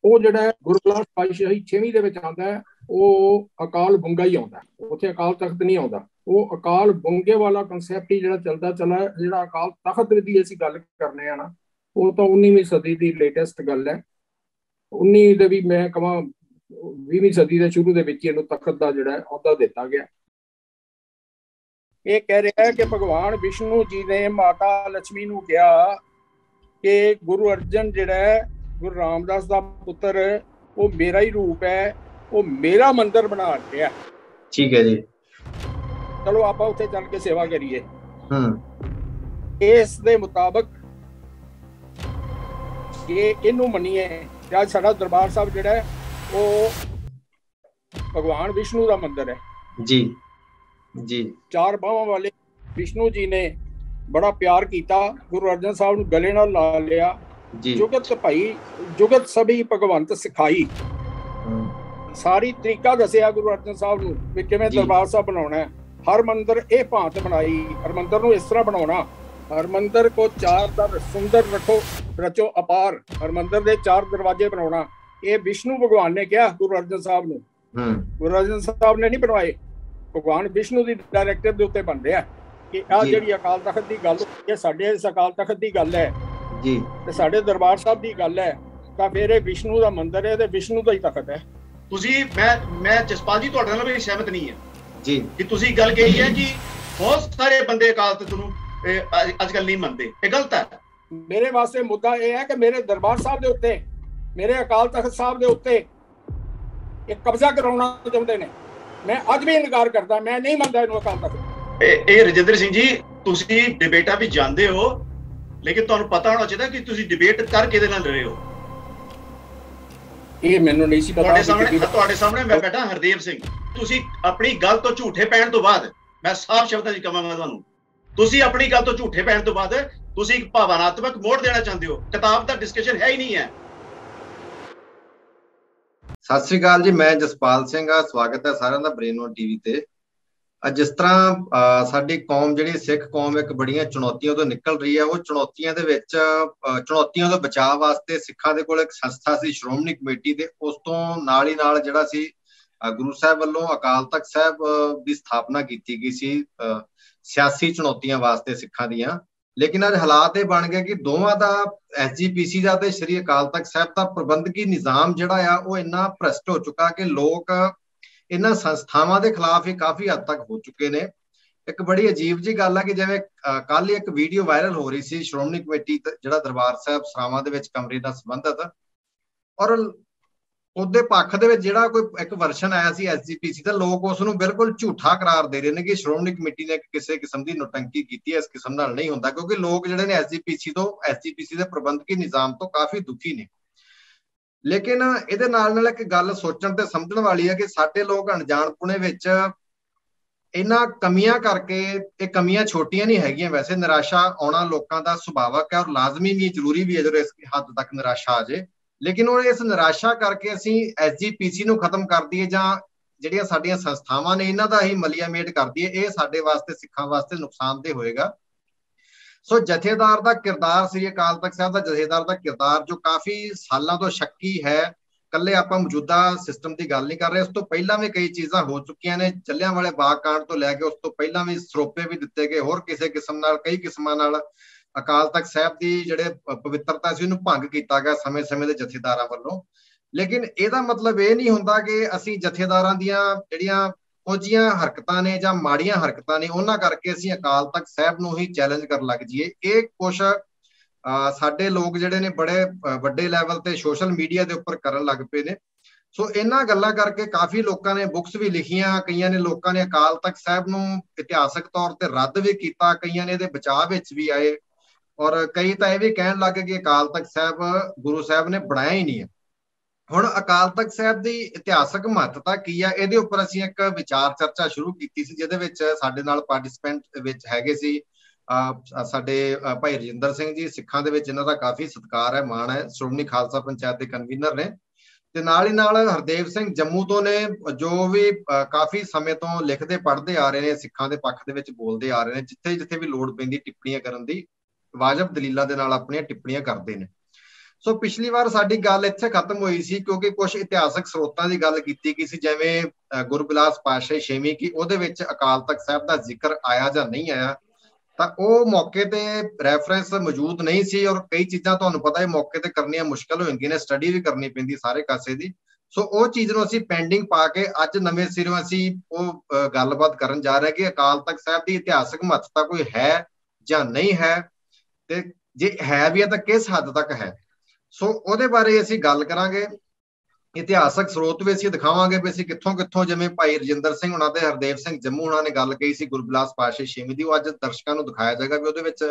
ਉਹ ਜਿਹੜਾ ਗੁਰੂ ਗ੍ਰੰਥ ਪਾਤਸ਼ਾਹੀ 6ਵੀਂ ਦੇ ਵਿੱਚ ਆਉਂਦਾ ਹੈ, ਉਹ ਅਕਾਲ ਬੁੰਗਾ ਹੀ ਆਉਂਦਾ, ਉੱਥੇ ਅਕਾਲ ਤਖਤ ਨਹੀਂ ਆਉਂਦਾ। ਉਹ ਅਕਾਲ ਬੁੰਗੇ ਵਾਲਾ ਕਨਸੈਪਟ ਹੀ ਜਿਹੜਾ ਚੱਲਦਾ ਚਲਾ, ਜਿਹੜਾ ਅਕਾਲ ਤਖਤ ਦੀ ਅਸੀਂ ਗੱਲ ਕਰਨੇ ਆ ਨਾ, ਉਹ ਤਾਂ 19ਵੀਂ ਸਦੀ ਦੀ ਲੇਟੈਸਟ ਗੱਲ ਹੈ। 19 ਦੇ ਵੀ ਮੈਂ ਕਹਾਂ 20ਵੀਂ ਸਦੀ ਦੇ ਸ਼ੁਰੂ ਦੇ ਵਿੱਚ ਇਹਨੂੰ ਤਖਤ ਦਾ ਜਿਹੜਾ ਅਹੁਦਾ ਦਿੱਤਾ ਗਿਆ। ਇਹ ਕਹਿ ਰਿਹਾ ਹੈ ਕਿ ਭਗਵਾਨ ਵਿਸ਼ਨੂੰ ਜੀ ਨੇ ਮਾਤਾ ਲక్ష్ਮੀ ਨੂੰ ਕਿਹਾ ਕਿ ਗੁਰੂ ਅਰਜਨ ਜਿਹੜਾ ਹੈ, ਗੁਰੂ ਰਾਮਦਾਸ ਦਾ ਪੁੱਤਰ, ਉਹ ਮੇਰਾ ਹੀ ਰੂਪ ਹੈ, ਉਹ ਮੇਰਾ ਮੰਦਿਰ ਬਣਾ ਰਿਹਾ। ਠੀਕ ਹੈ ਜੀ, ਚਲੋ ਆਪਾਂ ਉੱਥੇ ਚੱਲ ਕੇ ਸੇਵਾ ਕਰੀਏ। ਇਸ ਦੇ ਮੁਤਾਬਕ ਜੇ ਇਹਨੂੰ ਮੰਨੀਏ ਕਿ ਅੱਜ ਸਾਡਾ ਦਰਬਾਰ ਸਾਹਿਬ ਜਿਹੜਾ ਹੈ ਉਹ ਭਗਵਾਨ ਵਿਸ਼ਨੂੰ ਦਾ ਮੰਦਿਰ ਹੈ। ਜੀ ਜੀ, ਚਾਰ ਬਾਹਾਂ ਵਾਲੇ ਵਿਸ਼ਨੂੰ ਜੀ ਨੇ ਬੜਾ ਪਿਆਰ ਕੀਤਾ, ਗੁਰੂ ਅਰਜਨ ਸਾਹਿਬ ਨੂੰ ਗਲੇ ਨਾਲ ਲਾ ਲਿਆ। ਜੁਗਤ ਭਾਈ ਜੁਗਤ ਸਭੀ ਭਗਵੰਤ ਸਿਖਾਈ, ਸਾਰੀ ਤਰੀਕਾ ਦੱਸਿਆ ਗੁਰੂ ਅਰਜਨ ਸਾਹਿਬ ਨੂੰ ਵੀ ਕਿਵੇਂ ਦਰਬਾਰ ਸਾਹਿਬ ਬਣਾਉਣਾ ਹੈ। ਹਰ ਮੰਦਰ ਇਹ ਭਾਂਤ ਬਣਾਈ, ਹਰ ਮੰਦਰ ਨੂੰ ਇਸ ਤਰ੍ਹਾਂ ਬਣਾਉਣਾ। ਹਰ ਮੰਦਰ ਕੋ ਚਾਰ ਦਰ ਸੁੰਦਰ ਰੱਖੋ ਰਚੋ ਅਪਾਰ, ਹਰ ਮੰਦਰ ਦੇ 4 ਦਰਵਾਜ਼ੇ ਬਣਾਉਣਾ। ਇਹ ਵਿਸ਼ਨੂੰ ਭਗਵਾਨ ਨੇ ਕਿਹਾ ਗੁਰੂ ਅਰਜਨ ਸਾਹਿਬ ਨੂੰ। ਗੁਰੂ ਅਰਜਨ ਸਾਹਿਬ ਨੇ ਨਹੀਂ ਬਣਵਾਏ, ਭਗਵਾਨ ਵਿਸ਼ਨੂੰ ਦੀ ਡਾਇਰੈਕਟਰ ਦੇ ਉੱਤੇ ਬਣ ਰਿਹਾ ਕਿ ਆਹ ਜਿਹੜੀ ਅਕਾਲ ਤਖਤ ਦੀ ਗੱਲ, ਇਹ ਸਾਡੇ ਇਸ ਅਕਾਲ ਤਖਤ ਦੀ ਗੱਲ ਹੈ ਜੀ, ਤੇ ਸਾਡੇ ਦਰਬਾਰ ਸਾਹਿਬ ਦੀ ਗੱਲ ਹੈ, ਤਾਂ ਫਿਰ ਇਹ ਵਿਸ਼ਨੂੰ ਦਾ ਮੰਦਿਰ ਹੈ ਤੇ ਵਿਸ਼ਨੂੰ ਦਾ ਹੀ ਤਖਤ ਹੈ। ਤੁਸੀਂ ਮੈਂ ਜਸਪਾਲ ਜੀ ਤੁਹਾਡੇ ਨਾਲ ਵੀ ਸਹਿਮਤ ਨਹੀਂ ਹੈ ਜੀ ਕਿ ਤੁਸੀਂ ਗੱਲ ਕਹੀ ਹੈ ਕਿ ਬਹੁਤ ਸਾਰੇ ਬੰਦੇ ਅਕਾਲ ਤਖਤ ਨੂੰ ਅੱਜ ਕੱਲ ਨਹੀਂ ਮੰਨਦੇ, ਇਹ ਗਲਤ ਹੈ। ਮੇਰੇ ਵਾਸਤੇ ਮੁੱਦਾ ਇਹ ਹੈ ਕਿ ਮੇਰੇ ਦਰਬਾਰ ਸਾਹਿਬ ਦੇ ਉੱਤੇ, ਮੇਰੇ ਅਕਾਲ ਤਖਤ ਸਾਹਿਬ ਦੇ ਉੱਤੇ ਇਹ ਕਬਜ਼ਾ ਕਰਾਉਣਾ ਚਾਹੁੰਦੇ ਨੇ। ਮੈਂ ਅੱਜ ਵੀ ਇਨਕਾਰ ਕਰਦਾ, ਮੈਂ ਨਹੀਂ ਮੰਨਦਾ ਇਹਨੂੰ ਅਕਾਲ ਤਖਤ। ਇਹ ਰਜਿੰਦਰ ਸਿੰਘ ਜੀ, ਤੁਸੀਂ ਡਿਬੇਟਾਂ ਵੀ ਜਾਂਦੇ ਹੋ, ਲੇਕਿਨ ਤੁਹਾਨੂੰ ਪਤਾ ਹੋਣਾ ਚਾਹੀਦਾ ਕਿ ਤੁਸੀਂ ਡਿਬੇਟ ਕਰ ਕਿਹਦੇ ਨਾਲ ਰਹੇ ਹੋ। ਇਹ ਮੈਨੂੰ ਨਹੀਂ ਸੀ ਪਤਾ। ਤੁਹਾਡੇ ਸਾਹਮਣੇ ਮੈਂ ਬੈਠਾ ਹਰਦੇਵ ਸਿੰਘ, ਤੁਸੀਂ ਆਪਣੀ ਗੱਲ ਤੋਂ ਝੂਠੇ ਪੈਣ ਤੋਂ ਬਾਅਦ, ਮੈਂ ਸਾਫ਼ ਸ਼ਬਦਾਂ 'ਚ ਕਹਾਂਗਾ ਤੁਹਾਨੂੰ, ਤੁਸੀਂ ਆਪਣੀ ਗੱਲ ਤੋਂ ਝੂਠੇ ਪੈਣ ਤੋਂ ਬਾਅਦ ਤੁਸੀਂ ਇੱਕ ਭਾਵਨਾਤਮਕ ਮੋੜ ਦੇਣਾ ਚਾਹੁੰਦੇ ਹੋ। ਕਿਤਾਬ ਦਾ ਡਿਸਕਸ਼ਨ ਹੈ ਹੀ ਨਹੀਂ ਹੈ। ਸਤਿ ਸ੍ਰੀ ਅਕਾਲ ਜੀ, ਮੈਂ ਜਸਪਾਲ ਸਿੰਘ ਆ। ਸਵਾਗਤ ਹੈ ਸਾਰਿਆਂ ਦਾ ਬ੍ਰੇਨਵੋਡ ਟੀਵੀ ਤੇ। ਜਿਸ ਤਰ੍ਹਾਂ ਸਾਡੀ ਕੌਮ, ਜਿਹੜੀ ਸਿੱਖ ਕੌਮ, ਇੱਕ ਬੜੀਆਂ ਚੁਣੌਤੀਆਂ ਤੋਂ ਨਿਕਲ ਰਹੀ ਹੈ, ਉਹ ਚੁਣੌਤੀਆਂ ਦੇ ਵਿੱਚ ਚੁਣੌਤੀਆਂ ਤੋਂ ਬਚਾਅ ਵਾਸਤੇ ਸਿੱਖਾਂ ਦੇ ਕੋਲ ਇੱਕ ਸੰਸਥਾ ਸੀ, ਸ਼੍ਰੋਮਣੀ ਕਮੇਟੀ, ਤੇ ਉਸ ਤੋਂ ਨਾਲ ਹੀ ਨਾਲ ਜਿਹੜਾ ਸੀ ਗੁਰੂ ਸਾਹਿਬ ਵੱਲੋਂ ਅਕਾਲ ਤਖਤ ਸਾਹਿਬ ਦੀ ਸਥਾਪਨਾ ਕੀਤੀ ਗਈ ਸੀ ਸਿਆਸੀ ਚੁਣੌਤੀਆਂ ਵਾਸਤੇ ਸਿੱਖਾਂ ਦੀਆਂ। ਲੇਕਿਨ ਅੱਜ ਹਾਲਾਤ ਇਹ ਬਣ ਗਏ ਕਿ ਦੋਵਾਂ ਦਾ, SGPC ਦਾ ਤੇ ਸ੍ਰੀ ਅਕਾਲ ਤਖਤ ਸਾਹਿਬ ਦਾ ਪ੍ਰਬੰਧਕੀ ਨਿਜ਼ਾਮ ਜਿਹੜਾ ਆ ਉਹ ਇੰਨਾ ਭ੍ਰਿਸ਼ਟ ਹੋ ਚੁੱਕਾ ਕਿ ਲੋਕ ਇਹਨਾਂ ਸੰਸਥਾਵਾਂ ਦੇ ਖਿਲਾਫ ਹੀ ਕਾਫੀ ਹੱਦ ਤੱਕ ਹੋ ਚੁੱਕੇ ਨੇ। ਇੱਕ ਬੜੀ ਅਜੀਬ ਜਿਹੀ ਗੱਲ ਹੈ ਕਿ ਜਿਵੇਂ ਕੱਲ ਹੀ ਇੱਕ ਵੀਡੀਓ ਵਾਇਰਲ ਹੋ ਰਹੀ ਸੀ, ਸ਼੍ਰੋਮਣੀ ਕਮੇਟੀ ਜਿਹੜਾ ਦਰਬਾਰ ਸਾਹਿਬ ਸਰਾਵਾਂ ਦੇ ਵਿੱਚ ਕਮਰੇ ਨਾਲ ਸੰਬੰਧਿਤ, ਔਰ ਉਹਦੇ ਪੱਖ ਦੇ ਵਿੱਚ ਜਿਹੜਾ ਕੋਈ ਇੱਕ ਵਰਸ਼ਨ ਆਇਆ ਸੀ SGPC ਦਾ, ਲੋਕ ਉਸ ਨੂੰ ਬਿਲਕੁਲ ਝੂਠਾ ਕਰਾਰ ਦੇ ਰਹੇ ਨੇ ਕਿ ਸ਼੍ਰੋਮਣੀ ਕਮੇਟੀ ਨੇ ਕਿਸੇ ਕਿਸਮ ਦੀ ਨੌਟੰਕੀ ਕੀਤੀ ਹੈ। ਇਸ ਕਿਸਮ ਨਾਲ ਨਹੀਂ ਹੁੰਦਾ, ਕਿਉਂਕਿ ਲੋਕ ਜਿਹੜੇ ਨੇ SGPC ਦੇ ਪ੍ਰਬੰਧਕੀ ਨਿਜ਼ਾਮ ਤੋਂ ਕਾਫੀ ਦੁਖੀ ਨੇ। ਲੇਕਿਨ ਇਹਦੇ ਨਾਲ ਇੱਕ ਗੱਲ ਸੋਚਣ ਤੇ ਸਮਝਣ ਵਾਲੀ ਹੈ ਕਿ ਸਾਡੇ ਲੋਕ ਅਣਜਾਣਪੁਣੇ ਵਿੱਚ ਇਹਨਾਂ ਕਮੀਆਂ ਕਰਕੇ, ਇਹ ਕਮੀਆਂ ਛੋਟੀਆਂ ਨਹੀਂ ਹੈਗੀਆਂ ਵੈਸੇ, ਨਿਰਾਸ਼ਾ ਆਉਣਾ ਲੋਕਾਂ ਦਾ ਸੁਭਾਵਕ ਹੈ ਔਰ ਲਾਜ਼ਮੀ ਵੀ, ਜ਼ਰੂਰੀ ਵੀ ਹੈ ਜਦੋਂ ਇਸ ਹੱਦ ਤੱਕ ਨਿਰਾਸ਼ਾ ਆ ਜਾਏ। ਲੇਕਿਨ ਉਹ ਇਸ ਨਿਰਾਸ਼ਾ ਕਰਕੇ ਅਸੀਂ SGPC ਨੂੰ ਖਤਮ ਕਰ ਦਈਏ ਜਾਂ ਜਿਹੜੀਆਂ ਸਾਡੀਆਂ ਸੰਸਥਾਵਾਂ ਨੇ ਇਹਨਾਂ ਦਾ ਹੀ ਮਲੀਆਮੇਟ ਕਰ ਦਈਏ, ਇਹ ਸਾਡੇ ਵਾਸਤੇ, ਸਿੱਖਾਂ ਵਾਸਤੇ ਨੁਕਸਾਨਦੇਹ ਹੋਏਗਾ। ਸੋ ਜਥੇਦਾਰ ਦਾ ਕਿਰਦਾਰ, ਸ੍ਰੀ ਅਕਾਲ ਤਖਤ ਸਾਹਿਬ ਦਾ ਜਥੇਦਾਰ ਦਾ ਕਿਰਦਾਰ, ਜੋ ਕਾਫੀ ਸਾਲਾਂ ਤੋਂ ਸ਼ੱਕੀ ਹੈ, ਕੱਲੇ ਆਪਾਂ ਮੌਜੂਦਾ ਸਿਸਟਮ ਦੀ ਗੱਲ ਨਹੀਂ ਕਰ ਰਹੇ, ਉਸ ਤੋਂ ਪਹਿਲਾਂ ਵੀ ਕਈ ਚੀਜ਼ਾਂ ਹੋ ਚੁੱਕੀਆਂ ਨੇ। ਜਲਿਆਂਵਾਲੇ ਬਾਗ ਕਾਂਡ ਤੋਂ ਲੈ ਕੇ ਉਸ ਤੋਂ ਪਹਿਲਾਂ ਵੀ ਸਰੋਪੇ ਵੀ ਦਿੱਤੇ ਗਏ, ਹੋਰ ਕਿਸੇ ਕਿਸਮ ਨਾਲ, ਕਈ ਕਿਸਮਾਂ ਨਾਲ ਅਕਾਲ ਤਖਤ ਸਾਹਿਬ ਦੀ ਜਿਹੜੇ ਪਵਿੱਤਰਤਾ ਸੀ ਉਹਨੂੰ ਭੰਗ ਕੀਤਾ ਗਿਆ ਸਮੇਂ-ਸਮੇਂ ਦੇ ਜਥੇਦਾਰਾਂ ਵੱਲੋਂ। ਲੇਕਿਨ ਇਹਦਾ ਮਤਲਬ ਇਹ ਨਹੀਂ ਹੁੰਦਾ ਕਿ ਅਸੀਂ ਜਥੇਦਾਰਾਂ ਦੀਆਂ ਜਿਹੜੀਆਂ ਫੌਜੀਆਂ ਹਰਕਤਾਂ ਨੇ ਜਾਂ ਮਾੜੀਆਂ ਹਰਕਤਾਂ ਨੇ ਉਹਨਾਂ ਕਰਕੇ ਅਸੀਂ ਅਕਾਲ ਤਖਤ ਸਾਹਿਬ ਨੂੰ ਹੀ ਚੈਲੰਜ ਕਰਨ ਲੱਗ ਜਾਈਏ। ਇਹ ਕੁਛ ਸਾਡੇ ਲੋਕ ਜਿਹੜੇ ਨੇ ਬੜੇ ਵੱਡੇ ਲੈਵਲ ਤੇ ਸੋਸ਼ਲ ਮੀਡੀਆ ਦੇ ਉੱਪਰ ਕਰਨ ਲੱਗ ਪਏ ਨੇ। ਸੋ ਇਹਨਾਂ ਗੱਲਾਂ ਕਰਕੇ ਕਾਫੀ ਲੋਕਾਂ ਨੇ ਬੁੱਕਸ ਵੀ ਲਿਖੀਆਂ, ਕਈਆਂ ਨੇ ਲੋਕਾਂ ਨੇ ਅਕਾਲ ਤਖਤ ਸਾਹਿਬ ਨੂੰ ਇਤਿਹਾਸਕ ਤੌਰ ਤੇ ਰੱਦ ਵੀ ਕੀਤਾ, ਕਈਆਂ ਨੇ ਇਹਦੇ ਬਚਾਅ ਵਿੱਚ ਵੀ ਆਏ, ਔਰ ਕਈ ਤਾਂ ਇਹ ਵੀ ਕਹਿਣ ਲੱਗ ਗਏ ਕਿ ਅਕਾਲ ਤਖਤ ਸਾਹਿਬ ਗੁਰੂ ਸਾਹਿਬ ਨੇ ਬਣਾਇਆ ਹੀ ਨਹੀਂ ਹੈ। ਹੁਣ ਅਕਾਲ ਤਖਤ ਸਾਹਿਬ ਦੀ ਇਤਿਹਾਸਕ ਮਹੱਤਤਾ ਕੀ ਆ, ਇਹਦੇ ਉੱਪਰ ਅਸੀਂ ਇੱਕ ਵਿਚਾਰ ਚਰਚਾ ਸ਼ੁਰੂ ਕੀਤੀ ਸੀ, ਜਿਹਦੇ ਵਿੱਚ ਸਾਡੇ ਨਾਲ ਪਾਰਟਿਸਪੈਂਟ ਵਿੱਚ ਹੈਗੇ ਸੀ ਸਾਡੇ ਭਾਈ ਰਜਿੰਦਰ ਸਿੰਘ ਜੀ, ਸਿੱਖਾਂ ਦੇ ਵਿੱਚ ਇਹਨਾਂ ਦਾ ਕਾਫੀ ਸਤਿਕਾਰ ਹੈ, ਮਾਣ ਹੈ, ਸ਼੍ਰੋਮਣੀ ਖਾਲਸਾ ਪੰਚਾਇਤ ਦੇ ਕਨਵੀਨਰ ਨੇ, ਤੇ ਨਾਲ ਹੀ ਨਾਲ ਹਰਦੇਵ ਸਿੰਘ ਜੰਮੂ ਤੋਂ ਨੇ, ਜੋ ਵੀ ਕਾਫੀ ਸਮੇਂ ਤੋਂ ਲਿਖਦੇ ਪੜ੍ਹਦੇ ਆ ਰਹੇ ਨੇ, ਸਿੱਖਾਂ ਦੇ ਪੱਖ ਦੇ ਵਿੱਚ ਬੋਲਦੇ ਆ ਰਹੇ ਨੇ, ਜਿੱਥੇ ਜਿੱਥੇ ਵੀ ਲੋੜ ਪੈਂਦੀ ਟਿੱਪਣੀਆਂ ਕਰਨ ਦੀ, ਵਾਜਬ ਦਲੀਲਾਂ ਦੇ ਨਾਲ ਆਪਣੀਆਂ ਟਿੱਪਣੀਆਂ ਕਰਦੇ ਨੇ। ਸੋ ਪਿਛਲੀ ਵਾਰ ਸਾਡੀ ਗੱਲ ਇੱਥੇ ਖਤਮ ਹੋਈ ਸੀ ਕਿਉਂਕਿ ਕੁਝ ਇਤਿਹਾਸਕ ਸਰੋਤਾਂ ਦੀ ਗੱਲ ਕੀਤੀ ਗਈ ਸੀ, ਜਿਵੇਂ ਗੁਰਬਿਲਾਸ ਪਾਤਸ਼ਾਹੀ ਛੇਵੀਂ ਕੀ ਉਹਦੇ ਵਿੱਚ ਅਕਾਲ ਤਖਤ ਸਾਹਿਬ ਦਾ ਜ਼ਿਕਰ ਆਇਆ ਜਾਂ ਨਹੀਂ ਆਇਆ। ਤਾਂ ਉਹ ਮੌਕੇ ਤੇ ਰੈਫਰੈਂਸ ਮੌਜੂਦ ਨਹੀਂ ਸੀ, ਔਰ ਕਈ ਚੀਜ਼ਾਂ ਤੁਹਾਨੂੰ ਪਤਾ ਹੈ ਮੌਕੇ ਤੇ ਕਰਨੀਆਂ ਮੁਸ਼ਕਲ ਹੋ ਜਾਂਦੀਆਂ ਨੇ, ਸਟੱਡੀ ਵੀ ਕਰਨੀ ਪੈਂਦੀ ਸਾਰੇ ਕਾਸੇ ਦੀ। ਸੋ ਉਹ ਚੀਜ਼ ਨੂੰ ਅਸੀਂ ਪੈਂਡਿੰਗ ਪਾ ਕੇ ਅੱਜ ਨਵੇਂ ਸਿਰੋਂ ਅਸੀਂ ਉਹ ਗੱਲਬਾਤ ਕਰਨ ਜਾ ਰਹੇ ਕਿ ਅਕਾਲ ਤਖਤ ਸਾਹਿਬ ਦੀ ਇਤਿਹਾਸਕ ਮਹੱਤਤਾ ਕੋਈ ਹੈ ਜਾਂ ਨਹੀਂ ਹੈ, ਤੇ ਜੇ ਹੈ ਵੀ ਹੈ ਤਾਂ ਕਿਸ ਹੱਦ ਤੱਕ ਹੈ। ਸੋ ਉਹਦੇ ਬਾਰੇ ਅਸੀਂ ਗੱਲ ਕਰਾਂਗੇ। ਇਤਿਹਾਸਕ ਸਰੋਤ ਵੀ ਅਸੀਂ ਦਿਖਾਵਾਂਗੇ ਵੀ ਅਸੀਂ ਕਿੱਥੋਂ ਕਿੱਥੋਂ, ਜਿਵੇਂ ਭਾਈ ਰਜਿੰਦਰ ਸਿੰਘ ਹੁਣਾਂ ਤੇ ਹਰਦੇਵ ਸਿੰਘ ਜੰਮੂ ਹੁਣਾਂ ਨੇ ਗੱਲ ਕਹੀ ਸੀ ਗੁਰਬਿਲਾਸ ਪਾਤਸ਼ਾਹੀ ਛੇਵੀਂ ਦੀ, ਉਹ ਅੱਜ ਦਰਸ਼ਕਾਂ ਨੂੰ ਦਿਖਾਇਆ ਜਾਏਗਾ ਵੀ ਉਹਦੇ ਵਿੱਚ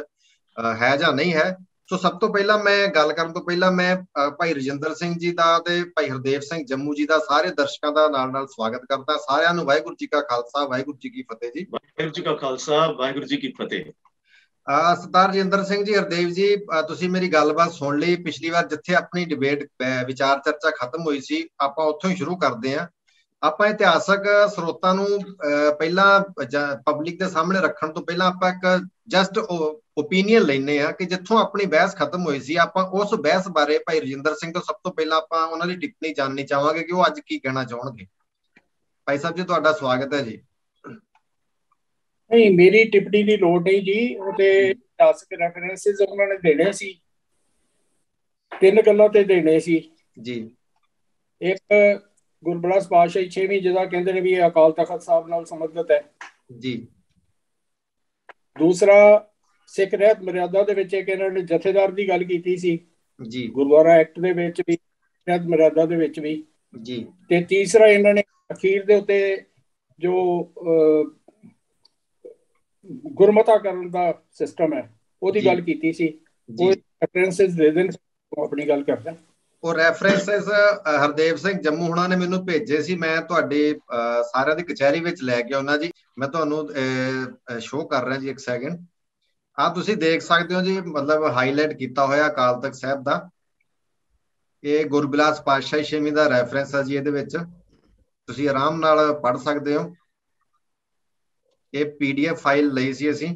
ਹੈ ਜਾਂ ਨਹੀਂ ਹੈ। ਸੋ ਸਭ ਤੋਂ ਪਹਿਲਾਂ ਮੈਂ ਗੱਲ ਕਰਨ ਤੋਂ ਪਹਿਲਾਂ ਮੈਂ ਭਾਈ ਰਜਿੰਦਰ ਸਿੰਘ ਜੀ ਦਾ ਤੇ ਭਾਈ ਹਰਦੇਵ ਸਿੰਘ ਜੰਮੂ ਜੀ ਦਾ ਸਾਰੇ ਦਰਸ਼ਕਾਂ ਦਾ ਨਾਲ ਸਵਾਗਤ ਕਰਦਾ। ਸਾਰਿਆਂ ਨੂੰ ਵਾਹਿਗੁਰੂ ਜੀ ਕਾ ਖਾਲਸਾ ਵਾਹਿਗੁਰੂ ਜੀ ਕੀ ਫਤਿਹ ਜੀ। ਵਾਹਿਗੁਰੂ ਜੀ ਕਾ ਖਾਲਸਾ ਵਾਹਿਗੁਰੂ ਜੀ ਕੀ ਫਤਿਹ। ਸਰਦਾਰ ਰਜਿੰਦਰ ਸਿੰਘ ਜੀ, ਹਰਦੇਵ ਜੀ, ਤੁਸੀਂ ਮੇਰੀ ਗੱਲਬਾਤ ਸੁਣ ਲਈ। ਪਿਛਲੀ ਵਾਰ ਜਿੱਥੇ ਆਪਣੀ ਡਿਬੇਟ ਵਿਚਾਰ ਚਰਚਾ ਖਤਮ ਹੋਈ ਸੀ, ਆਪਾਂ ਉੱਥੋਂ ਹੀ ਸ਼ੁਰੂ ਕਰਦੇ ਹਾਂ। ਆਪਾਂ ਇਤਿਹਾਸਕ ਸਰੋਤਾਂ ਨੂੰ ਪਹਿਲਾਂ ਪਬਲਿਕ ਦੇ ਸਾਹਮਣੇ ਰੱਖਣ ਤੋਂ ਪਹਿਲਾਂ ਆਪਾਂ ਇੱਕ ਜਸਟ ਓਪੀਨੀਅਨ ਲੈਂਦੇ ਹਾਂ ਕਿ ਜਿੱਥੋਂ ਆਪਣੀ ਬਹਿਸ ਖਤਮ ਹੋਈ ਸੀ, ਆਪਾਂ ਉਸ ਬਹਿਸ ਬਾਰੇ ਭਾਈ ਰਜਿੰਦਰ ਸਿੰਘ ਤੋਂ ਸਭ ਤੋਂ ਪਹਿਲਾਂ ਆਪਾਂ ਉਹਨਾਂ ਦੀ ਟਿੱਪਣੀ ਜਾਣਨੀ ਚਾਹਾਂਗੇ ਕਿ ਉਹ ਅੱਜ ਕੀ ਕਹਿਣਾ ਚਾਹਣਗੇ। ਭਾਈ ਸਾਹਿਬ ਜੀ, ਤੁਹਾਡਾ ਸਵਾਗਤ ਹੈ ਜੀ। ਨਹੀਂ, ਮੇਰੀ ਟਿੱਪਣੀ ਦੀ ਲੋੜ ਨਹੀਂ ਜੀ, ਉਹ ਤੇ ਇਤਿਹਾਸਕ ਰੈਫਰੈਂਸਿਸ ਉਹਨਾਂ ਨੇ ਦੇਣੇ ਸੀ, 3 ਗੱਲਾਂ ਤੇ ਦੇਣੇ ਸੀ ਜੀ। ਇੱਕ ਗੁਰਬਿਲਾਸ ਪਾਤਸ਼ਾਹੀ ਛੇਵੀਂ ਜਿਹਦਾ ਕਹਿੰਦੇ ਨੇ ਵੀ ਇਹ ਅਕਾਲ ਤਖਤ ਸਾਹਿਬ ਨਾਲ ਸੰਬੰਧਿਤ ਹੈ ਜੀ। ਦੂਸਰਾ ਸਿੱਖ ਰਹਿਤ ਮਰਿਆਦਾ ਦੇ ਵਿੱਚ ਇੱਕ ਇਹਨਾਂ ਨੇ ਜਥੇਦਾਰ ਦੀ ਗੱਲ ਕੀਤੀ ਸੀ ਜੀ, ਗੁਰਦੁਆਰਾ ਐਕਟ ਦੇ ਵਿੱਚ ਵੀ, ਰਹਿਤ ਮਰਿਆਦਾ ਦੇ ਵਿੱਚ ਵੀ ਜੀ। ਤੇ ਤੀਸਰਾ ਇਹਨਾਂ ਨੇ ਅਖੀਰ ਦੇ ਉੱਤੇ ਜੋ ਗੁਰਮਤਾ ਕਰਨ ਦਾ ਸਿਸਟਮ ਹੈ ਉਹਦੀ ਗੱਲ ਕੀਤੀ ਸੀ। ਉਹ ਰੈਫਰੈਂਸਿਸ ਦੇ ਦੇਣ, ਆਪਣੀ ਗੱਲ ਕਰਦਾ। ਉਹ ਰੈਫਰੈਂਸਿਸ ਹਰਦੇਵ ਸਿੰਘ ਜੰਮੂ ਹੁਣਾਂ ਨੇ ਮੈਨੂੰ ਭੇਜੇ ਸੀ, ਮੈਂ ਤੁਹਾਡੇ ਸਾਰਿਆਂ ਦੀ ਕਚਹਿਰੀ ਵਿੱਚ ਲੈ ਕੇ ਆਉਣਾ ਜੀ। ਮੈਂ ਤੁਹਾਨੂੰ ਸ਼ੋਅ ਕਰ ਰਿਹਾ ਜੀ, ਇੱਕ ਸੈਕਿੰਡ। ਤੁਸੀਂ ਦੇਖ ਸਕਦੇ ਹੋ ਜੀ, ਮਤਲਬ ਹਾਈਲਾਈਟ ਕੀਤਾ ਹੋਇਆ ਅਕਾਲ ਤਖਤ ਸਾਹਿਬ ਦਾ। ਇਹ ਗੁਰਬਿਲਾਸ ਪਾਤਸ਼ਾਹੀ ਛੇਵੀਂ ਦਾ ਰੈਫਰੈਂਸ ਹੈ ਜੀ, ਇਹਦੇ ਵਿੱਚ ਤੁਸੀਂ ਆਰਾਮ ਨਾਲ ਪੜ੍ਹ ਸਕਦੇ ਹੋ। ਇਹ PDF ਫਾਈਲ ਲਈ ਸੀ ਅਸੀਂ,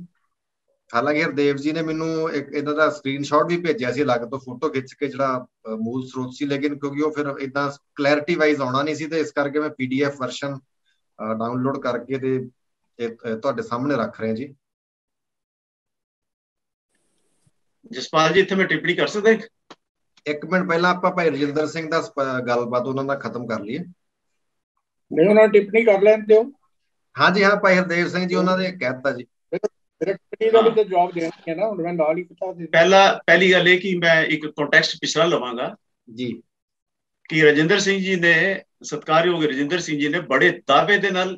ਹਾਲਾਂਕਿ ਹਰਦੇਵ ਜੀ ਨੇ ਮੈਨੂੰ ਇੱਕ ਇਹਨਾਂ ਦਾ ਸਕਰੀਨਸ਼ਾਟ ਵੀ ਭੇਜਿਆ ਸੀ ਅਲੱਗ ਤੋਂ, ਫੋਟੋ ਖਿੱਚ ਕੇ, ਜਿਹੜਾ ਮੂਲ ਸਰੋਤ ਸੀ, ਲੇਕਿਨ ਕਿਉਂਕਿ ਉਹ ਫਿਰ ਇਦਾਂ ਕਲੈਰਿਟੀ ਵਾਈਜ਼ ਆਉਣਾ ਨਹੀਂ ਸੀ, ਤੇ ਇਸ ਕਰਕੇ ਮੈਂ PDF ਵਰਸ਼ਨ ਡਾਊਨਲੋਡ ਕਰਕੇ ਤੇ ਤੁਹਾਡੇ ਸਾਹਮਣੇ ਰੱਖ ਰਿਹਾ ਜੀ। ਜਸਪਾਲ ਜੀ, ਇੱਥੇ ਮੈਂ ਟਿੱਪਣੀ ਕਰ ਸਕਦਾ? ਇੱਕ ਮਿੰਟ, ਪਹਿਲਾਂ ਆਪਾਂ ਭਾਈ ਰਜਿੰਦਰ ਸਿੰਘ ਦਾ ਗੱਲਬਾਤ ਉਹਨਾਂ ਨਾਲ ਖਤਮ ਕਰ ਲਈਏ। ਨਹੀਂ, ਉਹਨਾਂ ਟਿੱਪਣੀ ਕਰ ਲੈਣ ਦਿਓ। ਹਾਂਜੀ ਹਾਂ, ਭਾਈ ਹਰਦੇਵ ਸਿੰਘ ਜੀ ਉਹਨਾਂ ਨੇ ਕਹਿਤਾ ਜੀ। ਜਵਾਬ ਦੇਣਾ ਨਾ, ਹੁਣ ਮੈਂ ਨਾਲ ਹੀ ਪੁੱਛਾ। ਪਹਿਲੀ ਗੱਲ ਇਹ ਕਿ ਮੈਂ ਇੱਕ ਕੰਟੈਕਸਟ ਪਿਛਲਾ ਲਵਾਂਗਾ ਜੀ, ਕਿ ਰਜਿੰਦਰ ਸਿੰਘ ਜੀ ਨੇ, ਸਤਿਕਾਰਯੋਗ ਰਜਿੰਦਰ ਸਿੰਘ ਜੀ ਨੇ ਬੜੇ ਦਾਅਵੇ ਦੇ ਨਾਲ,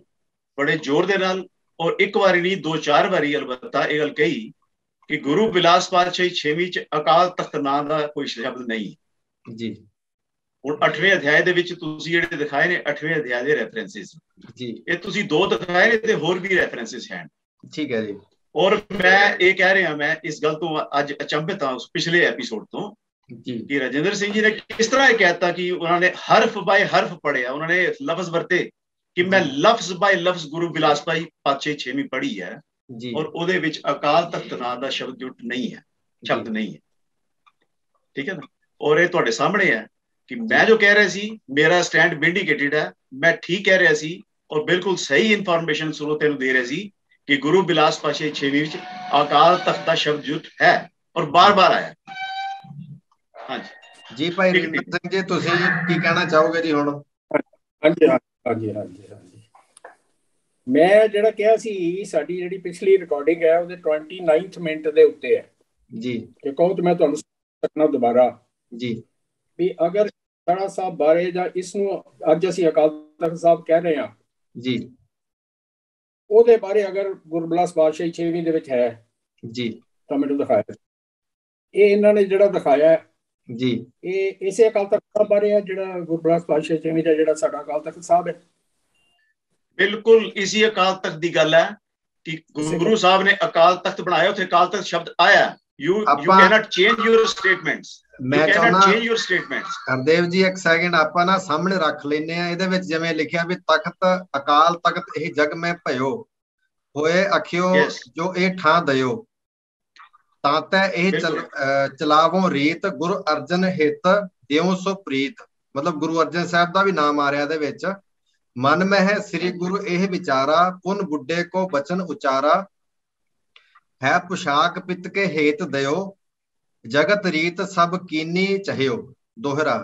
ਬੜੇ ਜ਼ੋਰ ਦੇ ਨਾਲ, ਔਰ ਇੱਕ ਵਾਰੀ ਨਹੀਂ 2-4 ਵਾਰੀ ਅਲਬੱਤਾ ਇਹ ਗੱਲ ਕਹੀ ਕਿ ਗੁਰੂ ਬਿਲਾਸ ਪਾਤਸ਼ਾਹੀ ਛੇਵੀਂ ਚ ਅਕਾਲ ਤਖਤ ਨਾਂ ਦਾ ਕੋਈ ਸ਼ਬਦ ਨਹੀਂ ਜੀ। ਹੁਣ 8ਵੇਂ ਅਧਿਆਏ ਦੇ ਵਿੱਚ ਤੁਸੀਂ ਜਿਹੜੇ ਦਿਖਾਏ ਨੇ 8ਵੇਂ ਅਧਿਆਏ ਦੇ ਰੈਫਰੈਂਸਿਸ ਜੀ, ਇਹ ਤੁਸੀਂ 2 ਦਿਖਾਏ ਨੇ ਤੇ ਹੋਰ ਵੀ ਰੈਫਰੈਂਸਿਸ ਹਨ। ਠੀਕ ਹੈ ਜੀ। ਔਰ ਮੈਂ ਇਹ ਕਹਿ ਰਿਹਾ, ਮੈਂ ਇਸ ਗੱਲ ਤੋਂ ਅੱਜ ਅਚੰਭਿਤ ਹਾਂ ਉਸ ਪਿਛਲੇ ਐਪੀਸੋਡ ਤੋਂ ਕਿ ਰਜਿੰਦਰ ਸਿੰਘ ਜੀ ਨੇ ਕਿਸ ਤਰ੍ਹਾਂ ਇਹ ਕਹਿਤਾ ਕਿ ਉਹਨਾਂ ਨੇ ਹਰਫ ਬਾਏ ਹਰਫ ਪੜ੍ਹਿਆ, ਉਹਨਾਂ ਨੇ ਲਫ਼ਜ਼ ਵਰਤੇ ਕਿ ਮੈਂ ਲਫ਼ਜ਼ ਬਾਏ ਲਫ਼ਜ਼ ਗੁਰੂ ਬਿਲਾਸ ਪਾਤਸ਼ਾਹੀ ਛੇਵੀਂ ਪੜ੍ਹੀ ਹੈ, ਔਰ ਉਹਦੇ ਵਿੱਚ ਅਕਾਲ ਤਖਤ ਨਾਂ ਦਾ ਸ਼ਬਦ ਜੁਟ ਨਹੀਂ ਹੈ, ਸ਼ਬਦ ਨਹੀਂ ਹੈ। ਠੀਕ ਹੈ ਨਾ? ਔਰ ਇਹ ਤੁਹਾਡੇ ਸਾਹਮਣੇ ਹੈ ਕਿ ਮੈਂ ਜੋ ਕਹਿ ਰਿਹਾ ਸੀ, ਮੇਰਾ ਸਟੈਂਡ ਵਿੰਡੀਕੇਟਡ ਹੈ, ਮੈਂ ਠੀਕ ਕਹਿ ਰਿਹਾ ਸੀ ਔਰ ਬਿਲਕੁਲ ਸਹੀ ਇਨਫੋਰਮੇਸ਼ਨ ਸਰੋਤਿਆਂ ਨੂੰ ਦੇ ਰਿਹਾ ਸੀ ਕਿ ਗੁਰੂ ਬਿਲਾਸ ਪਾਤਸ਼ਾਹੀ ਛੇਵੀਂ ਵਿੱਚ ਅਕਾਲ ਤਖਤ ਦਾ ਸ਼ਬਦ ਜੁਟ ਹੈ ਔਰ ਬਾਰ-ਬਾਰ ਆਇਆ। ਹਾਂਜੀ ਜੀ, ਭਾਈ ਰਜਿੰਦਰ ਸਿੰਘ ਜੀ, ਤੁਸੀਂ ਕੀ ਕਹਿਣਾ ਚਾਹੋਗੇ ਜੀ ਹੁਣ? ਹਾਂਜੀ। ਮੈਂ ਜਿਹੜਾ ਕਿਹਾ ਸੀ, ਸਾਡੀ ਜਿਹੜੀ ਪਿਛਲੀ ਰਿਕਾਰਡਿੰਗ ਹੈ ਉਹਦੇ 29 ਮਿੰਟ ਦੇ ਉੱਤੇ ਹੈ ਜੀ, ਕਿ ਕਹੋ ਤੇ ਮੈਂ ਤੁਹਾਨੂੰ ਦੱਸਣਾ ਦੁਬਾਰਾ ਜੀ ਵੀ ਅਗਰ ਸਾੜਾ ਸਾਹਿਬ ਬਾਰੇ ਜਾਂ ਇਸ ਨੂੰ ਅੱਜ ਅਸੀਂ ਅਕਾਲ ਤਖਤ ਸਾਹਿਬ ਕਹਿ ਰਹੇ ਹਾਂ ਜੀ, ਉਹਦੇ ਬਾਰੇ ਅਗਰ ਗੁਰਬਿਲਾਸ ਪਾਤਸ਼ਾਹੀ ਛੇਵੀਂ ਦੇ ਵਿੱਚ ਹੈ ਜੀ ਤਾਂ ਮੈਨੂੰ ਦਿਖਾਇਆ। ਇਹ ਇਹਨਾਂ ਨੇ ਜਿਹੜਾ ਦਿਖਾਇਆ ਜੀ, ਇਹ ਇਸੇ ਅਕਾਲ ਤਖਤ ਸਾਹਿਬ ਬਾਰੇ ਹੈ, ਜਿਹੜਾ ਗੁਰਬਿਲਾਸ ਪਾਤਸ਼ਾਹੀ ਛੇਵੀਂ ਦਾ ਜਿਹੜਾ ਸਾਡਾ ਅਕਾਲ ਤਖਤ ਸਾਹਿਬ ਹੈ। ਬਿਲਕੁਲ ਇਸੀ ਅਕਾਲ ਤਖਤ ਦੀ ਗੱਲ ਹੈ ਕਿ ਗੁਰੂ ਸਾਹਿਬ ਨੇ ਅਕਾਲ ਤਖਤ ਬਣਾਇਆ, ਉੱਥੇ ਅਕਾਲ ਤਖਤ ਸ਼ਬਦ ਆਇਆ। You cannot change your statements. ਮੈਂ ਚਾਹੁੰਦਾ change your statements. ਹਰਦੇਵ ਜੀ, ਇੱਕ ਸੈਕਿੰਡ ਆਪਾਂ ਨਾ ਸਾਹਮਣੇ ਰੱਖ ਲੈਨੇ ਆ। ਇਹਦੇ ਵਿੱਚ ਜਿਵੇਂ ਲਿਖਿਆ ਵੀ ਤਖਤ ਅਕਾਲ ਤਖਤ ਇਹ ਜਗ ਮੈਂ ਭਇਓ ਹੋਏ ਅਖਿਓ ਜੋ ਇਹ ਠਾਂ ਦਇਓ। ਤਾਂ ਤੈ ਇਹ ਚਲਾਵੋਂ ਰੀਤ ਗੁਰੂ ਅਰਜਨ ਹਿਤ ਦਿਉ ਸੋ ਪ੍ਰੀਤ। ਮਤਲਬ ਗੁਰੂ ਅਰਜਨ ਸਾਹਿਬ ਦਾ ਵੀ ਨਾਮ ਆ ਰਿਹਾ ਇਹਦੇ ਵਿੱਚ। ਮਨ ਮਹਿ ਸ੍ਰੀ ਗੁਰੂ ਇਹ ਵਿਚਾਰਾ ਪੁਨ ਬੁੱਢੇ ਕੋ ਬਚਨ ਉਚਾਰਾ। ਹੈ ਪੁਸ਼ਾਕ ਪਿਤ ਕੇ ਹੇਤ ਦਿਓ ਜਗਤ ਰੀਤ ਸਭ ਕੀਨੀ ਚਹਿਓ। ਦੋਹਰਾ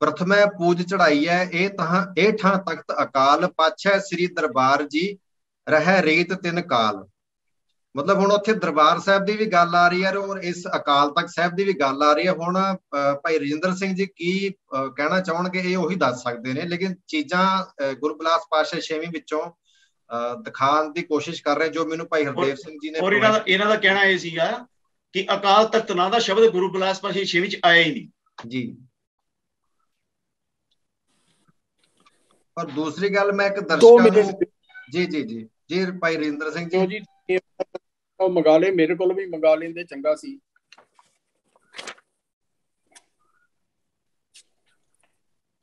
ਪ੍ਰਥਮੈ ਪੂਜ ਚੜਾਈਐ ਇਹ ਠਾਂ ਤਖਤ ਅਕਾਲ। ਪਾਛੈ ਸ੍ਰੀ ਦਰਬਾਰ ਜੀ ਰਹਿ ਰੀਤ ਤਿਨ ਕਾਲ। ਮਤਲਬ ਹੁਣ ਉੱਥੇ ਦਰਬਾਰ ਸਾਹਿਬ ਦੀ ਵੀ ਗੱਲ ਆ ਰਹੀ ਹੈ ਔਰ ਇਸ ਅਕਾਲ ਤਖਤ ਸਾਹਿਬ ਦੀ ਵੀ ਗੱਲ ਆ ਰਹੀ ਹੈ। ਹੁਣ ਭਾਈ ਰਜਿੰਦਰ ਸਿੰਘ ਜੀ ਕੀ ਕਹਿਣਾ ਚਾਹਣਗੇ ਇਹ ਉਹੀ ਦੱਸ ਸਕਦੇ ਨੇ, ਲੇਕਿਨ ਚੀਜ਼ਾਂ ਗੁਰੂ ਬਿਲਾਸ ਪਾਤਸ਼ਾਹ ਛੇਵੀਂ ਵਿੱਚੋਂ ਦਿਖਾਉਣ ਦੀ ਕੋਸ਼ਿਸ਼ ਕਰ ਰਹੇ ਜੋ ਮੈਨੂੰ ਭਾਈ ਹਰਦੇਵ ਸਿੰਘ ਜੀ ਨੇ। ਔਰ ਇਹਨਾਂ ਦਾ ਕਹਿਣਾ ਇਹ ਸੀਗਾ ਕਿ ਅਕਾਲ ਤਖਤ ਨਾਂ ਦਾ ਸ਼ਬਦ ਗੁਰੂ ਬਿਲਾਸ ਪਾਤਸ਼ਾਹ ਛੇਵੀਂ ਚ ਆਇਆ ਹੀ ਨਹੀਂ ਜੀ। ਔਰ ਦੂਸਰੀ ਗੱਲ ਮੈਂ ਇੱਕ ਦਰਸ਼ਕਾਂ ਨੂੰ ਜੀ ਭਾਈ ਰਜਿੰਦਰ ਸਿੰਘ ਜੀ ਮੰਗਾ ਲੈ, ਮੇਰੇ ਕੋਲ ਵੀ ਮੰਗਾ ਲੈਂਦੇ ਚੰਗਾ ਸੀ।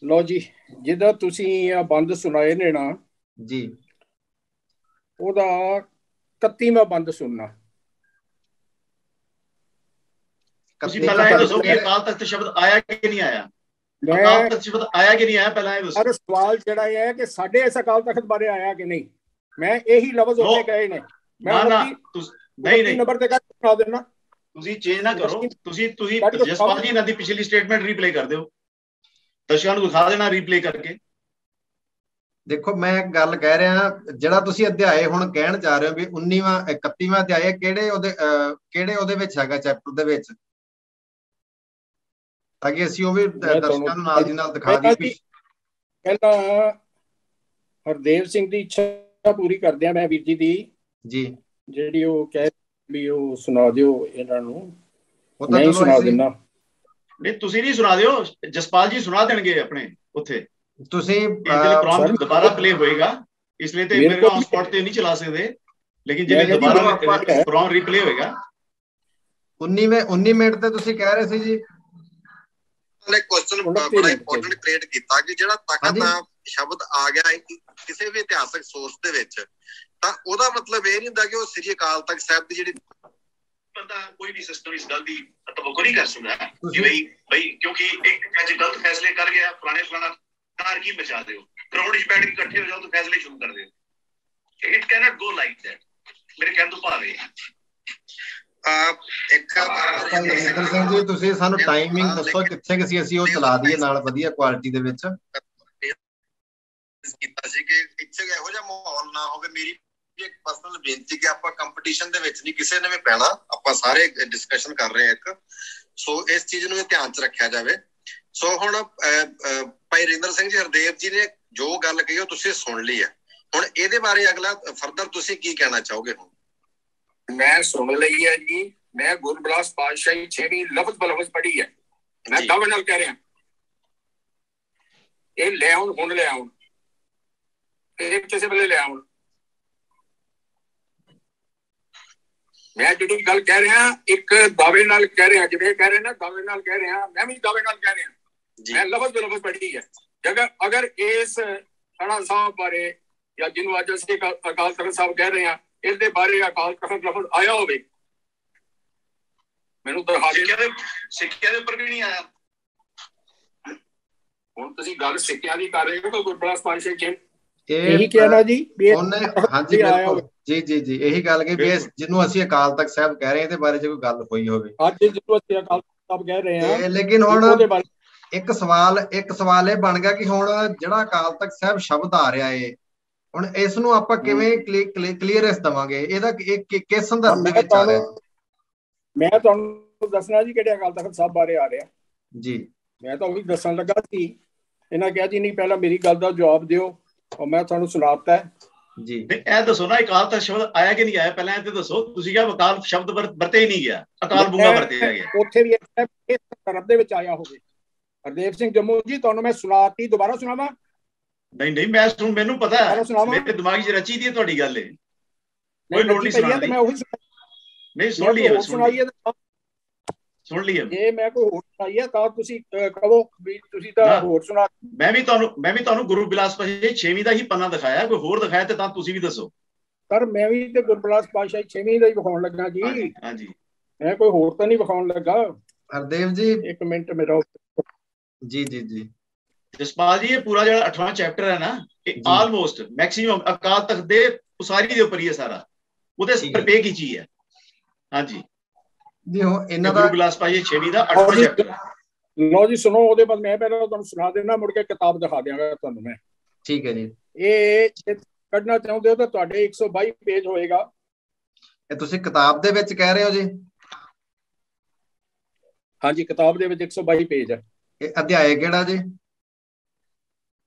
ਲੋ ਜੀ, ਜਿਹਦਾ ਤੁਸੀਂ ਆ ਬੰਦ ਸੁਣਾਏ ਨੇ ਨਾ ਜੀ, ਉਹਦਾ 31ਵਾਂ ਬੰਦ ਸੁਣਨਾ। ਤੁਸੀਂ ਪਹਿਲਾਂ ਇਹ ਦੱਸੋ ਕਿ ਅਕਾਲ ਤਖਤ ਸ਼ਬਦ ਆਇਆ ਕਿ ਨਹੀਂ ਆਇਆ? ਅਕਾਲ ਤਖਤ ਸ਼ਬਦ ਆਇਆ ਕਿ ਨਹੀਂ ਆਇਆ ਪਹਿਲਾਂ ਇਹ ਦੱਸੋ। ਹਰ ਸਵਾਲ ਜਿਹੜਾ ਇਹ ਹੈ ਕਿ ਸਾਡੇ ਇਸ ਅਕਾਲ ਤਖਤ ਬਾਰੇ ਆਇਆ ਕਿ ਨਹੀਂ। ਮੈਂ ਇਹੀ ਲਫ਼ਜ਼ ਉੱਤੇ ਕਹੇ ਨੇ। ਮੈਂ ਨਹੀਂ ਨੰਬਰ ਤੇ ਸੁਣਾ ਦੇਣਾ। ਤੁਸੀਂ ਚੇਂਜ ਨਾ ਕਰੋ। ਤੁਸੀਂ ਜਸਪਾਲ ਜੀ ਇਹਨਾਂ ਦੀ ਪਿਛਲੀ ਸਟੇਟਮੈਂਟ ਰੀਪਲੇ ਕਰ ਦਿਓ, ਦਰਸ਼ਕਾਂ ਨੂੰ ਦਿਖਾ ਦੇਣਾ ਰੀਪਲੇ ਕਰਕੇ। ਦੇਖੋ ਮੈਂ ਗੱਲ ਕਹਿ ਰਿਹਾ, ਜਿਹੜਾ ਤੁਸੀਂ ਅਧਿਆਏ ਹੁਣ ਕਹਿਣ ਜਾ ਰਹੇ ਹੋ ਵੀ 19ਵਾਂ 31ਵਾਂ ਅਧਿਆਏ ਕਿਹੜੇ ਉਹਦੇ ਵਿੱਚ ਹੈਗਾ ਚੈਪਟਰ ਦੇ ਵਿੱਚ, ਤਾਂ ਕਿ ਅਸੀਂ ਉਹ ਵੀ ਦਰਸ਼ਕਾਂ ਨੂੰ ਨਾਲ ਦੀ ਨਾਲ ਦਿਖਾ ਦਈਏ। ਪਹਿਲਾਂ ਹਰਦੇਵ ਸਿੰਘ ਦੀ ਇੱਛਾ ਪੂਰੀ ਕਰਦਿਆਂ ਮੈਂ ਵੀਰ ਜੀ ਦੀ ਜੀ ਜਿਹੜੀ ਉਹ ਕਹਿ ਵੀ ਉਹ ਸੁਣਾ ਦਿਓ ਇਹਨਾਂ ਨੂੰ। ਨਹੀਂ ਸੁਣਾ ਦੇਣਾ। ਨਹੀਂ ਤੁਸੀਂ ਨਹੀਂ ਸੁਣਾ ਦਿਓ, ਜਸਪਾਲ ਜੀ ਸੁਣਾ ਦੇਣਗੇ ਆਪਣੇ ਉੱਥੇ। ਤੁਸੀਂ ਦੁਬਾਰਾ ਪਲੇ ਹੋਏਗਾ, ਇਸ ਲਈ ਤੇ ਮੇਰੇ ਔਨ ਸਪੌਟ ਤੇ ਨਹੀਂ ਚਲਾ ਸਕਦੇ, ਲੇਕਿਨ ਜਿਹੜੇ ਦੁਬਾਰਾ ਪ੍ਰੋਗਰਾਮ ਰੀਪਲੇ ਹੋਏਗਾ। 19 ਮਿੰਟ ਤੇ ਤੁਸੀਂ ਕਹਿ ਰਹੇ ਸੀ ਜੀ। ਕੁਐਸਚਨ ਬੜਾ ਇੰਪੋਰਟੈਂਟ ਕ੍ਰੀਏਟ ਕੀਤਾ ਕਿ ਜਿਹੜਾ ਤਖਤ ਦਾ ਸ਼ਬਦ ਆ ਗਿਆ ਕਿਸੇ ਵੀ ਇਤਿਹਾਸਕ ਸੋਰਸ ਦੇ ਵਿੱਚ, ਤਾਂ ਉਹਦਾ ਮਤਲਬ ਇਹ ਨਹੀਂ ਹੁੰਦਾ ਕਿ ਉਹ ਸ੍ਰੀ ਅਕਾਲ ਤਖਤ ਸਾਹਿਬ ਦੀ ਜਿਹੜੀ ਬੰਦਾ ਕੋਈ ਵੀ ਸਿਸਟਮ ਇਸ ਗੱਲ ਦੀ ਤਵੱਕੁ ਨਹੀਂ ਕਰ ਸਕਦਾ ਕਿ ਬਈ ਕਿਉਂਕਿ ਇੱਕ ਜੱਜ ਗਲਤ ਫੈਸਲੇ ਕਰ ਗਿਆ ਫਲਾਣਾ ਕਾਰ ਕੀ ਬਚਾ ਦਿਓ, ਗਰਾਊਂਡ 'ਚ ਬੈਠ ਕੇ ਇਕੱਠੇ ਹੋ ਜਾਓ ਤਾਂ ਫੈਸਲੇ ਸ਼ੁਰੂ ਕਰ ਦਿਓ। It can't go like that. ਮੇਰੇ ਕਹਿਣ ਤੋਂ ਭਾਵ ਇਹ ਰਜਿੰਦਰ ਸਿੰਘ ਜੀ ਤੁਸੀਂ ਸਾਨੂੰ ਟਾਈਮਿੰਗ ਦੱਸੋ ਕਿੱਥੇ ਕਿ ਅਸੀਂ ਉਹ ਚਲਾ ਦਈਏ ਨਾਲ ਵਧੀਆ ਕੁਆਲਿਟੀ ਦੇ ਵਿੱਚ। ਕੀਤਾ ਸੀ ਕਿ ਇੱਥੇ ਇਹੋ ਜਿਹਾ ਮਾਹੌਲ ਨਾ ਹੋਵੇ। ਮੇਰੀ ਇੱਕ ਪਰਸਨਲ ਬੇਨਤੀ ਕਿ ਆਪਾਂ ਕੰਪੀਟੀਸ਼ਨ ਦੇ ਵਿੱਚ ਨਹੀਂ ਕਿਸੇ ਨੇ ਵੀ ਪੈਣਾ, ਆਪਾਂ ਸਾਰੇ ਡਿਸਕਸ਼ਨ ਕਰ ਰਹੇ ਹਾਂ ਇੱਕ, ਸੋ ਇਸ ਚੀਜ਼ ਨੂੰ ਧਿਆਨ 'ਚ ਰੱਖਿਆ ਜਾਵੇ। ਸੋ ਹੁਣ ਭਾਈ ਰਜਿੰਦਰ ਸਿੰਘ ਜੀ ਹਰਦੇਵ ਜੀ ਨੇ ਜੋ ਗੱਲ ਕਹੀ ਉਹ ਤੁਸੀਂ ਸੁਣ ਲਈ ਹੈ। ਹੁਣ ਇਹਦੇ ਬਾਰੇ ਅਗਲਾ ਫਰਦਰ ਤੁਸੀਂ ਕੀ ਕਹਿਣਾ ਚਾਹੋਗੇ? ਹੁਣ ਮੈਂ ਸੁਣ ਲਈ ਹੈ ਜੀ, ਮੈਂ ਗੁਰੂ ਬਿਲਾਸ ਪਾਤਸ਼ਾਹੀ ਛੇਵੀਂ ਲਫ਼ਜ਼ ਬਲਫ਼ਜ਼ ਪੜ੍ਹੀ ਹੈ। ਮੈਂ ਦਾਅਵੇ ਨਾਲ ਕਹਿ ਰਿਹਾ ਇਹ ਲੈ ਆਉਣ, ਹੁਣ ਲੈ ਆਉਣ, ਇਹ ਕਿਸੇ ਵੇਲੇ ਲੈ ਆਉਣ। ਮੈਂ ਜਿਹੜੀ ਗੱਲ ਕਹਿ ਰਿਹਾ ਇੱਕ ਦਾਅਵੇ ਨਾਲ ਕਹਿ ਰਿਹਾ, ਜਿਵੇਂ ਕਹਿ ਰਹੇ ਨਾ ਦਾਅਵੇ ਨਾਲ ਕਹਿ ਰਿਹਾ, ਮੈਂ ਵੀ ਦਾਅਵੇ ਨਾਲ ਕਹਿ ਰਿਹਾ। ਮੈਂ ਲਫ਼ਜ਼ ਬਲਫ਼ਜ਼ ਪੜ੍ਹੀ ਹੈ। ਅਗਰ ਇਸ ਰਾਣਾ ਸਾਹਿਬ ਬਾਰੇ ਜਾਂ ਜਿਹਨੂੰ ਅੱਜ ਅਸੀਂ ਅਕਾਲ ਤਖਤ ਸਾਹਿਬ ਕਹਿ ਰਹੇ ਹਾਂ ਇਹਦੇ ਬਾਰੇ ਅਕਾਲ ਤਖਤ ਲਫ਼ਜ਼ ਆਇਆ ਹੋਵੇ ਮੈਨੂੰ ਦਿਖਾ ਦੇ। ਸਿੱਖਿਆ ਦੇ ਉੱਪਰ ਵੀ ਨਹੀਂ ਆਇਆ। ਹੁਣ ਤੁਸੀਂ ਗੱਲ ਸਿੱਖਿਆ ਦੀ ਕਰ ਰਹੇ ਹੋ ਤਾਂ ਗੁਰੂ ਬਿਲਾਸ ਪਾਤਸ਼ਾਹ ਜੀ ਇਹੀ ਕਹਿਣਾ ਜੀ ਉਹਨੇ। ਹਾਂਜੀ ਬਿਲਕੁਲ ਜੀ ਇਹੀ ਗੱਲ ਕਿ ਵੀ ਜਿਹਨੂੰ ਅਸੀਂ ਅਕਾਲ ਤਖਤ ਸਾਹਿਬ ਕਹਿ ਰਹੇ ਹਾਂ ਇਹਦੇ ਬਾਰੇ ਜੇ ਕੋਈ ਗੱਲ ਹੋਈ ਹੋਵੇ ਅੱਜ ਜਿਹਨੂੰ ਅਸੀਂ ਅਕਾਲ ਤਖਤ ਸਾਹਿਬ ਕਹਿ ਰਹੇ ਹਾਂ। ਲੇਕਿਨ ਹੁਣ ਇੱਕ ਸਵਾਲ ਇਹ ਬਣ ਗਿਆ ਕਿ ਹੁਣ ਜਿਹੜਾ ਅਕਾਲ ਤਖਤ ਸਾਹਿਬ ਸ਼ਬਦ ਆ ਰਿਹਾ ਏ, ਹੁਣ ਇਸ ਨੂੰ ਆਪਾਂ ਕਿਵੇਂ ਕਲੀਅਰੈਂਸ ਦੇਵਾਂਗੇ? ਇਹਦਾ ਕਿਸ ਸੰਦਰਭ ਦੇ ਵਿੱਚ ਆ ਰਿਹਾ? ਮੈਂ ਤੁਹਾਨੂੰ ਦੱਸਣਾ ਜੀ ਕਿਹੜੇ ਅਕਾਲ ਤਖਤ ਸਾਹਿਬ ਬਾਰੇ ਆ ਰਿਹਾ ਜੀ। ਮੈਂ ਤਾਂ ਉਹੀ ਦੱਸਣ ਲੱਗਾ ਸੀ। ਇਹਨਾਂ ਕਿਹਾ ਜੀ ਨਹੀਂ ਪਹਿਲਾਂ ਮੇਰੀ ਗੱਲ ਦਾ ਜਵਾਬ ਦਿਓ, ਔਰ ਮੈਂ ਤੁਹਾਨੂੰ ਸੁਣਾਤਾ ਜੀ। ਇਹ ਦੱਸੋ ਨਾ ਅਕਾਲ ਤਖਤ ਸ਼ਬਦ ਆਇਆ ਕਿ ਨਹੀਂ ਆਇਆ, ਪਹਿਲਾਂ ਇਹ ਤੇ ਦੱਸੋ। ਤੁਸੀਂ ਕਿਹਾ ਅਕਾਲ ਸ਼ਬਦ ਵਰਤੇ ਹੀ ਨਹੀਂ ਗਿਆ, ਅਕਾਲ ਬੁੰਗਾ ਵਰਤਿਆ ਗਿਆ। ਉੱਥੇ ਵੀ ਇਸ ਤਰ੍ਹਾਂ ਦੇ ਵਿੱਚ ਆਇਆ ਹੋਵੇ। ਹਰਦੇਵ ਸਿੰਘ ਜੰਮੂ ਜੀ ਤੁਹਾਨੂੰ ਮੈਂ ਸੁਣਾਤੀ, ਦੁਬਾਰਾ ਸੁਣਾਵਾਂ? ਨਹੀਂ ਮੈਂ ਮੈਨੂੰ ਪਤਾ ਹੈ, ਮੇਰੇ ਦਿਮਾਗ 'ਚ ਰਚੀ ਦੀ ਤੁਹਾਡੀ ਗੱਲ ਹੈ। ਕੋਈ ਲੋੜ ਨਹੀਂ ਸੁਣਾਉਣ ਦੀ। ਮੈਂ ਉਹੀ ਨਹੀਂ ਸੁਣ ਲਈ ਹੈ, ਸੁਣ ਲਈ ਹੈ। ਜੇ ਮੈਂ ਕੋਈ ਹੋਰ ਸੁਣਾਈ ਹੈ ਤਾਂ ਤੁਸੀਂ ਕਹੋ ਵੀ ਤੁਸੀਂ ਤਾਂ ਹੋਰ ਸੁਣਾ। ਮੈਂ ਵੀ ਤੁਹਾਨੂੰ ਗੁਰੂ ਬਿਲਾਸ ਪਾਤਸ਼ਾਹੀ ਛੇਵੀਂ ਦਾ ਹੀ ਪੰਨਾ ਦਿਖਾਇਆ, ਕੋਈ ਹੋਰ ਦਿਖਾਇਆ ਤੇ ਤਾਂ ਤੁਸੀਂ ਵੀ ਦੱਸੋ। ਸਰ ਮੈਂ ਵੀ ਤੇ ਗੁਰੂ ਬਿਲਾਸ ਪਾਤਸ਼ਾਹੀ ਛੇਵੀਂ ਦਾ ਹੀ ਵਿਖਾਉਣ ਲੱਗਾ ਜੀ। ਹਾਂਜੀ मैं कोई होर तो नहीं विखाउण लगा। हरदेव जी एक मिनट मेरा। जी जी जी जसपाल जी, ये पूरा जो 8वां चैप्टर है ना, ऑलमोस्ट मैक्सिमम अकाल तख्त दे उसारी दे ऊपर ही है सारा, ਉਹਦੇ ਉੱਪਰ ਪੇ ਕੀ ਚੀਜ਼ ਹੈ। ਹਾਂਜੀ ਜੀ ਹੋ ਇਹਨਾਂ ਦਾ ਗੁਰੂ ਬਿਲਾਸ ਪਾਜੀ 6ਵੀਂ ਦਾ 8ਵਾਂ ਚੈਪਟਰ। ਲਓ ਜੀ ਸੁਣੋ, ਉਹਦੇ ਬਾਅਦ ਮੈਂ ਪਹਿਲਾਂ ਤੁਹਾਨੂੰ ਸੁਣਾ ਦੇਣਾ, ਮੁੜ ਕੇ ਕਿਤਾਬ ਦਿਖਾ ਦਿਆਂਗਾ ਤੁਹਾਨੂੰ ਮੈਂ। ਠੀਕ ਹੈ ਜੀ। ਇਹ ਕੱਢਣਾ ਚਾਹੁੰਦੇ ਹੋ ਤਾਂ ਤੁਹਾਡੇ 122 ਪੇਜ ਹੋਏਗਾ। ਇਹ ਤੁਸੀਂ ਕਿਤਾਬ ਦੇ ਵਿੱਚ ਕਹਿ ਰਹੇ ਹੋ ਜੀ? ਹਾਂਜੀ, ਕਿਤਾਬ ਦੇ ਵਿੱਚ 122 ਪੇਜ ਹੈ। ਇਹ ਅਧਿਆਇ ਕਿਹੜਾ ਜੀ?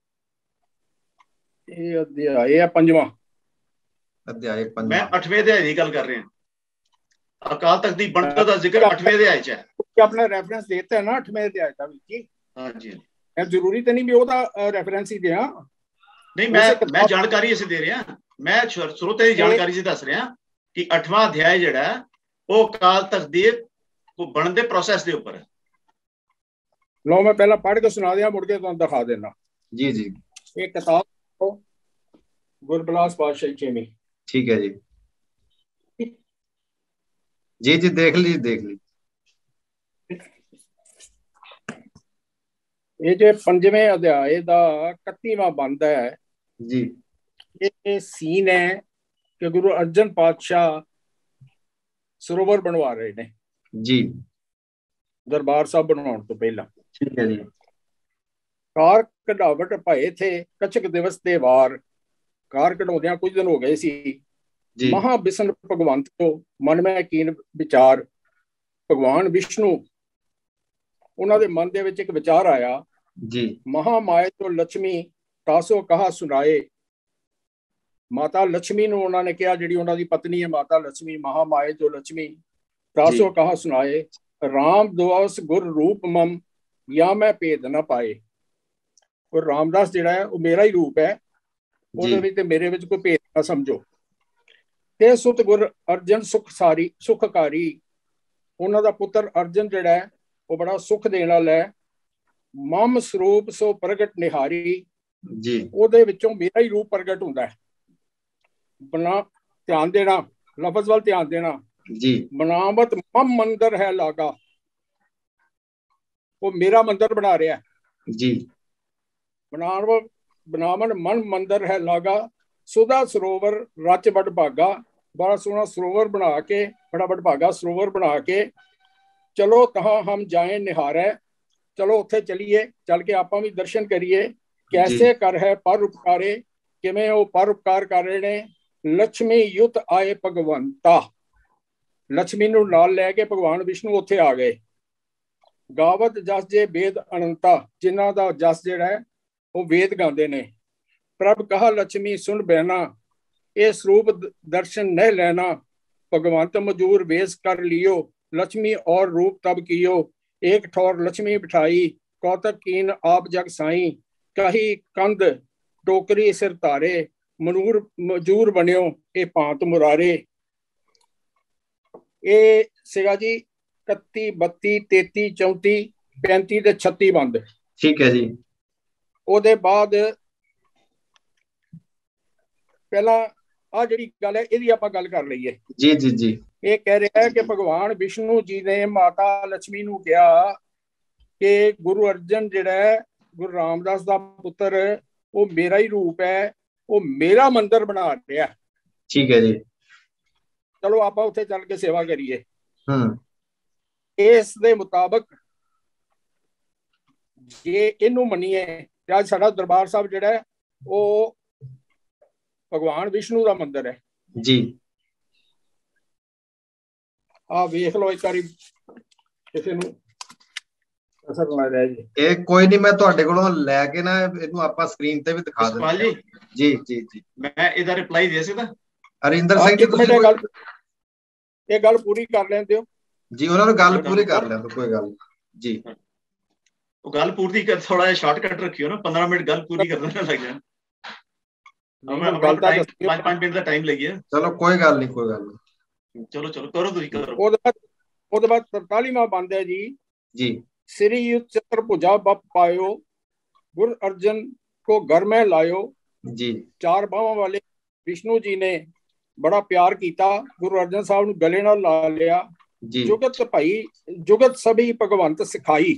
ਇਹ ਅਧਿਆਇ ਹੈ 5ਵਾਂ ਅਧਿਆਇ 5। ਮੈਂ 8ਵੇਂ ਅਧਿਆਇ ਦੀ ਗੱਲ ਕਰ ਰਿਹਾ। ਅਕਾਲ ਤਖਤ ਦੀ ਬਣਤਰ ਦਾ ਜ਼ਿਕਰ 8ਵੇਂ ਅਧਿਆਇ 'ਚ ਹੈ। ਆਪਣਾ ਰੈਫਰੈਂਸ ਦੇਤਾ ਹੈ ਨਾ 8ਵੇਂ ਅਧਿਆਇ ਦਾ ਵੀ ਜੀ। ਹਾਂਜੀ, ਇਹ ਜ਼ਰੂਰੀ ਤਾਂ ਨਹੀਂ ਵੀ ਉਹਦਾ ਰੈਫਰੈਂਸ ਹੀ ਦਿਆਂ। ਨਹੀਂ, ਮੈਂ ਜਾਣਕਾਰੀ ਇਸੇ ਦੇ ਰਿਹਾ, ਮੈਂ ਸਰੋਤੇ ਦੀ ਜਾਣਕਾਰੀ से ਦੱਸ ਰਿਹਾ ਕਿ 8ਵਾਂ ਅਧਿਆਇ ਜਿਹੜਾ ਉਹ ਅਕਾਲ ਤਖਤ ਦੇ ਬਣਨ ਦੇ ਪ੍ਰੋਸੈਸ ਦੇ ਉੱਪਰ ਹੈ। ਲਓ ਮੈਂ ਪਹਿਲਾਂ ਪੜ੍ਹ ਕੇ ਸੁਣਾ ਦਿਆਂ, ਮੁੜ ਕੇ ਤੁਹਾਨੂੰ ਦਿਖਾ ਦੇਣਾ। ਜੀ ਜੀ। ਇਹ ਕਿਤਾਬ ਗੁਰਬਿਲਾਸ ਪਾਤਸ਼ਾਹੀ 6ਵੀਂ। ठीक है जी। जी जी देख ली देख ली। ਇਹ ਜੇ 5ਵੇਂ ਅਧਿਆਏ ਦਾ 31ਵਾਂ ਬੰਦ ਹੈ ਜੀ। ਇਹ ਸੀਨ ਹੈ ਕਿ ਗੁਰੂ ਅਰਜਨ ਪਾਤਸ਼ਾਹ ਸਰੋਵਰ ਬਣਵਾ ਰਹੇ ਨੇ ਜੀ, ਦਰਬਾਰ ਸਾਹਿਬ ਬਣਾਉਣ ਤੋਂ ਪਹਿਲਾਂ। ਠੀਕ ਹੈ ਜੀ। ਕਾਰ ਕਢਾਵਟ ਭਏ ਥੇ ਕਛਕ ਦਿਵਸ ਦੇ ਵਾਰ। ਕਾਰ ਕਢਾਉਂਦਿਆਂ ਕੁਝ ਦਿਨ ਹੋ ਗਏ ਸੀ। ਮਹਾ ਬਿਸ਼ਨ ਭਗਵੰਤ ਤੋਂ ਮਨ ਮੈਂ ਕੀਨ ਵਿਚਾਰ। ਭਗਵਾਨ ਵਿਸ਼ਨੂੰ ਉਹਨਾਂ ਦੇ ਮਨ ਦੇ ਵਿੱਚ ਇੱਕ ਵਿਚਾਰ ਆਇਆ ਜੀ। ਮਹਾ ਮਾਇਆ ਤੋਂ ਲక్ష్ਮੀ ਤਾਸੋ ਕਹਾ ਸੁਣਾਏ। ਮਾਤਾ ਲక్ష్ਮੀ ਨੂੰ ਉਹਨਾਂ ਨੇ ਕਿਹਾ, ਜਿਹੜੀ ਉਹਨਾਂ ਦੀ ਪਤਨੀ ਹੈ ਮਾਤਾ ਲక్ష్ਮੀ, ਮਹਾ ਮਾਇਆ ਤੋਂ ਲక్ష్ਮੀ ਤਾਸੋ ਕਹਾ ਸੁਣਾਏ। ਰਾਮ ਦਾਸ ਗੁਰ ਰੂਪ ਮਮ ਜਾਂ ਮੈਂ ਭੇਦ ਨਾ ਪਾਏ। ਔਰ ਰਾਮਦਾਸ ਜਿਹੜਾ ਹੈ ਉਹ ਮੇਰਾ ਹੀ ਰੂਪ ਹੈ, ਉਹਦੇ ਵਿੱਚ ਤੇ ਮੇਰੇ ਵਿੱਚ ਕੋਈ ਭੇਦ ਨਾ ਸਮਝੋ। ਤੇ ਸੁਤ ਗੁਰ ਅਰਜਨ ਸੁਖਕਾਰੀ। ਉਹਨਾਂ ਦਾ ਪੁੱਤਰ ਅਰਜਨ ਜਿਹੜਾ ਹੈ ਉਹ ਬੜਾ ਸੁਖ ਦੇਣ ਵਾਲਾ ਹੈ। ਮਮ ਸਰੂਪ ਸੋ ਪ੍ਰਗਟ ਨਿਹਾਰੀ ਜੀ, ਉਹਦੇ ਵਿੱਚੋਂ ਮੇਰਾ ਹੀ ਰੂਪ ਪ੍ਰਗਟ ਹੁੰਦਾ ਹੈ। ਬਣਾ ਧਿਆਨ ਦੇਣਾ, ਲਫ਼ਜ਼ ਵੱਲ ਧਿਆਨ ਦੇਣਾ ਜੀ। ਬਣਾਵਤ ਮਮ ਮੰਦਰ ਹੈ ਲਾਗਾ। ਉਹ ਮੇਰਾ ਮੰਦਰ ਬਣਾ ਰਿਹਾ ਜੀ। ਬਣਾਵਨ ਮਨ ਮੰਦਰ ਹੈ ਲਾਗਾ। ਸੁਦਾ ਸਰੋਵਰ ਰਚ ਵਡ ਭਾਗਾ। ਬੜਾ ਸੋਹਣਾ ਸਰੋਵਰ ਬਣਾ ਕੇ, ਬੜਾ ਵਡਭਾਗਾ ਸਰੋਵਰ ਬਣਾ ਕੇ। ਚਲੋ ਤਹਾਂ ਹਮ ਜਾਏ ਨਿਹਾਰੈ। ਚਲੋ ਉੱਥੇ ਚਲੀਏ, ਚੱਲ ਕੇ ਆਪਾਂ ਵੀ ਦਰਸ਼ਨ ਕਰੀਏ। ਕੈਸੇ ਕਰ ਹੈ ਪਰ ਉਪਕਾਰੇ। ਕਿਵੇਂ ਉਹ ਪਰ ਉਪਕਾਰ ਕਰ ਰਹੇ ਨੇ। ਲక్ష్ਮੀ ਯੁਤ ਆਏ ਭਗਵੰਤਾ। ਲక్ష్ਮੀ ਨੂੰ ਨਾਲ ਲੈ ਕੇ ਭਗਵਾਨ ਵਿਸ਼ਨੂੰ ਉੱਥੇ ਆ ਗਏ। ਗਾਵਤ ਜਸ ਜੇ ਵੇਦ ਅਨੰਤਾ। ਜਿਨ੍ਹਾਂ ਦਾ ਜਸ ਜਿਹੜਾ ਹੈ ਉਹ ਵੇਦ ਗਾਉਂਦੇ ਨੇ। ਪ੍ਰਭ ਕਹਾ ਲక్ష్ਮੀ ਸੁਣ ਬਹਿਣਾ। ਇਹ ਸਰੂਪ ਦਰਸ਼ਨ ਨਹੀਂ ਲੈਣਾ। ਭਗਵੰਤ ਮਜੂਰ ਵੇਸ ਕਰ ਲਿयो। लक्ष्मी और रूप तब कियो। एक ठौर लक्ष्मी बिठाई। कौतक कीन आप जग साई। कही कंद टोकरी सिर तारे। मनूर मजूर बनियो ये भांत मुरारे। ये सीगा जी 31 32 33 34 35 ਤੇ 36 ਬੰਦ। ਠੀਕ ਹੈ ਜੀ। ਉਹਦੇ ਬਾਅਦ ਪਹਿਲਾਂ ਆ ਜਿਹੜੀ ਗੱਲ ਹੈ ਇਹਦੀ ਆਪਾਂ ਗੱਲ ਕਰ ਲਈਏ। ਜੀ ਜੀ ਜੀ। ਇਹ ਕਹਿ ਰਿਹਾ ਹੈ ਕਿ ਭਗਵਾਨ ਵਿਸ਼ਨੂੰ ਜੀ ਨੇ ਮਾਤਾ ਲక్ష్ਮੀ ਨੂੰ ਕਿਹਾ ਕਿ ਗੁਰੂ ਅਰਜਨ ਜਿਹੜਾ ਹੈ ਗੁਰੂ ਰਾਮਦਾਸ ਦਾ ਪੁੱਤਰ, ਉਹ ਮੇਰਾ ਹੀ ਰੂਪ ਹੈ, ਉਹ ਮੇਰਾ ਮੰਦਿਰ ਬਣਾ ਰਿਹਾ। ਠੀਕ ਹੈ ਜੀ। ਚਲੋ ਆਪਾਂ ਉੱਥੇ ਚੱਲ ਕੇ ਸੇਵਾ ਕਰੀਏ। ਇਸ ਦੇ ਮੁਤਾਬਕ ਜੇ ਇਹਨੂੰ ਮੰਨੀਏ ਤੇ ਅੱਜ ਸਾਡਾ ਦਰਬਾਰ ਸਾਹਿਬ ਜਿਹੜਾ ਹੈ ਉਹ ਭਗਵਾਨ ਵਿਸ਼ਨੂੰ ਦਾ ਮੰਦਿਰ ਹੈ ਜੀ। ਆ ਵੇਖ ਲਓ ਇੱਕ ਵਾਰੀ, ਕਿਸੇ ਨੂੰ ਅਸਰ ਨਾ ਰਹਿ ਜੇ। ਇਹ ਕੋਈ ਨਹੀਂ, ਮੈਂ ਤੁਹਾਡੇ ਕੋਲੋਂ ਲੈ ਕੇ ਨਾ ਇਹਨੂੰ ਆਪਾਂ ਸਕਰੀਨ ਤੇ ਵੀ ਦਿਖਾ ਦਿੰਦੇ। ਜੀ ਜੀ ਜੀ। ਮੈਂ ਇਹਦਾ ਰਿਪਲਾਈ ਦੇ ਸਕਦਾ? ਹਰਿੰਦਰ ਸਿੰਘ ਜੀ ਤੁਸੀਂ ਇਹ ਗੱਲ ਪੂਰੀ ਕਰ ਲੈਂਦੇ ਹੋ ਜੀ। ਉਹਨਾਂ ਨੂੰ ਗੱਲ ਪੂਰੀ ਕਰ ਲੈਂਦੇ, ਕੋਈ ਗੱਲ ਨਹੀਂ ਜੀ। ਉਹ ਗੱਲ ਪੂਰੀ ਕਰ, ਥੋੜਾ ਜਿਹਾ ਸ਼ਾਰਟਕਟ ਰੱਖਿਓ ਨਾ, 15 ਮਿੰਟ ਗੱਲ ਪੂਰੀ ਕਰਨ ਨਾ ਲੱਗ ਜਾਣ। ਗੱਲ ਤਾਂ 5 ਮਿੰਟ ਦਾ ਟਾਈਮ ਲੱਗਿਆ। ਚਲੋ ਕੋਈ ਗੱਲ ਨਹੀਂ, ਕੋਈ ਗੱਲ ਨਹੀਂ। ਚਲੋ ਚਲੋ ਕਰੋ ਤੁਸੀਂ ਕਰੋ। ਉਹਦੇ ਬਾਅਦ 43ਵਾਂ ਬੰਦ ਹੈ ਜੀ। श्री युद्ध चक्र भुजा बप पायो। गुरु अर्जन को घर में लायो जी। 4 बाहों वाले विष्णु जी ने बड़ा प्यार किया। गुरु अर्जन साहब ਨੂੰ ਗਲੇ ਨਾਲ ਲਾ ਲਿਆ। जुगत भाई जुगत सभी भगवंत सिखाई।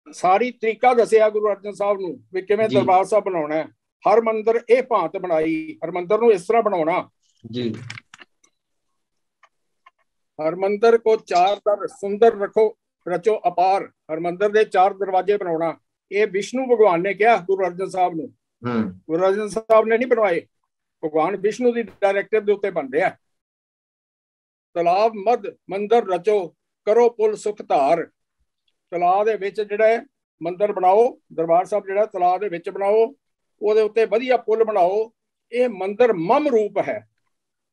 सारी तरीका दसिया गुरु अर्जन साहब नूं भी किवें दरबार साहब बनाउणा है। हर मंदिर ये भांत बनाई, हर मंदिर नूं इस तरह बनाउणा जी। हर मंदिर को चार दर सुंदर रखो रचो अपार। हर मंदिर दे चार दरवाजे बनाउणा, ये विष्णु भगवान ने कहा गुरु अर्जन साहब नूं। गुरु अर्जन साहब ने नहीं बनवाए, भगवान विष्णु की डायरेक्टिव के उत्ते बन रहा। तलाब मध मंदिर रचो करो पुल सुख धार। तलाब दे विच जिहड़ा मंदिर बनाओ, दरबार साहब जिहड़ा तलाब दे विच बनाओ, ਉਹਦੇ ਉੱਤੇ ਵਧੀਆ ਪੁੱਲ ਬਣਾਓ। ਇਹ ਮੰਦਿਰ ਮਮ ਰੂਪ ਹੈ,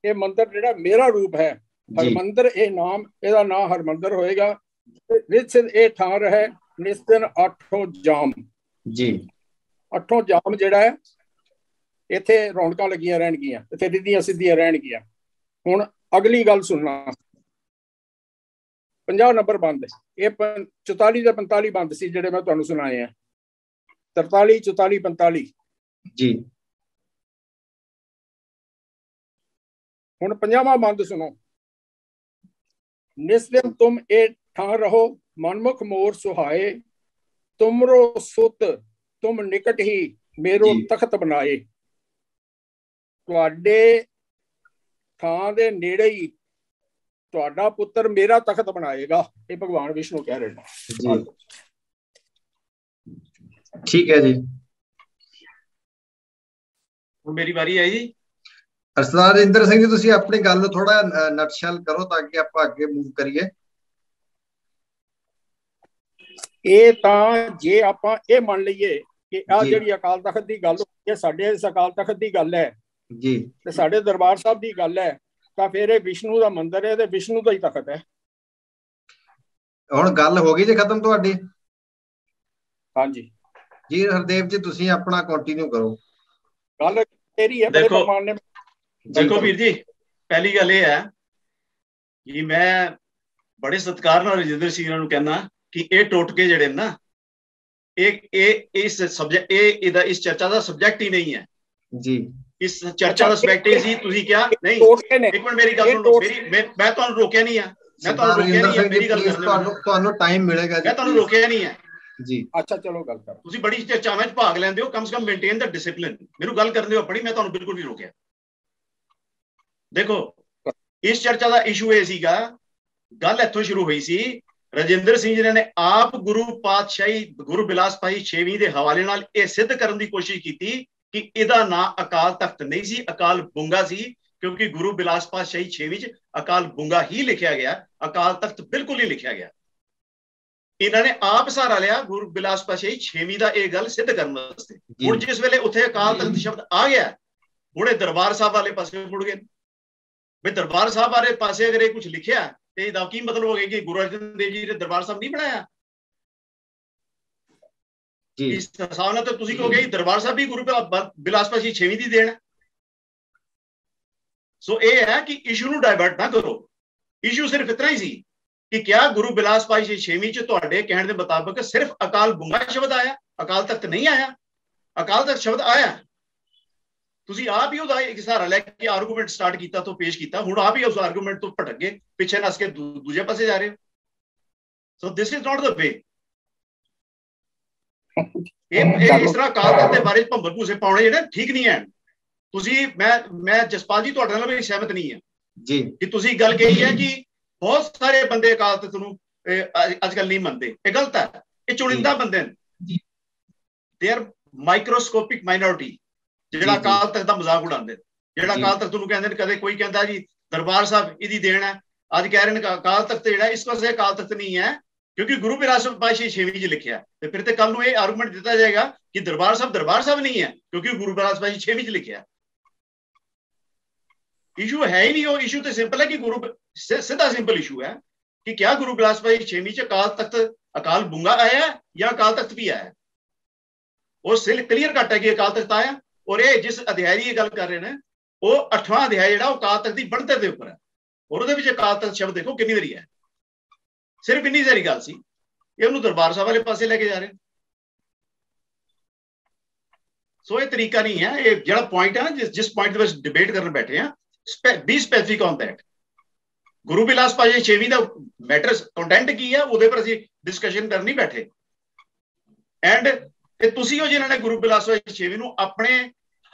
ਇਹ ਮੰਦਿਰ ਜਿਹੜਾ ਮੇਰਾ ਰੂਪ ਹੈ। ਹਰਮੰਦਰ ਇਹ ਨਾਮ, ਇਹਦਾ ਨਾਮ ਹਰਮੰਦਰ ਹੋਏਗਾ। ਵਿੱਚ ਇਹ ਥਾਂ ਰਹੇ ਨਿਸਤਨ ਆਠੋਂ ਜਾਮ ਜੀ। ਅੱਠੋਂ ਜਾਮ ਜਿਹੜਾ ਹੈ ਇੱਥੇ ਰੌਣਕਾਂ ਲੱਗੀਆਂ ਰਹਿਣਗੀਆਂ, ਇੱਥੇ ਰਿੱਧੀਆਂ ਸਿੱਧੀਆਂ ਰਹਿਣਗੀਆਂ। ਹੁਣ ਅਗਲੀ ਗੱਲ ਸੁਣਨਾ। 50 ਨੰਬਰ ਬੰਦ, ਇਹ 44 ਤੇ 45 ਬੰਦ ਸੀ ਜਿਹੜੇ ਮੈਂ ਤੁਹਾਨੂੰ ਸੁਣਾਏ ਆ। 43 44 45 जी। हुण 50वां बंद सुनो। निस्दिन तुम ए ठां रहो मनमुख मोर सुहाए। तुमरो सुत तुम निकट ही मेरो तख्त बनाए। तुहाडे थां दे नेड़े ही तुहाडा पुत्र मेरा तख्त बनाएगा। ये भगवान विष्णु कह रहे हैं। ठीक है जी। मेरी बारी है जी। सरदार इंदर सिंह जी तुसी अपनी गल थोड़ा नटशेल करो ताकि आप आगे मूव करिए। ਇਹ ਤਾਂ ਜੇ ਆਪਾਂ ਇਹ ਮੰਨ ਲਈਏ ਕਿ ਆ ਜਿਹੜੀ ਅਕਾਲ ਤਖਤ ਦੀ ਗੱਲ ਹੋਈ ਹੈ, ਸਾਡੇ ਇਸ ਅਕਾਲ ਤਖਤ ਦੀ ਗੱਲ ਹੈ ਜੀ, ਤੇ ਸਾਡੇ ਦਰਬਾਰ ਸਾਹਿਬ ਦੀ ਗੱਲ ਹੈ, ਤਾਂ ਫਿਰ ਇਹ ਵਿਸ਼ਨੂੰ ਦਾ ਮੰਦਿਰ ਹੈ ਤੇ ਵਿਸ਼ਨੂੰ ਦਾ ਹੀ ਤਖਤ ਹੈ। ਹੁਣ ਗੱਲ ਹੋ ਗਈ ਜੀ ਖਤਮ ਤੁਹਾਡੀ? ਹਾਂਜੀ ਜੀ ਹਰਦੇਵ ਜੀ ਤੁਸੀਂ ਆਪਣਾ ਕੰਟੀਨਿਊ ਕਰੋ ਗੱਲ। देखो वीर जी, पहली गल ये है कि मैं बड़े सत्कार नाल रजिंदर सिंह नूं कहना कि ये टोटके जिहड़े ना इस सब्जेक्ट इस चर्चा का सब्जेक्ट ही नहीं है जी। इस चर्चा का सब्जेक्ट ही तुसीं क्या नहीं। एक मिनट मेरी गल सुनो, मैं तुहानूं रोकिया नहीं है, मैं तुहानूं रोकिया नहीं है, मेरी गल करने तुहानूं टाइम मिलेगा जी। मैं तुहानूं रोकिया नहीं है जी। अच्छा चलो गल कर। तुसीं बड़ी चर्चावां विच भाग लैंदे हो, कम से कम मेनटेन द डिसिपलिन। मेनूं गल करन दिओ अपनी, मैं तुहानूं बिल्कुल नहीं रोकिया। देखो इस चर्चा का इशू ये सीगा, गल इत्थों शुरू हुई सी। रजिंदर सिंह जी ने आप गुरु पातशाही गुरु बिलास पातशाही 6वीं के हवाले नाल ये सिद्ध करने की कोशिश की कि इहदा नाम अकाल तख्त नहीं सी, अकाल बुंगा सी, क्योंकि गुरु बिलास पातशाही 6वीं च अकाल बुंगा ही लिखा गया, अकाल तख्त बिल्कुल नहीं लिखा गया। इन्होंने आप सहारा लिया गुरु बिलास पातशाही 6वीं का यह गल सिद्ध करने वास्ते। हुण जिस वेले उत्थे अकाल तख्त शब्द आ गया, हुणे दरबार साहब वाले पासे मुड़ गए। भाई दरबार साहब वाले पासे अगर ये कुछ लिखिया तो इसका की मतलब हो गया कि गुरु अर्जन देव जी ने दरबार साहब नहीं बनाया। इस हिसाब नाल तो तुसीं कहोगे दरबार साहब भी गुरु बिलास पातशाही 6वीं दी देन है। सो ये है कि इशू नूं डाइवर्ट ना करो। इशू सिर्फ इतना ही सी कि क्या गुरु बिलास पातशाही 6वीं च तुहाडे कहण दे मुताबिक सिर्फ अकाल बुंगा शब्द आया, अकाल तख्त नहीं आया? अकाल तख्त शब्द आया। तुसी आप ही उसका एक सहारा लेके आर्गूमेंट स्टार्ट किया तो पेश किया, हुण आप ही उस आर्गूमेंट तो भटक गए, पीछे नस के दूजे पासे जा रहे हो। So this is not the way. इस तरह अकाल तख्त के बारे भंबर भूसे पाउणे जिहड़े ठीक नहीं है। तुसी मैं जसपाल जी तुहाडे नाल भी सहमत नहीं है जी कि तुसी गल कही है कि बहुत सारे बंदे अकाल तख्त नूं अजकल नहीं मनते। ये गलत है। ये चुनिंदा बंदे ने, दे आर माइक्रोस्कोपिक माइनॉरिटी ਜਿਹੜਾ ਅਕਾਲ ਤਖਤ ਦਾ ਮਜ਼ਾਕ ਉਡਾਉਂਦੇ, ਜਿਹੜਾ ਅਕਾਲ ਤਖਤ ਨੂੰ ਕਹਿੰਦੇ ਨੇ। ਕਦੇ ਕੋਈ ਕਹਿੰਦਾ ਜੀ ਦਰਬਾਰ ਸਾਹਿਬ ਇਹਦੀ ਦੇਣ ਹੈ, ਅੱਜ ਕਹਿ ਰਹੇ ਨੇ ਅਕਾਲ ਤਖਤ ਜਿਹੜਾ ਇਸ ਪਾਸੇ ਅਕਾਲ ਤਖਤ ਨਹੀਂ ਹੈ ਕਿਉਂਕਿ ਗੁਰੂ ਬਿਲਾਸ ਪਾਤਸ਼ਾਹੀ 6ਵੀਂ 'ਚ ਲਿਖਿਆ। ਤੇ ਫਿਰ ਤੇ ਕੱਲ ਨੂੰ ਇਹ ਆਰਗੂਮੈਂਟ ਦਿੱਤਾ ਜਾਏਗਾ ਕਿ ਦਰਬਾਰ ਸਾਹਿਬ ਨਹੀਂ ਹੈ ਕਿਉਂਕਿ ਗੁਰੂ ਬਿਲਾਸ ਪਾਤਸ਼ਾਹੀ 6ਵੀਂ 'ਚ ਲਿਖਿਆ। इशू है ही नहीं। वो इशू तो सिंपल है कि गुरु सीधा सिंपल इशू है कि क्या गुरु बिलास पातशाही 6वीं 'ਚ अकाल तख्त अकाल बुंगा आया या अकाल तख्त भी आया? और सिल क्लीयर कट है कि अकाल तख्त आया। और ये जिस अध्याय की गल कर रहे हैं वो 8वां अध्याय जिहड़ा अकाल तख्त की बनतर के उपर है और उहदे विच अकाल तख्त शब्द देखो कितनी बारी है। सिर्फ इन्नी सारी गल सी, ये उन्होंने दरबार साहब वाले पासे लेके जा रहे। सो ये तरीका नहीं है। ये जिहड़ा पॉइंट है ना जिस पॉइंट पे डिबेट करने बैठे हैं, बी स्पेसिफिक ऑन दैट। ਗੁਰੂ ਬਿਲਾਸ ਪਾਤਸ਼ਾਹੀ ਛੇਵੀਂ ਦਾ ਮੈਟਰ ਕੰਟੈਂਟ ਕੀ ਹੈ ਉਹਦੇ ਪਰ ਅਸੀਂ ਡਿਸਕਸ਼ਨ ਕਰਨੀ ਬੈਠੇ। ਐਂਡ ਤੇ ਤੁਸੀਂ ਹੋ ਜਿਨ੍ਹਾਂ ਨੇ ਗੁਰੂ ਬਿਲਾਸ ਪਾਤਸ਼ਾਹੀ ਛੇਵੀਂ ਨੂੰ ਆਪਣੇ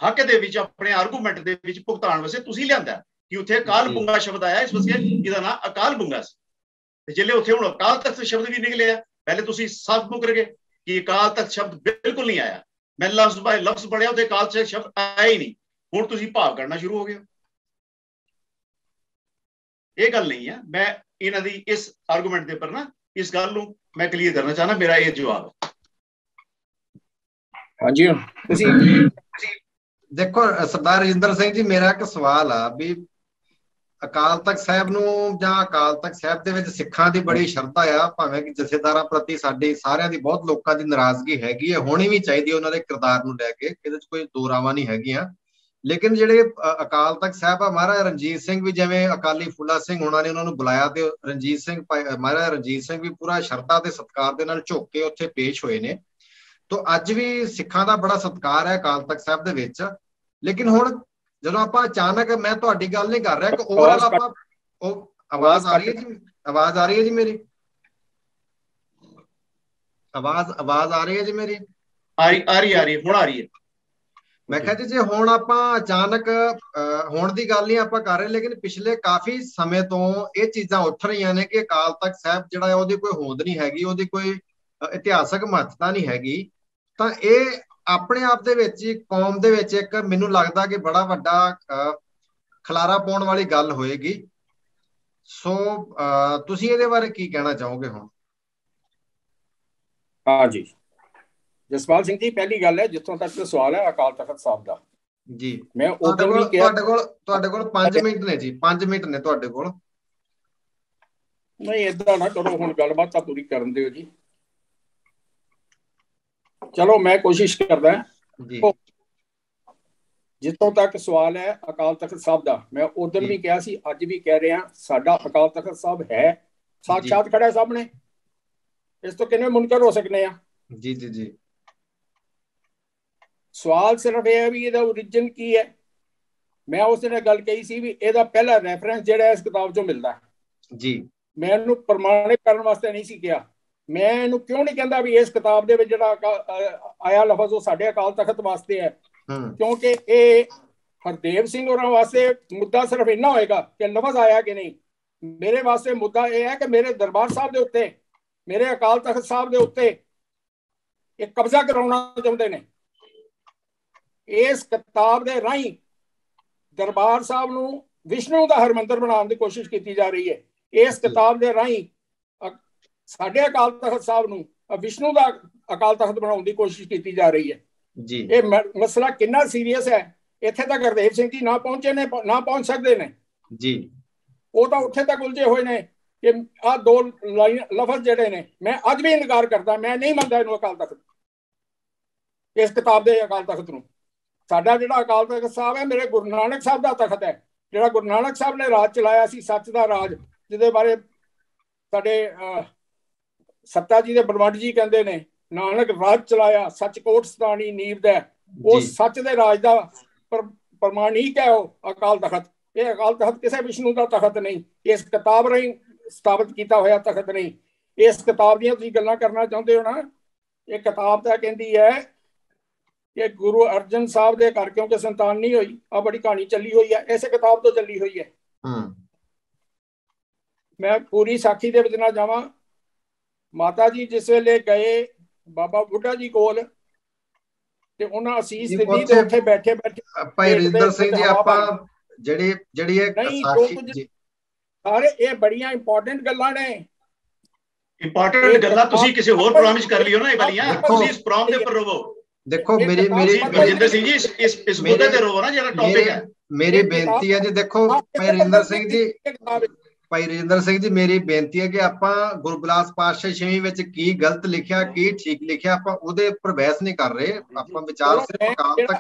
ਹੱਕ ਦੇ ਵਿੱਚ, ਆਪਣੇ ਆਰਗੂਮੈਂਟ ਦੇ ਵਿੱਚ ਭੁਗਤਾਉਣ ਵਾਸਤੇ ਤੁਸੀਂ ਲਿਆਂਦਾ ਕਿ ਉੱਥੇ ਅਕਾਲ ਬੁੰਗਾ ਸ਼ਬਦ ਆਇਆ, ਇਸ ਵਾਸਤੇ ਇਹਦਾ ਨਾਂ ਅਕਾਲ ਬੁੰਗਾ ਸੀ। ਤੇ ਜਿਹੜੇ ਉੱਥੇ ਹੁਣ ਅਕਾਲ ਤਖਤ ਸ਼ਬਦ ਵੀ ਨਿਕਲਿਆ, ਪਹਿਲੇ ਤੁਸੀਂ ਸਾਫ਼ ਮੁਕਰ ਗਏ ਕਿ ਅਕਾਲ ਤਖਤ ਸ਼ਬਦ ਬਿਲਕੁਲ ਨਹੀਂ ਆਇਆ। ਮੈਂ ਲਫ਼ਜ਼ ਪੜਿਆ ਉਹਦੇ ਅਕਾਲ ਤਖਤ ਸ਼ਬਦ ਆਇਆ ਹੀ ਨਹੀਂ। ਹੁਣ ਤੁਸੀਂ ਭਾਵ ਕਰਨਾ ਸ਼ੁਰੂ ਹੋ ਗਏ। ਇਹ ਗੱਲ ਨਹੀਂ ਹੈ। ਮੈਂ ਇਹਨਾਂ ਦੀ ਇਸ ਆਰਗੂਮੈਂਟ ਦੇ ਉੱਪਰ ਨਾ ਇਸ ਗੱਲ ਨੂੰ ਮੈਂ ਕਲੀਅਰ ਕਰਨਾ ਚਾਹਨਾ। ਮੇਰਾ ਇਹ ਜਵਾਬ ਹੈ। ਹਾਂਜੀ ਤੁਸੀਂ ਦੇਖੋ ਸਰਦਾਰ ਰਜਿੰਦਰ ਸਿੰਘ ਜੀ, ਮੇਰਾ ਇੱਕ ਸਵਾਲ ਆ ਵੀ ਅਕਾਲ ਤਖਤ ਸਾਹਿਬ ਨੂੰ ਜਾਂ ਅਕਾਲ ਤਖਤ ਸਾਹਿਬ ਦੇ ਵਿੱਚ ਸਿੱਖਾਂ ਦੀ ਬੜੀ ਸ਼ਰਧਾ ਆ, ਭਾਵੇਂ ਕਿ ਜਥੇਦਾਰਾਂ ਪ੍ਰਤੀ ਸਾਡੀ ਸਾਰਿਆਂ ਦੀ ਬਹੁਤ ਲੋਕਾਂ ਦੀ ਨਾਰਾਜ਼ਗੀ ਹੈਗੀ ਹੈ, ਹੋਣੀ ਵੀ ਚਾਹੀਦੀ ਹੈ ਉਹਨਾਂ ਦੇ ਕਿਰਦਾਰ ਨੂੰ ਲੈ ਕੇ, ਇਹਦੇ 'ਚ ਕੋਈ ਦੋ ਰਾਵਾਂ ਨਹੀਂ ਹੈਗੀਆਂ। ਲੇਕਿਨ ਜਿਹੜੇ ਅਕਾਲ ਤਖਤ ਸਾਹਿਬ ਆ, ਮਹਾਰਾਜਾ ਰਣਜੀਤ ਸਿੰਘ ਵੀ, ਜਿਵੇਂ ਅਕਾਲੀ ਫੂਲਾ ਸਿੰਘ ਉਹਨਾਂ ਨੇ ਉਹਨਾਂ ਨੂੰ ਬੁਲਾਇਆ ਤੇ ਰਣਜੀਤ ਸਿੰਘ ਮਹਾਰਾਜਾ ਰਣਜੀਤ ਸਿੰਘ ਵੀ ਪੂਰਾ ਸ਼ਰਧਾ ਤੇ ਸਤਿਕਾਰ ਦੇ ਨਾਲ ਝੁੱਕ ਕੇ ਉੱਥੇ ਪੇਸ਼ ਹੋਏ ਨੇ। ਤੋ ਅੱਜ ਵੀ ਸਿੱਖਾਂ ਦਾ ਬੜਾ ਸਤਿਕਾਰ ਹੈ ਅਕਾਲ ਤਖਤ ਸਾਹਿਬ ਦੇ ਵਿੱਚ। ਲੇਕਿਨ ਹੁਣ ਜਦੋਂ ਆਪਾਂ ਅਚਾਨਕ, ਮੈਂ ਤੁਹਾਡੀ ਗੱਲ ਨਹੀਂ ਕਰ ਰਿਹਾ ਕਿ ਓਵਰਆਲ ਆਪਾਂ, ਉਹ ਆਵਾਜ਼ ਆ ਰਹੀ ਹੈ ਜੀ, ਆਵਾਜ਼ ਆ ਰਹੀ ਹੈ ਜੀ ਮੇਰੀ, ਆਵਾਜ਼ ਆ ਰਹੀ ਹੈ ਜੀ ਮੇਰੀ? ਆ ਰਹੀ ਹੁਣ ਆ ਰਹੀ ਹੈ। ਮੈਂ ਕਿਹਾ ਜੀ ਜੇ ਹੁਣ ਆਪਾਂ ਅਚਾਨਕ, ਹੁਣ ਦੀ ਗੱਲ ਨਹੀਂ ਆਪਾਂ ਕਰ ਰਹੇ, ਲੇਕਿਨ ਪਿਛਲੇ ਕਾਫੀ ਸਮੇਂ ਤੋਂ ਇਹ ਚੀਜ਼ਾਂ ਉੱਠ ਰਹੀਆਂ ਨੇ ਕਿ ਅਕਾਲ ਤਖਤ ਸਾਹਿਬ ਜਿਹੜਾ ਹੈ ਉਹਦੀ ਕੋਈ ਹੋਂਦ ਨਹੀਂ ਹੈਗੀ, ਉਹਦੀ ਕੋਈ ਇਤਿਹਾਸਕ ਮਹੱਤਤਾ ਨਹੀਂ ਹੈਗੀ। ਤਾਂ ਇਹ ਆਪਣੇ ਆਪ ਦੇ ਵਿੱਚ ਹੀ ਕੌਮ ਦੇ ਵਿੱਚ ਇੱਕ, ਮੈਨੂੰ ਲੱਗਦਾ ਕਿ ਬੜਾ ਵੱਡਾ ਖਲਾਰਾ ਪਾਉਣ ਵਾਲੀ ਗੱਲ ਹੋਏਗੀ। ਸੋ ਤੁਸੀਂ ਇਹਦੇ ਬਾਰੇ ਕੀ ਕਹਿਣਾ ਚਾਹੋਗੇ ਹੁਣ? ਹਾਂਜੀ ਜਸਪਾਲ ਸਿੰਘ ਜੀ, ਪਹਿਲੀ ਗੱਲ ਹੈ ਜਿੱਥੋਂ ਤੱਕ ਸਵਾਲ ਹੈ ਅਕਾਲ ਤਖਤ ਸਾਹਿਬ ਦਾ ਜੀ, ਮੈਂ ਉਦੋਂ ਵੀ ਕਿਹਾ ਤੁਹਾਡੇ ਕੋਲ 5 ਮਿੰਟ ਨੇ ਜੀ, 5 ਮਿੰਟ ਨੇ ਤੁਹਾਡੇ ਕੋਲ। ਨਹੀਂ ਏਦਾਂ ਨਾ ਕਰੋ, ਹੁਣ ਗੱਲਬਾਤ ਤਾਂ ਪੂਰੀ ਕਰਨ ਦਿਓ ਜੀ। ਚਲੋ ਮੈਂ ਕੋਸ਼ਿਸ਼ ਕਰਦਾ ਜੀ। ਜਿੱਥੋਂ ਤੱਕ ਸਵਾਲ ਹੈ ਅਕਾਲ ਤਖਤ ਸਾਹਿਬ ਦਾ, ਮੈਂ ਉਦੋਂ ਵੀ ਕਿਹਾ ਸੀ, ਅੱਜ ਵੀ ਕਹਿ ਰਿਹਾ, ਸਾਡਾ ਅਕਾਲ ਤਖਤ ਸਾਹਿਬ ਹੈ, ਸਾਖਸ਼ਾਤ ਖੜਾ ਸਾਹਮਣੇ, ਇਸ ਤੋਂ ਕਿਵੇਂ ਮੁਨਕਰ ਹੋ ਸਕਨੇ ਆ? ਜੀ ਜੀ ਜੀ। ਸਵਾਲ ਸਿਰਫ ਇਹ ਹੈ ਵੀ ਇਹਦਾ ਓਰੀਜਨ ਕੀ ਹੈ। ਮੈਂ ਉਸ ਦਿਨ ਗੱਲ ਕਹੀ ਸੀ ਵੀ ਇਹਦਾ ਪਹਿਲਾ ਰੈਫਰੈਂਸ ਜਿਹੜਾ ਇਸ ਕਿਤਾਬ ਚੋਂ ਮਿਲਦਾ ਜੀ, ਮੈਂ ਇਹਨੂੰ ਪ੍ਰਮਾਣਿਤ ਕਰਨ ਵਾਸਤੇ ਨਹੀਂ ਸੀ ਕਿਹਾ। ਮੈਂ ਇਹਨੂੰ ਕਿਉਂ ਨਹੀਂ ਕਹਿੰਦਾ ਵੀ ਇਸ ਕਿਤਾਬ ਦੇ ਵਿੱਚ ਜਿਹੜਾ ਆਇਆ ਲਫ਼ਜ਼ ਉਹ ਸਾਡੇ ਅਕਾਲ ਤਖਤ ਵਾਸਤੇ ਹੈ, ਕਿਉਂਕਿ ਇਹ ਹਰਦੇਵ ਸਿੰਘ ਹੋਰਾਂ ਵਾਸਤੇ ਮੁੱਦਾ ਸਿਰਫ ਇੰਨਾ ਹੋਏਗਾ ਕਿ ਲਫ਼ਜ਼ ਆਇਆ ਕਿ ਨਹੀਂ। ਮੇਰੇ ਵਾਸਤੇ ਮੁੱਦਾ ਇਹ ਹੈ ਕਿ ਮੇਰੇ ਦਰਬਾਰ ਸਾਹਿਬ ਦੇ ਉੱਤੇ, ਮੇਰੇ ਅਕਾਲ ਤਖਤ ਸਾਹਿਬ ਦੇ ਉੱਤੇ ਇਹ ਕਬਜ਼ਾ ਕਰਾਉਣਾ ਚਾਹੁੰਦੇ ਨੇ। ਇਸ ਕਿਤਾਬ ਦੇ ਰਾਹੀਂ ਦਰਬਾਰ ਸਾਹਿਬ ਨੂੰ ਵਿਸ਼ਨੂੰ ਦਾ ਹਰਮੰਦਰ ਬਣਾਉਣ ਦੀ ਕੋਸ਼ਿਸ਼ ਕੀਤੀ ਜਾ ਰਹੀ ਹੈ। ਇਸ ਕਿਤਾਬ ਦੇ ਰਾਹੀਂ ਸਾਡੇ ਅਕਾਲ ਤਖਤ ਸਾਹਿਬ ਨੂੰ ਵਿਸ਼ਨੂੰ ਦਾ ਅਕਾਲ ਤਖਤ ਬਣਾਉਣ ਦੀ ਕੋਸ਼ਿਸ਼ ਕੀਤੀ ਜਾ ਰਹੀ ਹੈ ਜੀ। ਇਹ ਮਸਲਾ ਕਿੰਨਾ ਸੀਰੀਅਸ ਹੈ, ਇੱਥੇ ਤੱਕ ਗੁਰਦੇਵ ਸਿੰਘ ਜੀ ਨਾ ਪਹੁੰਚੇ ਨੇ, ਨਾ ਪਹੁੰਚ ਸਕਦੇ ਨੇ ਜੀ। ਉਹ ਤਾਂ ਉੱਥੇ ਤੱਕ ਉਲਝੇ ਹੋਏ ਨੇ ਕਿ ਆਹ ਦੋ ਲਫ਼ਜ਼ ਜਿਹੜੇ ਨੇ, ਮੈਂ ਅੱਜ ਵੀ ਇਨਕਾਰ ਕਰਦਾ, ਮੈਂ ਨਹੀਂ ਮੰਨਦਾ ਇਹਨੂੰ ਅਕਾਲ ਤਖਤ, ਇਸ ਕਿਤਾਬ ਦੇ ਅਕਾਲ ਤਖਤ ਨੂੰ। ਸਾਡਾ ਜਿਹੜਾ ਅਕਾਲ ਤਖਤ ਸਾਹਿਬ ਹੈ, ਮੇਰੇ ਗੁਰੂ ਨਾਨਕ ਸਾਹਿਬ ਦਾ ਤਖਤ ਹੈ, ਜਿਹੜਾ ਗੁਰੂ ਨਾਨਕ ਸਾਹਿਬ ਨੇ ਰਾਜ ਚਲਾਇਆ ਸੀ, ਸੱਚ ਦਾ ਰਾਜ, ਜਿਹਦੇ ਬਾਰੇ ਸਾਡੇ ਸੱਤਾ ਜੀ ਦੇ ਬਲਵੰਡ ਜੀ ਕਹਿੰਦੇ ਨੇ, ਨਾਨਕ ਰਾਜ ਚਲਾਇਆ, ਸੱਚ ਕੋਟ ਸਤਾਣੀ ਨੀਵ ਦਾ, ਉਹ ਸੱਚ ਦੇ ਰਾਜ ਦਾ ਪ੍ਰਮਾਣਿਕ ਹੈ ਉਹ ਅਕਾਲ ਤਖਤ। ਇਹ ਅਕਾਲ ਤਖਤ ਕਿਸੇ ਵਿਸ਼ਨੂੰ ਦਾ ਤਖਤ ਨਹੀਂ, ਇਸ ਕਿਤਾਬ ਰਾਹੀਂ ਸਥਾਪਿਤ ਕੀਤਾ ਹੋਇਆ ਤਖਤ ਨਹੀਂ। ਇਸ ਕਿਤਾਬ ਦੀਆਂ ਤੁਸੀਂ ਗੱਲਾਂ ਕਰਨਾ ਚਾਹੁੰਦੇ ਹੋ ਨਾ, ਇਹ ਕਿਤਾਬ ਤਾਂ ਕਹਿੰਦੀ ਹੈ ਕਿ ਗੁਰੂ ਅਰਜਨ ਸਾਹਿਬ ਦੇ ਘਰ ਕਿਉਂਕਿ ਸੰਤਾਨ ਨਹੀਂ ਹੋਈ, ਆ ਬੜੀ ਕਹਾਣੀ ਚੱਲੀ ਹੋਈ ਹੈ, ਇਸੇ ਕਿਤਾਬ ਤੋਂ ਚੱਲੀ ਹੋਈ ਹੈ। ਮੈਂ ਪੂਰੀ ਸਾਖੀ ਦੇ ਵਿੱਚ ਨਾ ਜਾਵਾਂ। ਮਾਤਾ ਜੀ ਜਿਸ ਵੇਲੇ ਗਏ ਬਾਬਾ ਬੁੱਢਾ ਜੀ ਕੋਲ ਤੇ ਉਹਨਾਂ ਅਸੀਸ ਦਿੱਤੀ ਤੇ ਉੱਥੇ ਬੈਠੇ ਭਾਈ ਰਜਿੰਦਰ ਸਿੰਘ ਜੀ, ਆਪਾਂ ਜਿਹੜੀ ਸਾਰੇ ਇਹ ਬੜੀਆਂ ਇੰਪੋਰਟੈਂਟ ਗੱਲਾਂ ਨੇ। ਇੰਪੋਰਟੈਂਟ ਗੱਲਾਂ ਤੁਸੀਂ ਕਿਸੇ ਹੋਰ ਪ੍ਰੋਗਰਾਮ ਵਿੱਚ ਕਰ ਲਿਓ ਨਾ, ਇਹ ਵਾਲੀਆਂ ਤੁਸੀਂ ਇਸ ਪ੍ਰੋਗਰਾਮ ਦੇ ਉੱਪਰ ਰਹੋ। ਦੇਖੋ ਮੇਰੀ ਰਜਿੰਦਰ ਸਿੰਘ ਜੀ ਇਸ ਮੁੱਦੇ ਤੇ ਰਹੋ ਨਾ, ਜਿਹੜਾ ਟੌਪਿਕ ਹੈ। ਮੇਰੀ ਬੇਨਤੀ ਹੈ ਜੀ, ਦੇਖੋ ਭਾਈ ਰਜਿੰਦਰ ਸਿੰਘ ਜੀ, ਭਾਈ ਰਜਿੰਦਰ ਸਿੰਘ ਜੀ, ਮੇਰੀ ਬੇਨਤੀ ਹੈ ਕਿ ਆਪਾਂ ਗੁਰੂ ਬਿਲਾਸ ਪਾਤਸ਼ਾਹ ਛੇਵੀਂ ਵਿੱਚ ਕੀ ਗਲਤ ਲਿਖਿਆ, ਕੀ ਠੀਕ ਲਿਖਿਆ, ਆਪਾਂ ਉਹਦੇ ਉੱਪਰ ਬਹਿਸ ਨਹੀਂ ਕਰ ਰਹੇ। ਆਪਾਂ ਵਿਚਾਰ ਸਿਰਫ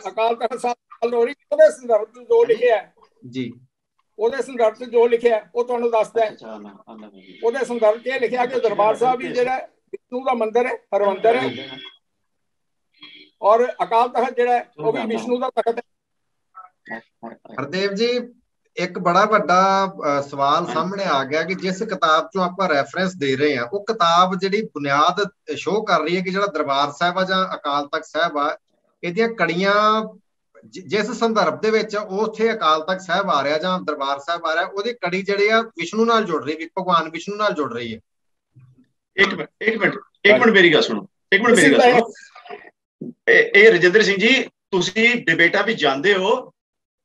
ਅਕਾਲ ਤਖਤ ਸਾਹਿਬ ਉਹਦੇ ਸੰਦਰਭ ਚ ਜੋ ਲਿਖਿਆ ਜੀ, ਉਹਦੇ ਸੰਦਰਭ ਚ ਜੋ ਲਿਖਿਆ ਉਹ ਤੁਹਾਨੂੰ ਦੱਸਦਾ ਹੈ। ਉਹਦੇ ਸੰਦਰਭ ਚ ਇਹ ਲਿਖਿਆ ਕਿ ਦਰਬਾਰ ਸਾਹਿਬ ਵੀ ਜਿਹੜਾ ਵਿਸ਼ਨੂੰ ਦਾ ਮੰਦਿਰ ਹੈ, ਹਰਮੰਦਰ ਹੈ, ਔਰ ਅਕਾਲ ਤਖਤ ਜਿਹੜਾ ਉਹ ਵੀ ਵਿਸ਼ਨੂੰ ਦਾ ਤਖਤ ਹੈ। ਹਰਦੇਵ ਜੀ, ਇੱਕ ਬੜਾ ਵੱਡਾ ਸਵਾਲ ਸਾਹਮਣੇ ਆ ਗਿਆ ਕਿ ਜਿਸ ਕਿਤਾਬ ਚੋਂ ਆਪਾਂ ਰੈਫਰੈਂਸ ਦੇ ਰਹੇ ਹਾਂ ਉਹ ਕਿਤਾਬ ਜਿਹੜੀ ਬੁਨਿਆਦ ਸ਼ੋਅ ਕਰ ਰਹੀ ਹੈ ਕਿ ਜਿਹੜਾ ਦਰਬਾਰ ਸਾਹਿਬ ਆ ਜਾਂ ਅਕਾਲ ਤਖਤ ਸਾਹਿਬ ਆ, ਇਹਦੀਆਂ ਕੜੀਆਂ ਜਿਸ ਸੰਦਰਭ ਦੇ ਵਿੱਚ ਉੱਥੇ ਅਕਾਲ ਤਖਤ ਸਾਹਿਬ ਆ ਰਿਹਾ ਜਾਂ ਦਰਬਾਰ ਸਾਹਿਬ ਆ ਰਿਹਾ, ਉਹਦੀ ਕੜੀ ਜਿਹੜੀ ਆ ਵਿਸ਼ਨੂੰ ਨਾਲ ਜੁੜ ਰਹੀ, ਭਗਵਾਨ ਵਿਸ਼ਨੂੰ ਨਾਲ ਜੁੜ ਰਹੀ ਹੈ। ਇੱਕ ਮਿੰਟ ਮੇਰੀ ਗੱਲ ਸੁਣੋ, ਇਹ ਰਜਿੰਦਰ ਸਿੰਘ ਜੀ, ਤੁਸੀਂ ਡਿਬੇਟਾਂ ਵੀ ਜਾਂਦੇ ਹੋ,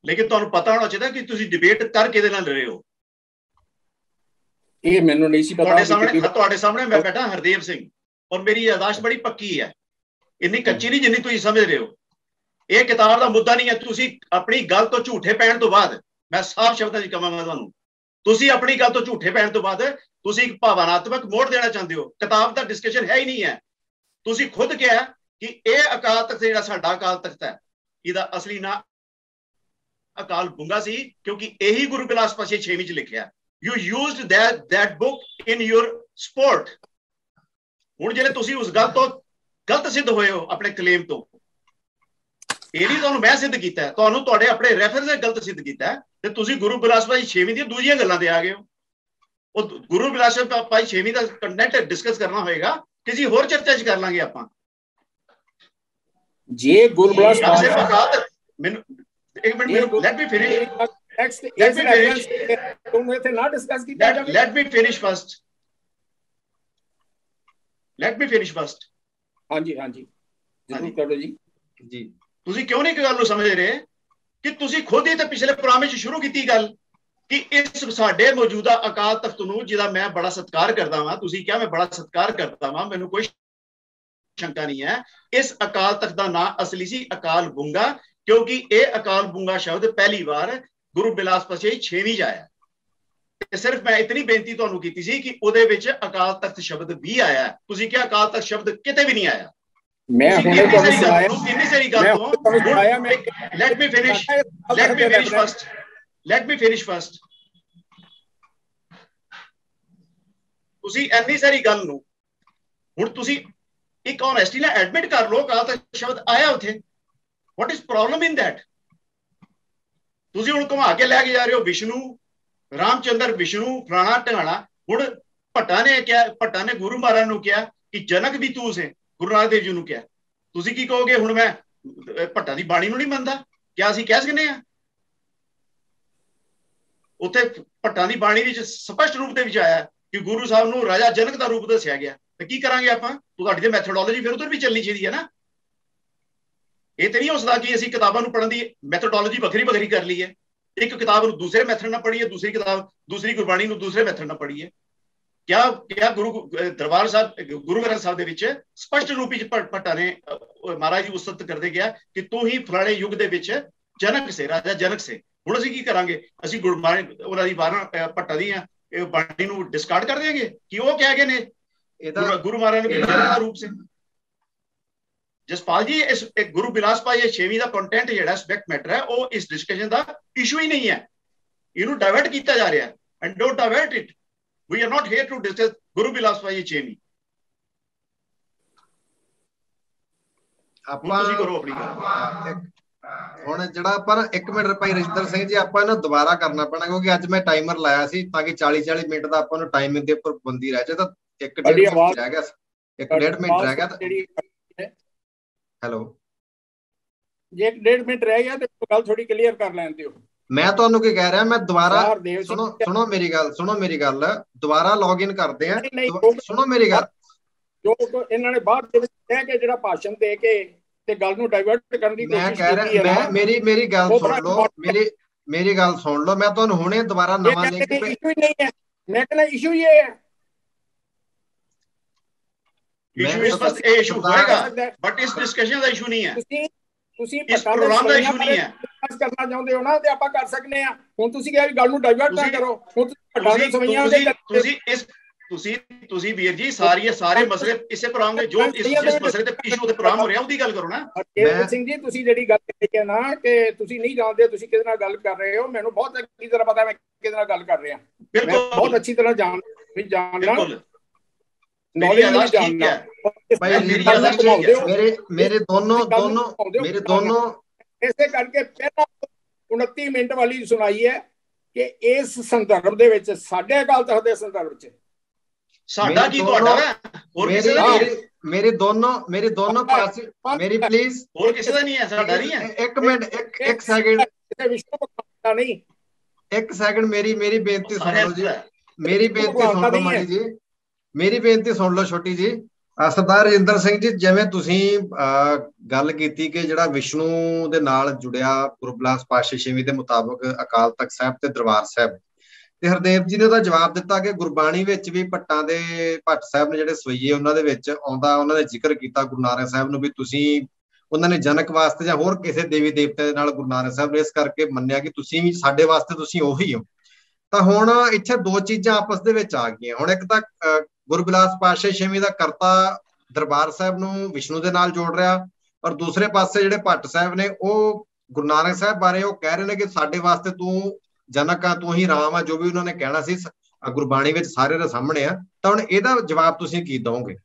ਲੇਕਿਨ ਤੁਹਾਨੂੰ ਪਤਾ ਹੋਣਾ ਚਾਹੀਦਾ ਕਿ ਤੁਸੀਂ ਡਿਬੇਟ ਕਰ ਕਿਹਦੇ ਨਾਲ ਰਹੇ ਹੋ। ਇਹ ਮੈਨੂੰ ਨਹੀਂ ਸੀ ਪਤਾ। ਤੁਹਾਡੇ ਸਾਹਮਣੇ ਮੈਂ ਬੈਠਾ ਹਰਦੇਵ ਸਿੰਘ, ਔਰ ਮੇਰੀ ਯਾਦਾਸ਼ਤ ਬੜੀ ਪੱਕੀ ਹੈ, ਇੰਨੀ ਕੱਚੀ ਨਹੀਂ ਜਿੰਨੀ ਤੁਸੀਂ ਸਮਝ ਰਹੇ ਹੋ। ਇਹ ਕਿਤਾਬ ਦਾ ਮੁੱਦਾ ਨਹੀਂ ਹੈ। ਤੁਸੀਂ ਆਪਣੀ ਗੱਲ ਤੋਂ ਝੂਠੇ ਪੈਣ ਤੋਂ ਬਾਅਦ, ਮੈਂ ਸਾਫ਼ ਸ਼ਬਦਾਂ 'ਚ ਕਹਾਂਗਾ ਤੁਹਾਨੂੰ, ਤੁਸੀਂ ਆਪਣੀ ਗੱਲ ਤੋਂ ਝੂਠੇ ਪੈਣ ਤੋਂ ਬਾਅਦ ਤੁਸੀਂ ਇੱਕ ਭਾਵਨਾਤਮਕ ਮੋੜ ਦੇਣਾ ਚਾਹੁੰਦੇ ਹੋ। ਕਿਤਾਬ ਦਾ ਡਿਸਕਸ਼ਨ ਹੈ ਹੀ ਨਹੀਂ ਹੈ। ਤੁਸੀਂ ਖੁਦ ਕਿਹਾ ਕਿ ਇਹ ਅਕਾਲ ਤਖਤ ਜਿਹੜਾ ਸਾਡਾ ਅਕਾਲ ਤਖਤ ਹੈ, ਇਹਦਾ ਅਸਲੀ ਨਾਂ ਅਕਾਲ ਬੁੰਗਾ ਸੀ, ਕਿਉਂਕਿ ਇਹੀ ਗੁਰੂ ਬਿਲਾਸ ਪਾਸ਼ੇ 6ਵੀਂ 'ਚ ਲਿਖਿਆ। You used that book in your sport। ਹੁਣ ਜਿਹੜੇ ਤੁਸੀਂ ਉਸ ਗੱਲ ਤੋਂ ਗਲਤ ਸਿੱਧ ਹੋਏ ਹੋ ਆਪਣੇ ਕਲੇਮ ਤੋਂ, ਇਹ ਨਹੀਂ ਤੁਹਾਨੂੰ ਮੈਂ ਸਿੱਧ ਕੀਤਾ, ਤੁਹਾਨੂੰ ਤੁਹਾਡੇ ਆਪਣੇ ਰੈਫਰੈਂਸ ਨੇ ਗਲਤ ਸਿੱਧ ਕੀਤਾ, ਤੇ ਤੁਸੀਂ ਗੁਰੂ ਬਿਲਾਸ ਪਾਸ਼ੇ 6ਵੀਂ ਦੀਆਂ ਦੂਜੀਆਂ ਗੱਲਾਂ ਤੇ ਆ ਗਏ ਹੋ। ਉਹ ਗੁਰੂ ਬਿਲਾਸ ਪਾਸ਼ੇ 6ਵੀਂ ਦਾ ਕੰਟੈਂਟ ਡਿਸਕਸ ਕਰਨਾ ਹੋਏਗਾ, ਕਿਸੇ ਹੋਰ ਚਰਚਾ 'ਚ ਕਰ ਲਾਂਗੇ ਆਪਾਂ। ਜੇ ਗੁਰੂ ਬਿਲਾਸ ਮੈਨੂੰ ਇੱਕ minute, let me finish first। ਹਾਂਜੀ ਜ਼ਰੂਰ ਕਰੋ ਜੀ। ਤੁਸੀਂ ਕਿਉਂ ਨਹੀਂ ਗੱਲ ਨੂੰ ਸਮਝ ਰਹੇ ਕਿ ਤੁਸੀਂ ਖੁਦ ਹੀ ਤਾਂ ਪਿਛਲੇ ਪ੍ਰੋਗਰਾਮ ਵਿੱਚ ਸ਼ੁਰੂ ਕੀਤੀ ਗੱਲ ਕਿ ਇਸ ਸਾਡੇ ਮੌਜੂਦਾ ਅਕਾਲ ਤਖਤ ਨੂੰ, ਜਿਹਦਾ ਮੈਂ ਬੜਾ ਸਤਿਕਾਰ ਕਰਦਾ ਵਾਂ, ਤੁਸੀਂ ਕਿਹਾ ਮੈਂ ਬੜਾ ਸਤਿਕਾਰ ਕਰਦਾ ਵਾਂ, ਮੈਨੂੰ ਕੋਈ ਸ਼ੰਕਾ ਨਹੀਂ ਹੈ, ਇਸ ਅਕਾਲ ਤਖਤ ਦਾ ਨਾਂ ਅਸਲੀ ਸੀ ਅਕਾਲ ਬੁੰਗਾ, ਕਿਉਂਕਿ ਇਹ ਅਕਾਲ ਬੁੰਗਾ ਸ਼ਬਦ ਪਹਿਲੀ ਵਾਰ ਗੁਰੂ ਬਿਲਾਸ ਪਾਸ਼ੇ 6ਵੀਂ 'ਚ ਆਇਆ। ਤੇ ਸਿਰਫ ਮੈਂ ਇਤਨੀ ਬੇਨਤੀ ਤੁਹਾਨੂੰ ਕੀਤੀ ਸੀ ਕਿ ਉਹਦੇ ਵਿੱਚ ਅਕਾਲ ਤਖਤ ਸ਼ਬਦ ਵੀ ਆਇਆ। ਤੁਸੀਂ ਕਿਹਾ ਅਕਾਲ ਤਖਤ ਸ਼ਬਦ ਕਿਤੇ ਵੀ ਨਹੀਂ ਆਇਆ। ਮੈਂ ਹੁਣੇ ਤੁਹਾਨੂੰ ਸੁਣਾਇਆ, ਇੰਨੀ ਸਾਰੀ ਗੱਲ ਤੋਂ let me finish first। ਤੁਸੀਂ ਇੰਨੀ ਸਾਰੀ ਗੱਲ ਨੂੰ ਹੁਣ ਤੁਸੀਂ ਇੱਕ ਓਨੈਸਟੀ ਨਾਲ ਐਡਮਿਟ ਕਰ ਲਓ, ਅਕਾਲ ਤਖਤ ਸ਼ਬਦ ਆਇਆ ਉੱਥੇ। What is problem in that? ਤੁਸੀਂ ਹੁਣ ਘੁਮਾ ਕੇ ਲੈ ਕੇ ਜਾ ਰਹੇ ਹੋ ਵਿਸ਼ਨੂੰ, ਰਾਮਚੰਦਰ ਵਿਸ਼ਨੂੰ, ਫਲਾਣਾ ਢਾਣਾ। ਹੁਣ ਭੱਟਾ ਨੇ ਕਿਹਾ, ਭੱਟਾ ਨੇ ਗੁਰੂ ਮਹਾਰਾਜ ਨੂੰ ਕਿਹਾ ਕਿ ਜਨਕ ਵੀ ਤੂੰ ਸੇ, ਗੁਰੂ ਨਾਨਕ ਦੇਵ ਜੀ ਨੂੰ ਕਿਹਾ। ਤੁਸੀਂ ਕੀ ਕਹੋਗੇ ਹੁਣ? ਮੈਂ ਭੱਟਾ ਦੀ ਬਾਣੀ ਨੂੰ ਨਹੀਂ ਮੰਨਦਾ? ਕਿਆ ਅਸੀਂ ਕਹਿ ਸਕਦੇ ਹਾਂ? ਉੱਥੇ ਭੱਟਾ ਦੀ ਬਾਣੀ ਵਿੱਚ ਸਪਸ਼ਟ ਰੂਪ ਦੇ ਵਿੱਚ ਆਇਆ ਕਿ ਗੁਰੂ ਸਾਹਿਬ ਨੂੰ ਰਾਜਾ ਜਨਕ ਦਾ ਰੂਪ ਦੱਸਿਆ ਗਿਆ। ਤੇ ਕੀ ਕਰਾਂਗੇ ਆਪਾਂ? ਤੁਹਾਡੀ ਤੇ ਮੈਥੋਡੋਲੋਜੀ ਫਿਰ ਉਧਰ ਵੀ ਚੱਲਣੀ ਚਾਹੀਦੀ ਹੈ ਨਾ। ਇਹ ਤੇ ਨਹੀਂ ਹੋ ਸਕਦਾ ਕਿ ਅਸੀਂ ਕਿਤਾਬਾਂ ਨੂੰ ਪੜ੍ਹਨ ਦੀ ਮੈਥੋਡੋਲੋਜੀ ਵੱਖਰੀ ਕਰ ਲਈ ਹੈ। ਇੱਕ ਕਿਤਾਬ ਨੂੰ ਦੂਸਰੇ ਮੈਥਡ ਨਾਲ ਪੜ੍ਹੀਏ, ਦੂਸਰੀ ਗੁਰਬਾਣੀ ਨੂੰ ਦੂਸਰੇ ਮੈਥਡ ਨਾਲ ਪੜ੍ਹੀਏ। ਕਿਆ ਗੁਰੂ ਦਰਬਾਰ ਸਾਹਿਬ, ਗੁਰੂ ਗ੍ਰੰਥ ਸਾਹਿਬ ਦੇ ਵਿੱਚ ਸਪਸ਼ਟ ਰੂਪ ਵਿੱਚ ਭੱਟਾ ਨੇ ਮਹਾਰਾਜ ਜੀ ਉਸਤਤ ਕਰਦੇ ਗਿਆ ਕਿ ਤੂੰ ਹੀ ਫਲਾਣੇ ਯੁੱਗ ਦੇ ਵਿੱਚ ਜਨਕ ਸੇ, ਰਾਜਾ ਜਨਕ ਸੇ। ਹੁਣ ਅਸੀਂ ਕੀ ਕਰਾਂਗੇ? ਅਸੀਂ ਗੁਰਬਾਣੀ ਉਹਨਾਂ ਦੀ ਭੱਟਾ ਦੀਆਂ ਬਾਣੀ ਨੂੰ ਡਿਸਕਾਰਡ ਕਰ ਦੇਵਾਂਗੇ ਕਿ ਉਹ ਕਹਿ ਗਏ ਨੇ ਗੁਰੂ ਮਹਾਰਾਜ ਨੂੰ ਜਨਕ ਦਾ ਰੂਪ ਸੇ। ਜਸਪਾਲ ਜੀ, ਇਸ ਗੁਰੂ ਬਿਲਾਸ ਪਾਸ਼ੇ 6ਵੀਂ ਦਾ ਕੰਟੈਂਟ ਜਿਹੜਾ ਸਬਜੈਕਟ ਮੈਟਰ ਹੈ, ਉਹ ਇਸ ਡਿਸਕਸ਼ਨ ਦਾ ਇਸ਼ੂ ਹੀ ਨਹੀਂ ਹੈ। ਇਹਨੂੰ ਡਾਇਵਰਟ ਕੀਤਾ ਜਾ ਰਿਹਾ ਹੈ। And don't divert it. We are not here to discuss Guru Bilas Paਸ਼ੇ 6ਵੀਂ। ਆਪਾਂ ਤੁਸੀਂ ਕਰੋ ਆਪਣੀ ਗੱਲ। ਹੁਣ ਜਿਹੜਾ ਆਪਾਂ ਨਾ 1 ਮਿੰਟ ਭਾਈ ਰਜਿੰਦਰ ਸਿੰਘ ਜੀ, ਆਪਾਂ ਇਹਨੂੰ ਦੁਬਾਰਾ ਕਰਨਾ ਪੈਣਾ, ਕਿਉਂਕਿ ਅੱਜ ਮੈਂ ਟਾਈਮਰ ਲਾਇਆ ਸੀ ਤਾਂ ਕਿ 40 ਮਿੰਟ ਦਾ ਆਪਾਂ ਨੂੰ ਟਾਈਮ ਦੇ ਉੱਪਰ ਪਾਬੰਦੀ ਰਹਿ ਜਾਏ। ਤਾਂ 1.5 ਮਿੰਟ ਰਹਿ ਗਿਆ, 1.5 ਮਿੰਟ ਰਹਿ ਗਿਆ। ਹੈਲੋ, ਜੇ 1.5 ਮਿੰਟ ਰਹਿ ਗਿਆ ਤੇ ਗੱਲ ਥੋੜੀ ਕਲੀਅਰ ਕਰ ਲੈਣ ਦਿਓ। ਮੈਂ ਤੁਹਾਨੂੰ ਕੀ ਕਹਿ ਰਿਹਾ, ਮੈਂ ਦੁਬਾਰਾ ਸੁਣੋ ਮੇਰੀ ਗੱਲ, ਦੁਬਾਰਾ ਲੌਗਇਨ ਕਰਦੇ ਆ। ਸੁਣੋ ਮੇਰੀ ਗੱਲ। ਜੋ ਇਹਨਾਂ ਨੇ ਬਾਅਦ ਦੇ ਵਿੱਚ ਕਹਿ ਕੇ ਜਿਹੜਾ ਭਾਸ਼ਣ ਦੇ ਕੇ ਤੇ ਗੱਲ ਨੂੰ ਡਾਇਵਰਟ ਕਰਨ ਦੀ ਕੋਸ਼ਿਸ਼ ਕੀਤੀ ਹੈ। ਮੈਂ ਮੇਰੀ ਗੱਲ ਸੁਣ ਲਓ, ਮੇਰੀ ਗੱਲ ਸੁਣ ਲਓ। ਮੈਂ ਤੁਹਾਨੂੰ ਹੁਣੇ ਦੁਬਾਰਾ ਨਵਾਂ ਲਿੰਕ ਇਸ਼ੂ ਨਹੀਂ ਹੈ। ਮੈਂ ਕਹਿੰਦਾ ਇਸ਼ੂ ਹੀ ਹੈ। ਇਸ਼ੂ ਹੋਏਗਾ, ਬਟ ਇਸ ਡਿਸਕਸ਼ਨ ਦਾ ਇਸ਼ੂ ਨਹੀਂ ਹੈ। ਤੁਸੀਂ ਇਸ ਪ੍ਰੋਗਰਾਮ ਦਾ ਇਸ਼ੂ ਨਹੀਂ ਹੈ। ਕਰਨਾ ਚਾਹੁੰਦੇ ਹੋ ਨਾ ਤੇ ਆਪਾਂ ਕਰ ਸਕਦੇ ਹਾਂ। ਹੁਣ ਤੁਸੀਂ ਕਿਹਾ ਗੱਲ ਨੂੰ ਡਾਇਵਰਟ ਨਾ ਕਰੋ। ਹੁਣ ਤੁਸੀਂ ਵੀਰ ਜੀ ਸਾਰੇ ਮਸਲੇ ਇਸੇ ਪ੍ਰੋਗਰਾਮ ਦੇ ਜੋ ਇਸ ਮਸਲੇ ਤੇ ਇਸ਼ੂ ਤੇ ਪ੍ਰੋਗਰਾਮ ਹੋ ਰਿਹਾ ਉਹਦੀ ਗੱਲ ਕਰੋ ਨਾ। ਸਿੰਘ ਜੀ, ਤੁਸੀਂ ਜਿਹੜੀ ਗੱਲ ਕੀਤੀ ਹੈ ਨਾ ਕਿ ਤੁਸੀਂ ਨਹੀਂ ਜਾਣਦੇ ਤੁਸੀਂ ਕਿਹਦੇ ਨਾਲ ਗੱਲ ਕਰ ਰਹੇ ਹੋ, ਮੈਨੂੰ ਬਹੁਤ ਅੱਛੀ ਤਰ੍ਹਾਂ ਪਤਾ ਮੈਂ ਕਿਹਦੇ ਨਾਲ ਗੱਲ ਕਰ ਰਿਹਾ। ਮੈਂ ਬਹੁਤ ਅੱਛੀ ਤਰ੍ਹਾਂ ਜਾਣਦਾ ਨੌਲੇਜ ਨਹੀਂ ਜਾਣਦਾ। ਮੇਰੇ ਦੋਨੋਂ ਇਸੇ ਕਰਕੇ ਪਹਿਲਾਂ 29 ਮਿੰਟ ਵਾਲੀ ਸੁਣਾਈ ਹੈ ਕਿ ਇਸ ਸੰਦਰਭ ਦੇ ਵਿੱਚ ਸਾਡੇ ਅਕਾਲ ਤਖਤ ਦੇ ਸੰਦਰਭ 'ਚ ਸਾਡਾ ਕੀ ਤੁਹਾਡਾ ਹੈ, ਹੋਰ ਕਿਸੇ ਦਾ ਨਹੀਂ ਹੈ। ਮੇਰੇ ਦੋਨੋਂ ਪਾਸੇ ਮੇਰੀ ਪਲੀਜ਼, ਹੋਰ ਕਿਸੇ ਦਾ ਨਹੀਂ ਹੈ, ਸਾਡਾ ਨਹੀਂ ਹੈ। ਇੱਕ ਮਿੰਟ, ਇੱਕ ਸੈਕਿੰਡ, ਨਹੀਂ ਇੱਕ ਸੈਕਿੰਡ, ਮੇਰੀ ਬੇਨਤੀ ਸੁਣ ਲਓ ਜੀ, ਮੇਰੀ ਬੇਨਤੀ ਸੁਣ ਲਓ ਮਾੜੀ ਜੀ, ਮੇਰੀ ਬੇਨਤੀ ਸੁਣ ਲਓ ਛੋਟੀ ਜੀ। ਸਰਦਾਰ ਰਜਿੰਦਰ ਸਿੰਘ ਜੀ, ਜਿਵੇਂ ਤੁਸੀਂ ਗੱਲ ਕੀਤੀ ਕਿ ਜਿਹੜਾ ਵਿਸ਼ਨੂੰ ਦੇ ਨਾਲ ਜੁੜਿਆ ਗੁਰੂ ਬਿਲਾਸ ਪਾਤਸ਼ਾਹ ਛੇਵੀਂ ਦੇ ਮੁਤਾਬਕ ਅਕਾਲ ਤਖਤ ਸਾਹਿਬ ਤੇ ਦਰਬਾਰ ਸਾਹਿਬ, ਤੇ ਹਰਦੇਵ ਜੀ ਨੇ ਉਹਦਾ ਜਵਾਬ ਦਿੱਤਾ ਕਿ ਗੁਰਬਾਣੀ ਵਿੱਚ ਵੀ ਭੱਟ ਸਾਹਿਬ ਨੇ ਜਿਹੜੇ ਸਵਈਏ ਉਹਨਾਂ ਦੇ ਵਿੱਚ ਆਉਂਦਾ, ਉਹਨਾਂ ਨੇ ਜ਼ਿਕਰ ਕੀਤਾ ਗੁਰੂ ਨਾਨਕ ਸਾਹਿਬ ਨੂੰ ਵੀ ਤੁਸੀਂ, ਉਹਨਾਂ ਨੇ ਜਨਕ ਵਾਸਤੇ ਜਾਂ ਹੋਰ ਕਿਸੇ ਦੇਵੀ ਦੇਵਤੇ ਦੇ ਨਾਲ ਗੁਰੂ ਨਾਨਕ ਸਾਹਿਬ ਨੇ ਇਸ ਕਰਕੇ ਮੰਨਿਆ ਕਿ ਤੁਸੀਂ ਵੀ ਸਾਡੇ ਵਾਸਤੇ ਤੁਸੀਂ ਉਹੀ ਹੋ। ਤਾਂ ਹੁਣ ਇੱਥੇ ਦੋ ਚੀਜ਼ਾਂ ਆਪਸ ਦੇ ਵਿੱਚ ਆ ਗਈਆਂ। ਹੁਣ ਇੱਕ ਤਾਂ ਗੁਰੂ ਬਿਲਾਸ ਪਾਤਸ਼ਾਹ ਛੇਵੀਂ ਦਾ ਕਰਤਾ ਦਰਬਾਰ ਸਾਹਿਬ ਨੂੰ ਵਿਸ਼ਨੂੰ ਦੇ ਨਾਲ ਜੋੜ ਰਿਹਾ, ਔਰ ਦੂਸਰੇ ਪਾਸੇ ਜਿਹੜੇ ਭੱਟ ਸਾਹਿਬ ਨੇ ਉਹ ਗੁਰੂ ਨਾਨਕ ਸਾਹਿਬ ਬਾਰੇ ਉਹ ਕਹਿ ਰਹੇ ਨੇ ਕਿ ਸਾਡੇ ਵਾਸਤੇ ਤੂੰ ਜਨਕ ਆ, ਤੂੰ ਹੀ ਰਾਮ ਆ, ਜੋ ਵੀ ਉਹਨਾਂ ਨੇ ਕਹਿਣਾ ਸੀ ਗੁਰਬਾਣੀ ਵਿੱਚ ਸਾਰੇ ਦੇ ਸਾਹਮਣੇ ਆ। ਤਾਂ ਹੁਣ ਇਹਦਾ ਜਵਾਬ ਤੁਸੀਂ ਕੀ ਦਓਗੇ?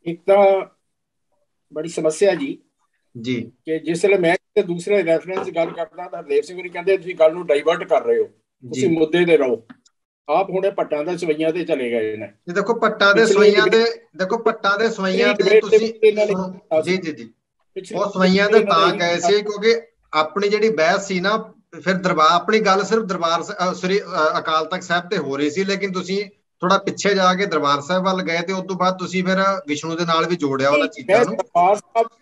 ਇੱਕ ਤਾਂ ਬੜੀ ਸਮੱਸਿਆ ਜੀ ਕਿ ਜਿਸ ਵੇਲੇ ਮੈਂ ਤੇ ਦੂਸਰੇ ਰੈਫਰੈਂਸ ਗੱਲ ਕਰਦਾ ਤਾਂ ਹਰਦੇਵ ਸਿੰਘ ਜੀ ਕਹਿੰਦੇ ਤੁਸੀਂ ਗੱਲ ਨੂੰ ਡਾਈਵਰਟ ਕਰ ਰਹੇ ਹੋ, ਤੁਸੀਂ ਮੁੱਦੇ ਤੇ ਰਹੋ। ਆਪ ਹੁਣੇ ਭੱਟਾਂ ਦੇ ਸਵਈਆਂ ਤੇ ਚਲੇ ਗਏ ਨੇ। ਦੇਖੋ ਭੱਟਾਂ ਦੇ ਸਵਈਆਂ ਤੇ, ਦੇਖੋ ਭੱਟਾਂ ਦੇ ਸਵਈਆਂ ਤੇ ਤੁਸੀਂ ਜੀ ਉਹ ਸਵਈਆਂ ਤੇ ਤਾਂ ਗਏ ਸੀ ਕਿਉਂਕਿ ਆਪਣੀ ਜਿਹੜੀ ਬਹਿਸ ਸੀ ਨਾ, ਫਿਰ ਦਰਬਾਰ ਆਪਣੀ ਗੱਲ ਸਿਰਫ ਦਰਬਾਰ ਸ੍ਰੀ ਅਕਾਲ ਤਖਤ ਸਾਹਿਬ ਤੇ ਹੋ ਰਹੀ ਸੀ, ਲੇਕਿਨ ਤੁਸੀਂ ਥੋੜਾ ਪਿੱਛੇ ਜਾ ਕੇ ਦਰਬਾਰ ਸਾਹਿਬ ਵੱਲ ਗਏ ਤੇ ਉਸ ਤੋਂ ਬਾਅਦ ਤੁਸੀਂ ਫਿਰ ਵਿਸ਼ਨੂੰ ਦੇ ਨਾਲ ਵੀ ਜੋੜਿਆ ਉਹਨਾਂ ਚੀਜ਼ਾਂ ਨੂੰ।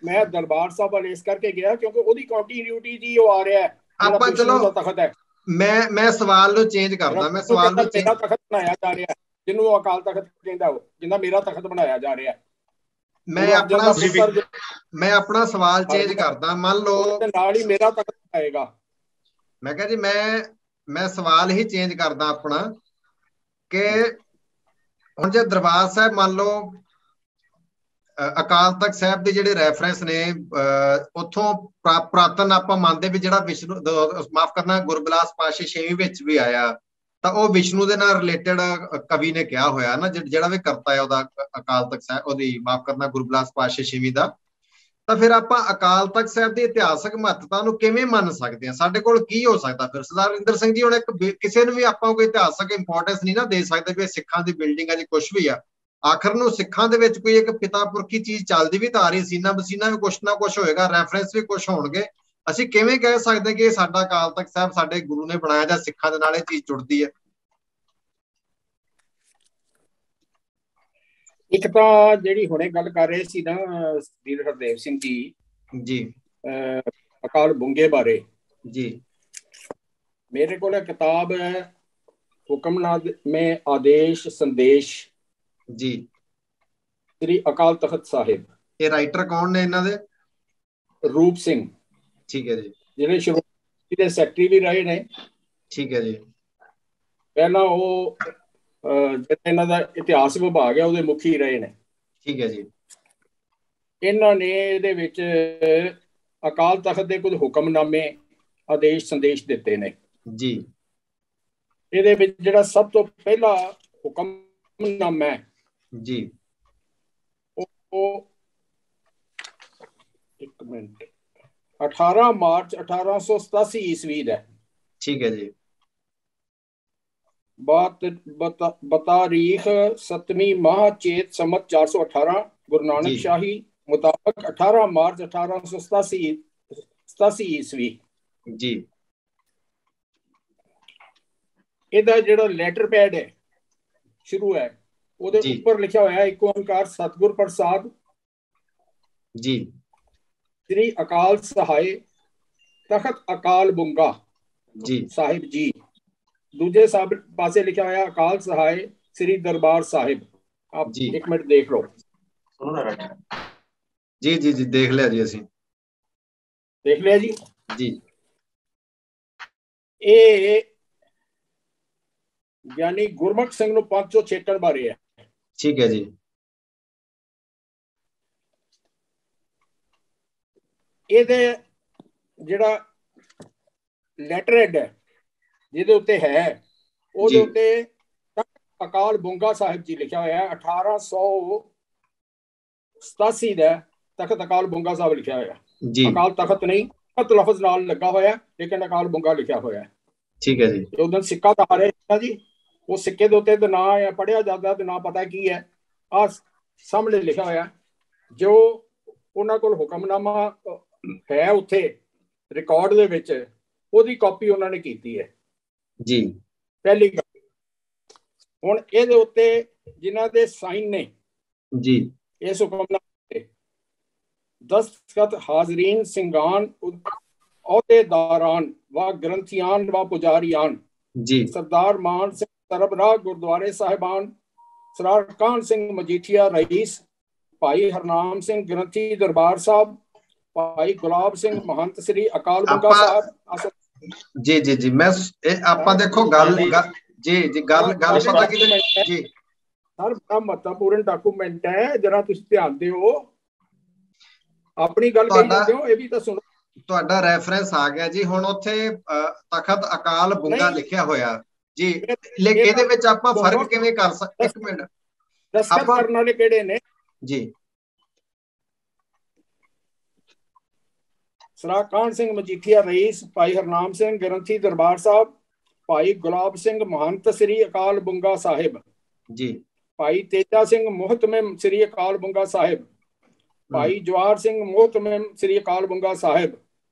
ਮੈਂ ਦਰਬਾਰ ਸਾਹਿਬ ਵੱਲ ਇਸ ਕਰਕੇ ਗਿਆ ਕਿਉਂਕਿ ਉਹਦੀ ਕੰਟੀਨਿਊਟੀ ਜੀ ਉਹ ਆ ਰਿਹਾ ਹੈ। ਆਪਾਂ ਚਲੋ ਤਖਤ ਹੈ, ਮੈਂ ਸਵਾਲ ਨੂੰ ਚੇਂਜ ਕਰਦਾ, ਮੈਂ ਸਵਾਲ ਨੂੰ ਮੇਰਾ ਤਖਤ ਬਣਾਇਆ ਜਾ ਰਿਹਾ, ਜਿਹਨੂੰ ਅਕਾਲ ਤਖਤ ਕਹਿੰਦਾ ਉਹ, ਜਿੰਦਾ ਮੇਰਾ ਤਖਤ ਬਣਾਇਆ ਜਾ ਰਿਹਾ। ਮੈਂ ਆਪਣਾ ਸਵਾਲ ਚੇਂਜ ਕਰਦਾ, ਮੰਨ ਲਓ ਨਾਲ ਹੀ ਮੇਰਾ ਤਖਤ ਆਏਗਾ। ਮੈਂ ਕਿਹਾ ਜੀ ਮੈਂ ਸਵਾਲ ਹੀ ਚੇਂਜ ਕਰਦਾ ਆਪਣਾ ਕਿ ਹੁਣ ਜੇ ਦਰਬਾਰ ਸਾਹਿਬ ਮੰਨ ਲਓ ਅਕਾਲ ਤਖਤ ਸਾਹਿਬ ਦੇ ਜਿਹੜੇ ਰੈਫਰੈਂਸ ਨੇ ਉੱਥੋਂ ਪ੍ਰਾਤਨ ਆਪਾਂ ਮੰਨਦੇ ਵੀ ਜਿਹੜਾ ਵਿਸ਼ਨੂੰ, ਮਾਫ ਕਰਨਾ, ਗੁਰਬਿਲਾਸ ਪਾਤਸ਼ਾਹ ਛੇਵੀਂ ਵਿੱਚ ਵੀ ਆਇਆ, ਤਾਂ ਉਹ ਵਿਸ਼ਨੂੰ ਦੇ ਨਾਲ ਰਿਲੇਟਡ ਕਵੀ ਨੇ ਕਿਹਾ ਹੋਇਆ ਨਾ, ਜਿਹੜਾ ਵੀ ਕਰਤਾ ਹੈ ਉਹਦਾ ਅਕਾਲ ਤਖਤ ਸਾਹਿਬ, ਉਹਦੀ ਮਾਫ ਕਰਨਾ ਗੁਰਬਿਲਾਸ ਪਾਤਸ਼ਾਹ ਛੇਵੀਂ ਦਾ। ਤਾਂ ਫਿਰ ਆਪਾਂ ਅਕਾਲ ਤਖਤ ਸਾਹਿਬ ਦੀ ਇਤਿਹਾਸਕ ਮਹੱਤਤਾ ਨੂੰ ਕਿਵੇਂ ਮੰਨ ਸਕਦੇ ਹਾਂ? ਸਾਡੇ ਕੋਲ ਕੀ ਹੋ ਸਕਦਾ ਫਿਰ? ਸਰਦਾਰ ਰਜਿੰਦਰ ਸਿੰਘ ਜੀ, ਹੁਣ ਕਿਸੇ ਨੂੰ ਵੀ ਆਪਾਂ ਕੋਈ ਇਤਿਹਾਸਕ ਇੰਪੋਰਟੈਂਸ ਨਹੀਂ ਨਾ ਦੇ ਸਕਦੇ ਵੀ ਸਿੱਖਾਂ ਦੀ ਬਿਲਡਿੰਗ ਆ ਜੀ, ਕੁਛ ਵੀ ਆ। ਆਖਰ ਨੂੰ ਸਿੱਖਾਂ ਦੇ ਵਿੱਚ ਕੋਈ ਇੱਕ ਪਿਤਾ ਪੁਰਖੀ ਚੀਜ਼ ਚੱਲਦੀ ਵੀ ਤਾਂ ਆ ਰਹੀ, ਸੀਨਾ ਬਸੀਨਾ ਵੀ ਕੁਛ ਨਾ ਕੁਛ ਹੋਏਗਾ, ਰੈਫਰੈਂਸ ਵੀ ਕੁਛ ਹੋਣਗੇ। ਅਸੀਂ ਕਿਵੇਂ ਕਹਿ ਸਕਦੇ ਕਿ ਸਾਡਾ ਅਕਾਲ ਤਖਤ ਸਾਹਿਬ ਸਾਡੇ ਗੁਰੂ ਨੇ ਬਣਾਇਆ ਜਾਂ ਸਿੱਖਾਂ ਦੇ ਨਾਲ ਇਹ ਚੀਜ਼ ਜੁੜਦੀ ਹੈ? ਇੱਕ ਤਾਂ ਜਿਹੜੀ ਹੁਣੇ ਗੱਲ ਕਰ ਰਹੇ ਸੀ ਨਾ ਵੀਰ ਹਰਦੇਵ ਸਿੰਘ ਜੀ ਅਕਾਲ ਬੁੰਗੇ ਬਾਰੇ ਜੀ, ਮੇਰੇ ਕੋਲ ਕਿਤਾਬ ਹੈ ਹੁਕਮਨਾਮੇ ਆਦੇਸ਼ ਸੰਦੇਸ਼ ਜੀ, ਸ੍ਰੀ ਅਕਾਲ ਤਖਤ ਸਾਹਿਬ। ਇਹ ਰਾਈਟਰ ਕੌਣ ਨੇ ਇਹਨਾਂ ਦੇ? ਰੂਪ ਸਿੰਘ। ਠੀਕ ਹੈ ਜੀ। ਜਿਹੜੇ ਸ਼੍ਰੋਮਣੀ ਦੇ ਸੈਕਟਰੀ ਵੀ ਰਹੇ ਨੇ। ਠੀਕ ਹੈ ਜੀ। ਪਹਿਲਾਂ ਉਹ ਜਿਹੜਾ ਇਹਨਾਂ ਦਾ ਇਤਿਹਾਸ ਵਿਭਾਗ ਹੈ ਉਹਦੇ ਮੁਖੀ ਰਹੇ ਨੇ। ਠੀਕ ਹੈ ਜੀ। ਇਹਨਾਂ ਨੇ ਇਹਦੇ ਵਿੱਚ ਅਕਾਲ ਤਖਤ ਦੇ ਕੁਝ ਹੁਕਮਨਾਮੇ ਆਦੇਸ਼ ਸੰਦੇਸ਼ ਦਿੱਤੇ ਨੇ ਜੀ। ਇਹਦੇ ਵਿੱਚ ਜਿਹੜਾ ਸਭ ਤੋਂ ਪਹਿਲਾ ਹੁਕਮਨਾਮਾ ਹੈ ਜੀ, ਉਹ 1 ਮਿੰਟ 18 ਮਾਰਚ 1887 ਈਸਵੀ ਦਾ। ਠੀਕ ਹੈ ਜੀ। ਬਤਾਰੀਖ 7ਵੀਂ ਮਾਹ ਚੇਤ ਸੰਮਤ 418 ਗੁਰੂ ਨਾਨਕ ਸ਼ਾਹੀ ਮੁਤਾਬਕ 18 ਮਾਰਚ 1887 ਈਸਵੀ ਜੀ। ਇਹਦਾ ਜਿਹੜਾ ਲੈਟਰ ਪੈਡ ਹੈ ਸ਼ੁਰੂ ਹੈ ਉਹਦੇ ਉੱਪਰ ਲਿਖਿਆ ਹੋਇਆ ਇੱਕ ਓੰਕਾਰ ਸਤਿਗੁਰ ਪ੍ਰਸਾਦ ਜੀ, ਸ੍ਰੀ ਅਕਾਲ ਸਹਾਇ ਤਖਤ ਅਕਾਲ ਬੁੰਗਾ ਜੀ ਸਾਹਿਬ ਜੀ। ਦੂਜੇ ਪਾਸੇ ਲਿਖਿਆ ਹੋਇਆ ਅਕਾਲ ਸਹਾਇ ਸ੍ਰੀ ਦਰਬਾਰ ਸਾਹਿਬ। ਆਪ ਜੀ 1 ਮਿੰਟ ਦੇਖ ਲਓ। ਜੀ ਜੀ ਜੀ, ਦੇਖ ਲਿਆ ਜੀ, ਅਸੀਂ ਦੇਖ ਲਿਆ ਜੀ। ਜੀ, ਇਹ ਯਾਨੀ ਗੁਰਮੁਖ ਸਿੰਘ ਨੂੰ ਪੰਥ ਚੋਂ ਛੇਕਣ ਬਾਰੇ ਹੈ। ਠੀਕ ਹੈ ਜੀ। ਇਹਦੇ ਜਿਹੜਾ ਲੈਟਰ ਹੈਡ ਹੈ ਜਿਹਦੇ ਉੱਤੇ ਹੈ ਉਹਦੇ ਉੱਤੇ ਅਕਾਲ ਬੁੰਗਾ ਸਾਹਿਬ ਜੀ ਲਿਖਿਆ ਹੋਇਆ ਹੈ। 1887 ਦਾ ਤਖਤ ਅਕਾਲ ਬੁੰਗਾ ਸਾਹਿਬ ਲਿਖਿਆ ਹੋਇਆ। ਅਕਾਲ ਤਖਤ ਨਹੀਂ, ਲਫ਼ਜ਼ ਨਾਲ ਲੱਗਾ ਹੋਇਆ, ਲੇਕਿਨ ਅਕਾਲ ਬੁੰਗਾ ਲਿਖਿਆ ਹੋਇਆ। ਠੀਕ ਹੈ ਜੀ। ਉਦੋਂ ਸਿੱਕਾ ਦਿਖਾ ਰਿਹਾ ਜੀ, ਉਹ ਸਿੱਕੇ ਦੇ ਉੱਤੇ ਤੇ ਨਾਂ ਹੈ, ਪੜ੍ਹਿਆ ਜਾਂਦਾ ਤੇ ਨਾਂ ਪਤਾ ਕੀ ਹੈ, ਆਹ ਸਾਹਮਣੇ ਲਿਖਿਆ ਹੋਇਆ। ਜੋ ਉਹਨਾਂ ਕੋਲ ਹੁਕਮਨਾਮਾ ਹੈ ਉੱਥੇ ਰਿਕਾਰਡ ਦੇ ਵਿੱਚ, ਉਹਦੀ ਕਾਪੀ ਉਹਨਾਂ ਨੇ ਕੀਤੀ ਹੈ ਜੀ। ਪਹਿਲੀ ਗੱਲ। ਹੁਣ ਇਹਦੇ ਉੱਤੇ ਜਿਨ੍ਹਾਂ ਦੇ ਸਾਈਨ ਨੇ ਜੀ, ਇਸ ਹੁਕਮਨਾਮੇ ਤੇ दस्तखत हाजरीन सिंगान अहदेदारान व ग्रंथियान व पुजारियान जी, सरदार मान सिंह सरबराह गुरुद्वारे साहिबान, सरार कान सिंह मजीठिया रईस, भाई हरनाम सिंह ग्रंथी दरबार साहब, भाई गुलाब सिंह महंत श्री अकाल बंगा साहब। जी जी जी, मैं ਆਪਾਂ देखो गल जी जी गल पता की जी सर बड़ा महत्वपूर्ण डॉक्यूमेंट है, जरा तुसीं ध्यान दिओ ਆਪਣੀ ਗੱਲ ਕਹੀ ਜਾਂਦੇ ਹੋ, ਇਹ ਵੀ ਤਾਂ ਸੁਣੋ। ਤੁਹਾਡਾ ਰੈਫਰੈਂਸ ਆ ਗਿਆ ਜੀ। ਹੁਣ ਉੱਥੇ ਤਖਤ ਅਕਾਲ ਬੁੰਗਾ ਲਿਖਿਆ ਹੋਇਆ ਜੀ, ਲੇਕਿਨ ਇਹਦੇ ਵਿੱਚ ਆਪਾਂ ਫਰਕ ਕਿਵੇਂ ਕਰ ਸਕਦੇ? ਇੱਕ ਮਿੰਟ, ਦਸਤਖਤ ਕਰਨ ਵਾਲੇ ਕਿਹੜੇ ਨੇ ਜੀ? ਸਰਾਰ ਕਾਨ ਸਿੰਘ ਮਜੀਠੀਆ ਰਈਸ, ਭਾਈ ਹਰਨਾਮ ਸਿੰਘ ਗ੍ਰੰਥੀ ਦਰਬਾਰ ਸਾਹਿਬ, ਭਾਈ ਗੁਲਾਬ ਸਿੰਘ ਮਹੰਤ ਸ੍ਰੀ ਅਕਾਲ ਬੁੰਗਾ ਸਾਹਿਬ ਜੀ, ਭਾਈ ਤੇਜਾ ਸਿੰਘ ਮੁਹਤਮਮ ਸ੍ਰੀ ਅਕਾਲ ਬੁੰਗਾ ਸਾਹਿਬ, ਭਾਈ ਜਵਾਰ ਸਿੰਘ ਮੋਹਤਮਮ ਸ੍ਰੀ ਅਕਾਲ ਬੁੰਗਾ ਸਾਹਿਬ,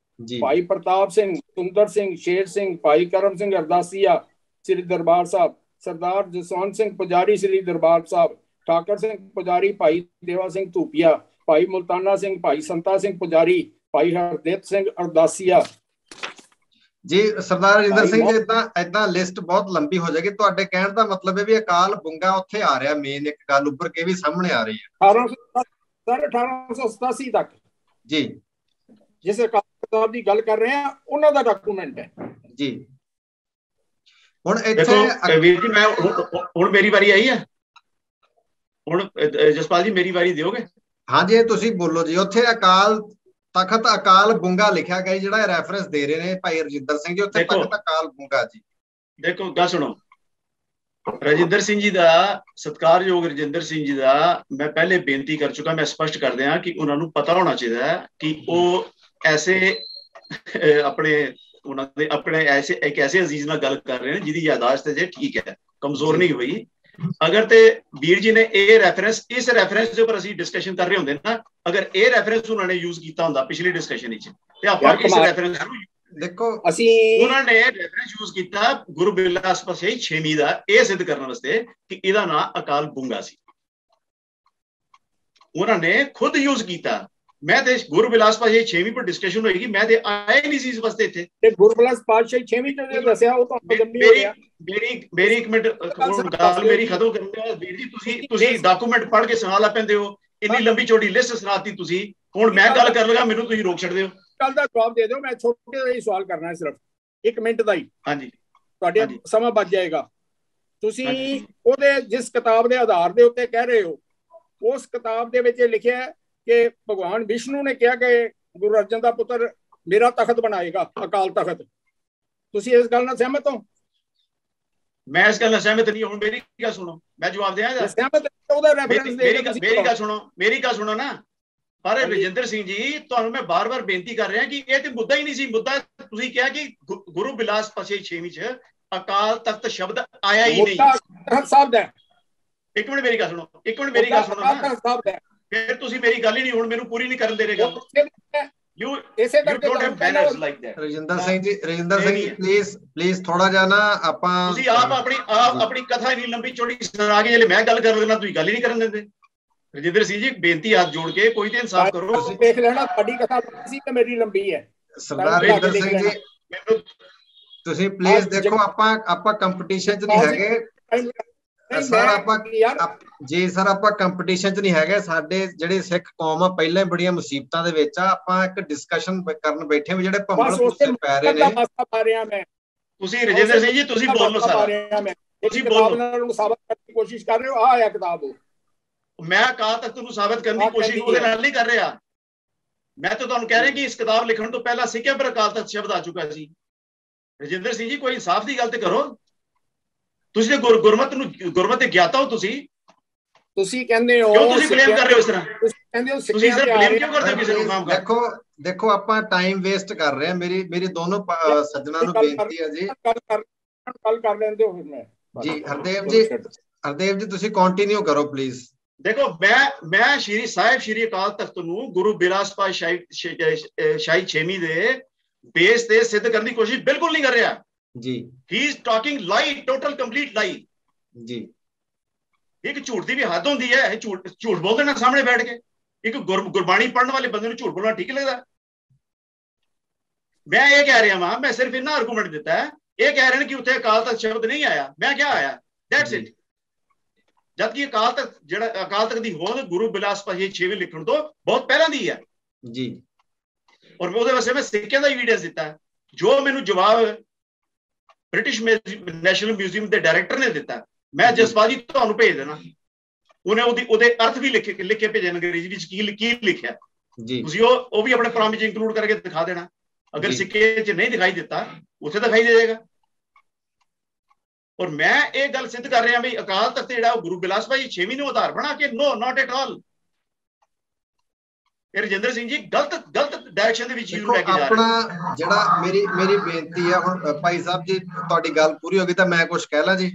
ਭਾਈ ਪ੍ਰਤਾਪ ਸਿੰਘ, ਸੁੰਦਰ ਸਿੰਘ, ਸ਼ੇਰ ਸਿੰਘ, ਭਾਈ ਕਰਮ ਸਿੰਘ ਅਰਦਾਸੀਆ ਸ੍ਰੀ ਦਰਬਾਰ ਸਾਹਿਬ, ਸਰਦਾਰ ਜਸਵੰਤ ਸਿੰਘ ਪੁਜਾਰੀ ਸ੍ਰੀ ਦਰਬਾਰ ਸਾਹਿਬ, ਠਾਕਰ ਸਿੰਘ ਪੁਜਾਰੀ ਭਾਈ ਦੇਵਾ ਸਿੰਘ ਧੂਪੀਆ, ਭਾਈ ਮੁਲਤਾਨਾ ਸਿੰਘ, ਭਾਈ ਸੰਤਾ ਸਿੰਘ ਪੁਜਾਰੀ, ਭਾਈ ਹਰਦੇਵ ਸਿੰਘ ਅਰਦਾਸੀਆ ਜੀ। ਸਰਦਾਰ ਰਜਿੰਦਰ ਸਿੰਘ ਜੀ, ਏਦਾਂ ਲਿਸਟ ਬਹੁਤ ਲੰਬੀ ਹੋ ਜਾਏਗੀ। ਤੁਹਾਡੇ ਕਹਿਣ ਦਾ ਮਤਲਬ ਹੈ ਵੀ ਅਕਾਲ ਬੁੰਗਾ ਉੱਥੇ ਆ ਰਿਹਾ, ਮੇਨ ਇੱਕ ਗੱਲ ਉੱਪਰ ਕੇ ਵੀ ਸਾਹਮਣੇ ਆ ਰਹੀ ਹੈ 1887 ਤੱਕ ਜੀ, ਜਿਸ ਅਕਾਲ ਕਿਤਾਬ ਦੀ ਗੱਲ ਕਰ ਰਹੇ ਆ, ਉਹਨਾਂ ਦਾ ਡਾਕੂਮੈਂਟ ਹੈ ਜੀ। ਹੁਣ ਇੱਥੇ ਵੀਰ ਜੀ, ਮੈਂ ਹੁਣ ਮੇਰੀ ਵਾਰੀ ਆਈ ਹੈ, ਹੁਣ ਜਸਪਾਲ ਜੀ ਮੇਰੀ ਵਾਰੀ ਦਿਓਗੇ? ਹਾਂਜੀ, ਤੁਸੀਂ ਬੋਲੋ ਜੀ। ਉੱਥੇ ਅਕਾਲ ਤਖਤ ਅਕਾਲ ਬੁੰਗਾ ਲਿਖਿਆ ਗਿਆ, ਜਿਹੜਾ ਰੈਫਰੈਂਸ ਦੇ ਰਹੇ ਨੇ ਭਾਈ ਰਜਿੰਦਰ ਸਿੰਘ ਜੀ, ਉੱਥੇ ਤਖਤ ਅਕਾਲ ਬੁੰਗਾ ਜੀ। ਦੇਖੋ ਗੱਲ ਸੁਣੋ, ਰਜਿੰਦਰ ਸਿੰਘ ਜੀ ਦਾ, ਸਤਿਕਾਰਯੋਗ ਰਜਿੰਦਰ ਸਿੰਘ ਜੀ ਦਾ ਮੈਂ ਪਹਿਲੇ ਬੇਨਤੀ ਕਰ ਚੁੱਕਾ, ਮੈਂ ਸਪਸ਼ਟ ਕਰ ਦਿਆਂ ਕਿ ਉਹਨਾਂ ਨੂੰ ਪਤਾ ਹੋਣਾ ਚਾਹੀਦਾ ਹੈ ਕਿ ਉਹ ਐਸੇ ਆਪਣੇ ਐਸੇ ਇੱਕ ਐਸੇ ਅਜ਼ੀਜ਼ ਨਾਲ ਗੱਲ ਕਰ ਰਹੇ ਨੇ ਜਿਹਦੀ ਯਾਦਾਸ਼ਤ ਜੇ ਠੀਕ ਹੈ, ਕਮਜ਼ੋਰ ਨਹੀਂ ਹੋਈ। ਅਗਰ ਤੇ ਵੀਰ ਜੀ ਨੇ ਇਹ ਰੈਫਰੈਂਸ, ਇਸ ਰੈਫਰੈਂਸ ਦੇ ਉੱਪਰ ਅਸੀਂ ਡਿਸਕਸ਼ਨ ਕਰ ਰਹੇ ਹੁੰਦੇ ਨਾ, ਅਗਰ ਇਹ ਰੈਫਰੈਂਸ ਉਹਨਾਂ ਨੇ ਯੂਜ਼ ਕੀਤਾ ਹੁੰਦਾ ਪਿਛਲੀ ਡਿਸਕਸ਼ਨ ਵਿੱਚ, ਤੇ ਆਪਾਂ ਇਸ ਰੈਫਰੈਂਸ ਨੂੰ ਦੇਖੋ, ਅਸੀਂ ਉਹਨਾਂ ਨੇ ਰੈਫਰੈਂਸ ਯੂਜ਼ ਕੀਤਾ ਗੁਰੂ ਬਿਲਾਸ ਪਾਤਸ਼ਾਹੀ 6ਵੀਂ ਦਾ, ਇਹ ਸਿੱਧ ਕਰਨ ਵਾਸਤੇ ਕਿ ਇਹਦਾ ਨਾਮ ਅਕਾਲ ਬੁੰਗਾ ਸੀ। ਉਹਨਾਂ ਨੇ ਖੁਦ ਯੂਜ਼ ਕੀਤਾ। ਮੈਂ ਤੇ ਗੁਰੂ ਬਿਲਾਸ ਪਾਤਸ਼ਾਹੀ 6ਵੀਂ ਪਰ ਡਿਸਕਸ਼ਨ ਹੋਏਗੀ, ਮੈਂ ਤੇ ਆਇਆ ਹੀ ਨਹੀਂ ਸੀ ਇਸ ਵਾਸਤੇ ਇੱਥੇ। ਤੇ ਗੁਰੂ ਬਿਲਾਸ ਪਾਤਸ਼ਾਹੀ 6ਵੀਂ ਤੇ ਦੱਸਿਆ, ਉਹ ਤਾਂ ਮੇਰੀ ਇੱਕ ਮਿੰਟ ਗੱਲ ਮੇਰੀ ਖਤਮ ਕਰਨ ਦਿਓ ਵੀਰ ਜੀ। ਤੁਸੀਂ ਡਾਕੂਮੈਂਟ ਪੜ੍ਹ ਕੇ ਸੁਣਾ ਲਾ ਪੈਂਦੇ ਹੋ, ਇੰਨੀ ਲੰਬੀ ਚੌੜੀ ਲਿਸਟ ਸੁਣਾਤੀ ਤੁਸੀਂ। ਹੁਣ ਮੈਂ ਗੱਲ ਕਰਨ ਲੱਗਾ, ਮੈਨੂੰ ਤੁਸੀਂ ਰੋਕ ਛੱਡਦੇ ਹੋ। ਗੱਲ ਦਾ ਜਵਾਬ ਦੇ ਦਿਓ, ਮੈਂ ਛੋਟੇ ਜਿਹਾ ਹੀ ਸਵਾਲ ਕਰਨਾ ਹੈ, ਸਿਰਫ 1 ਮਿੰਟ ਦਾ ਹੀ। ਹਾਂਜੀ, ਤੁਹਾਡੇ ਸਮਾਂ ਬਚ ਜਾਏਗਾ। ਤੁਸੀਂ ਉਹਦੇ ਜਿਸ ਕਿਤਾਬ ਦੇ ਆਧਾਰ ਦੇ ਉੱਤੇ ਕਹਿ ਰਹੇ ਹੋ, ਉਸ ਕਿਤਾਬ ਦੇ ਵਿੱਚ ਲਿਖਿਆ ਕਿ ਭਗਵਾਨ ਵਿਸ਼ਨੂੰ ਨੇ ਕਿਹਾ ਕਿ ਗੁਰੂ ਅਰਜਨ ਦਾ ਪੁੱਤਰ ਮੇਰਾ ਤਖਤ ਬਣਾਏਗਾ, ਅਕਾਲ ਤਖਤ। ਤੁਸੀਂ ਇਸ ਗੱਲ ਨਾਲ ਸਹਿਮਤ ਹੋ? ਮੈਂ ਇਸ ਗੱਲ ਨਾਲ ਸਹਿਮਤ ਨਹੀਂ। ਹੁਣ ਮੇਰੀ ਗੱਲ ਸੁਣੋ, ਮੈਂ ਜਵਾਬ ਦਿਆਂ। ਮੇਰੀ ਗੱਲ ਸੁਣੋ ਨਾ। ਪਰ ਰਜਿੰਦਰ ਸਿੰਘ ਜੀ, ਤੁਹਾਨੂੰ ਮੈਂ ਬਾਰ-ਬਾਰ ਬੇਨਤੀ ਕਰ ਰਿਹਾ ਕਿ ਇਹ ਤੇ ਮੁੱਦਾ ਹੀ ਨਹੀਂ ਸੀ। ਮੁੱਦਾ ਤੁਸੀਂ ਕਿਹਾ ਕਿ ਗੁਰੂ ਬਿਲਾਸ ਪਾਤਸ਼ਾਹੀ 6ਵੀਂ ਚ ਅਕਾਲ ਤਖਤ ਸ਼ਬਦ ਆਇਆ ਹੀ ਨਹੀਂ। ਇੱਕ ਮਿੰਟ ਮੇਰੀ ਗੱਲ ਸੁਣੋ, ਇੱਕ ਮਿੰਟ ਮੇਰੀ ਗੱਲ ਸੁਣੋ ਨਾ। ਫਿਰ ਤੁਸੀਂ ਮੇਰੀ ਗੱਲ ਹੀ ਨਹੀਂ, ਹੁਣ ਮੈਨੂੰ ਪੂਰੀ ਨਹੀਂ ਕਰਨ ਦੇ ਰਹੇ ਗੱਲ। ਰਜਿੰਦਰ ਸਿੰਘ ਜੀ, ਪਲੀਜ਼ ਥੋੜਾ ਜਿਹਾ ਨਾ ਆਪਾਂ, ਤੁਸੀਂ ਆਪਣੀ ਕਥਾ ਇੰਨੀ ਲੰਬੀ ਚੌੜੀ ਸੁਣਾ ਕੇ ਜੇ ਮੈਂ ਗੱਲ ਕਰ ਲੈਣਾ, ਤੁਸੀਂ ਗੱਲ ਹੀ ਨਹੀਂ ਕਰਨ ਦਿੰਦੇ। ਰਜਿੰਦਰ ਸਿੰਘ ਜੀ, ਬੇਨਤੀ ਹੱਥ ਜੋੜ ਕੇ ਕੋਈ ਤੇ ਇਨਸਾਫ ਕਰੋ। ਦੇਖ ਲੈਣਾ, ਤੁਹਾਡੀ ਕਥਾ ਸੀ ਤੇ ਮੇਰੀ ਲੰਬੀ ਹੈ। ਸਰਦਾਰ ਰਜਿੰਦਰ ਸਿੰਘ ਜੀ, ਤੁਸੀਂ ਪਲੀਜ਼ ਦੇਖੋ, ਆਪਾਂ ਕੰਪੀਟੀਸ਼ਨ ਚ ਨਹੀਂ ਹੈਗੇ ਸਰ। ਆਪਾਂ ਕੰਪੀਟੀਸ਼ਨ ਚ ਨਹੀਂ ਹੈਗੇ। ਸਾਡੇ ਜਿਹੜੇ ਸਿੱਖ ਕੌਮ ਆ ਪਹਿਲਾਂ ਹੀ ਬੜੀਆਂ ਮੁਸੀਬਤਾਂ ਦੇ ਵਿੱਚ ਆ। ਆਪਾਂ ਇੱਕ ਡਿਸਕਸ਼ਨ ਕਰਨ ਬੈਠੇ ਵੀ ਜਿਹੜੇ ਭੰਬਲ ਪੈ ਰਹੇ ਨੇ। ਤੁਸੀਂ ਰਜਿੰਦਰ ਸਿੰਘ ਜੀ, ਤੁਸੀਂ ਬੋਲੋ ਸਾਰਾ। ਤੁਸੀਂ ਬੋਲੋ, ਸਾਬਤ ਕਰਨ ਦੀ ਕੋਸ਼ਿਸ਼ ਕਰ ਰਹੇ ਹੋ। ਆਹ ਹੈ ਕਿਤਾਬ। ਮੈਂ ਅਕਾਲ ਤਖਤ ਨੂੰ ਸਾਬਤ ਕਰਨ ਦੀ ਕੋਸ਼ਿਸ਼ ਉਹਦੇ ਨਾਲ ਨਹੀਂ ਕਰ ਰਿਹਾ। ਮੈਂ ਤਾਂ ਤੁਹਾਨੂੰ ਕਹਿ ਰਿਹਾ ਕਿ ਇਸ ਕਿਤਾਬ ਲਿਖਣ ਤੋਂ ਪਹਿਲਾਂ ਸਿੱਕਿਆਂ ਪਰ ਅਕਾਲ ਤਖਤ ਸ਼ਬਦ ਆ ਚੁੱਕਾ ਸੀ। ਰਜਿੰਦਰ ਸਿੰਘ ਜੀ, ਕੋਈ ਇਨਸਾਫ ਦੀ ਗੱਲ ਤੇ ਕਰੋ। ਤੁਸੀਂ ਤੇ ਗੁਰਮਤ ਦੇ ਗਿਆਤਾ ਹੋ। ਤੁਸੀਂ ਕਹਿੰਦੇ ਹੋ, ਕਿਉਂ ਤੁਸੀਂ ਬਲੇਮ ਕਰ ਰਹੇ ਹੋ ਇਸ ਤਰ੍ਹਾਂ? ਤੁਸੀਂ ਕਹਿੰਦੇ ਹੋ ਤੁਸੀਂ ਸਰ ਬਲੇਮ ਕਿਉਂ ਕਰਦੇ ਹੋ ਕਿਸੇ ਨੂੰ? ਕੰਮ ਦੇਖੋ ਦੇਖੋ ਆਪਾਂ ਟਾਈਮ ਵੇਸਟ ਕਰ ਰਹੇ ਹਾਂ। ਮੇਰੀ ਦੋਨੋਂ ਸੱਜਣਾ ਨੂੰ ਬੇਨਤੀ ਹੈ ਜੀ, ਗੱਲ ਕਰ ਲੈਂਦੇ ਹੋ ਫਿਰ ਮੈਂ ਜੀ। ਹਰਦੇਵ ਜੀ ਤੁਸੀਂ ਕੰਟੀਨਿਊ ਕਰੋ ਪਲੀਜ਼। ਦੇਖੋ ਮੈਂ ਸ਼੍ਰੀ ਅਕਾਲ ਤਖਤ ਨੂੰ ਗੁਰੂ ਬਿਲਾਸ ਪਾਤਸ਼ਾਹੀ ਛੇਵੀਂ ਦੇ ਬੇਸ ਤੇ ਸਿੱਧ ਕਰਨ ਦੀ ਕੋਸ਼ਿਸ਼ ਬਿਲਕੁਲ ਨਹੀਂ ਕਰ ਰਿਹਾ ਜੀ। ਹੀ ਇਜ਼ ਟਾਕਿੰਗ ਲਾਈ, ਟੋਟਲ ਕੰਪਲੀਟ ਲਾਈ ਜੀ। ਇੱਕ ਝੂਠ ਦੀ ਵੀ ਹੱਦ ਹੁੰਦੀ ਹੈ। ਇਹ ਝੂਠ ਬੋਲਦੇ ਨਾ ਸਾਹਮਣੇ ਬੈਠ ਕੇ। ਇੱਕ ਗੁਰਬਾਣੀ ਪੜ੍ਹਨ ਵਾਲੇ ਬੰਦੇ ਨੂੰ ਝੂਠ ਬੋਲਣਾ ਠੀਕ ਲੱਗਦਾ? ਮੈਂ ਇਹ ਕਹਿ ਰਿਹਾ ਵਾਂ, ਮੈਂ ਸਿਰਫ ਇਹਨਾਂ ਆਰਗੂਮੈਂਟ ਦਿੱਤਾ ਹੈ। ਇਹ ਕਹਿ ਰਹੇ ਨੇ ਕਿ ਉੱਥੇ ਅਕਾਲ ਤਖਤ ਸ਼ਬਦ ਨਹੀਂ ਆਇਆ, ਮੈਂ ਕਿਹਾ ਆਇਆ, ਦੈਟਸ ਇਟ। ਜਦਕਿ ਅਕਾਲ ਤਖਤ ਦੀ ਹੋਂਦ ਗੁਰੂ ਬਿਲਾਸ ਪਾਤਸ਼ਾਹੀ ਛੇਵੀਂ ਲਿਖਣ ਤੋਂ ਬਹੁਤ ਪਹਿਲਾਂ ਦੀ ਹੈ ਜੀ। ਔਰ ਉਹਦੇ ਵਾਸਤੇ ਮੈਂ ਸਿੱਕਿਆਂ ਦਾ ਐਵੀਡੈਂਸ ਦਿੱਤਾ, ਜੋ ਮੈਨੂੰ ਜਵਾਬ ਬ੍ਰਿਟਿਸ਼ ਨੈਸ਼ਨਲ ਮਿਊਜ਼ੀਅਮ ਦੇ ਡਾਇਰੈਕਟਰ ਨੇ ਦਿੱਤਾ। ਮੈਂ ਜਸਪਾਲ ਜੀ ਤੁਹਾਨੂੰ ਭੇਜ ਦੇਣਾ, ਉਹਨੇ ਉਹਦੇ ਅਰਥ ਵੀ ਲਿਖੇ ਭੇਜੇ ਅੰਗਰੇਜ਼ੀ ਵਿੱਚ ਕੀ ਲਿਖਿਆ ਜੀ। ਤੁਸੀਂ ਉਹ ਵੀ ਆਪਣੇ ਪ੍ਰੋਗਰਾਮ ਵਿੱਚ ਇੰਕਲੂਡ ਕਰਕੇ ਦਿਖਾ ਦੇਣਾ। ਅਗਰ ਸਿੱਕੇ 'ਚ ਨਹੀਂ ਦਿਖਾਈ ਦਿੱਤਾ, ਉੱਥੇ ਦਿਖਾਈ ਦੇ ਜਾਏਗਾ। ਔਰ ਮੈਂ ਇਹ ਗੱਲ ਸਿੱਧ ਕਰ ਰਿਹਾ ਵੀ ਅਕਾਲ ਤਖਤ ਜਿਹੜਾ ਉਹ ਗੁਰੂ ਬਿਲਾਸ ਪਾਤਸ਼ਾਹੀ ਛੇਵੀਂ ਨੂੰ ਆਧਾਰ ਬਣਾ ਕੇ, ਨੋ ਨਾਟ ਐਟ ਆਲ। ਇਹ ਰਜਿੰਦਰ ਸਿੰਘ ਜੀ ਗਲਤ ਡਾਇਰੈਕਸ਼ਨ ਦੇ ਵਿੱਚ ਯੂਜ਼ ਲੈ ਕੇ ਜਾ ਰਹੇ। ਆਪਣਾ ਜਿਹੜਾ ਮੇਰੀ ਬੇਨਤੀ ਹੈ, ਹੁਣ ਭਾਈ ਸਾਹਿਬ ਜੀ ਤੁਹਾਡੀ ਗੱਲ ਪੂਰੀ ਹੋ ਗਈ ਤਾਂ ਮੈਂ ਕੁਝ ਕਹਿ ਲਾਂ ਜੀ?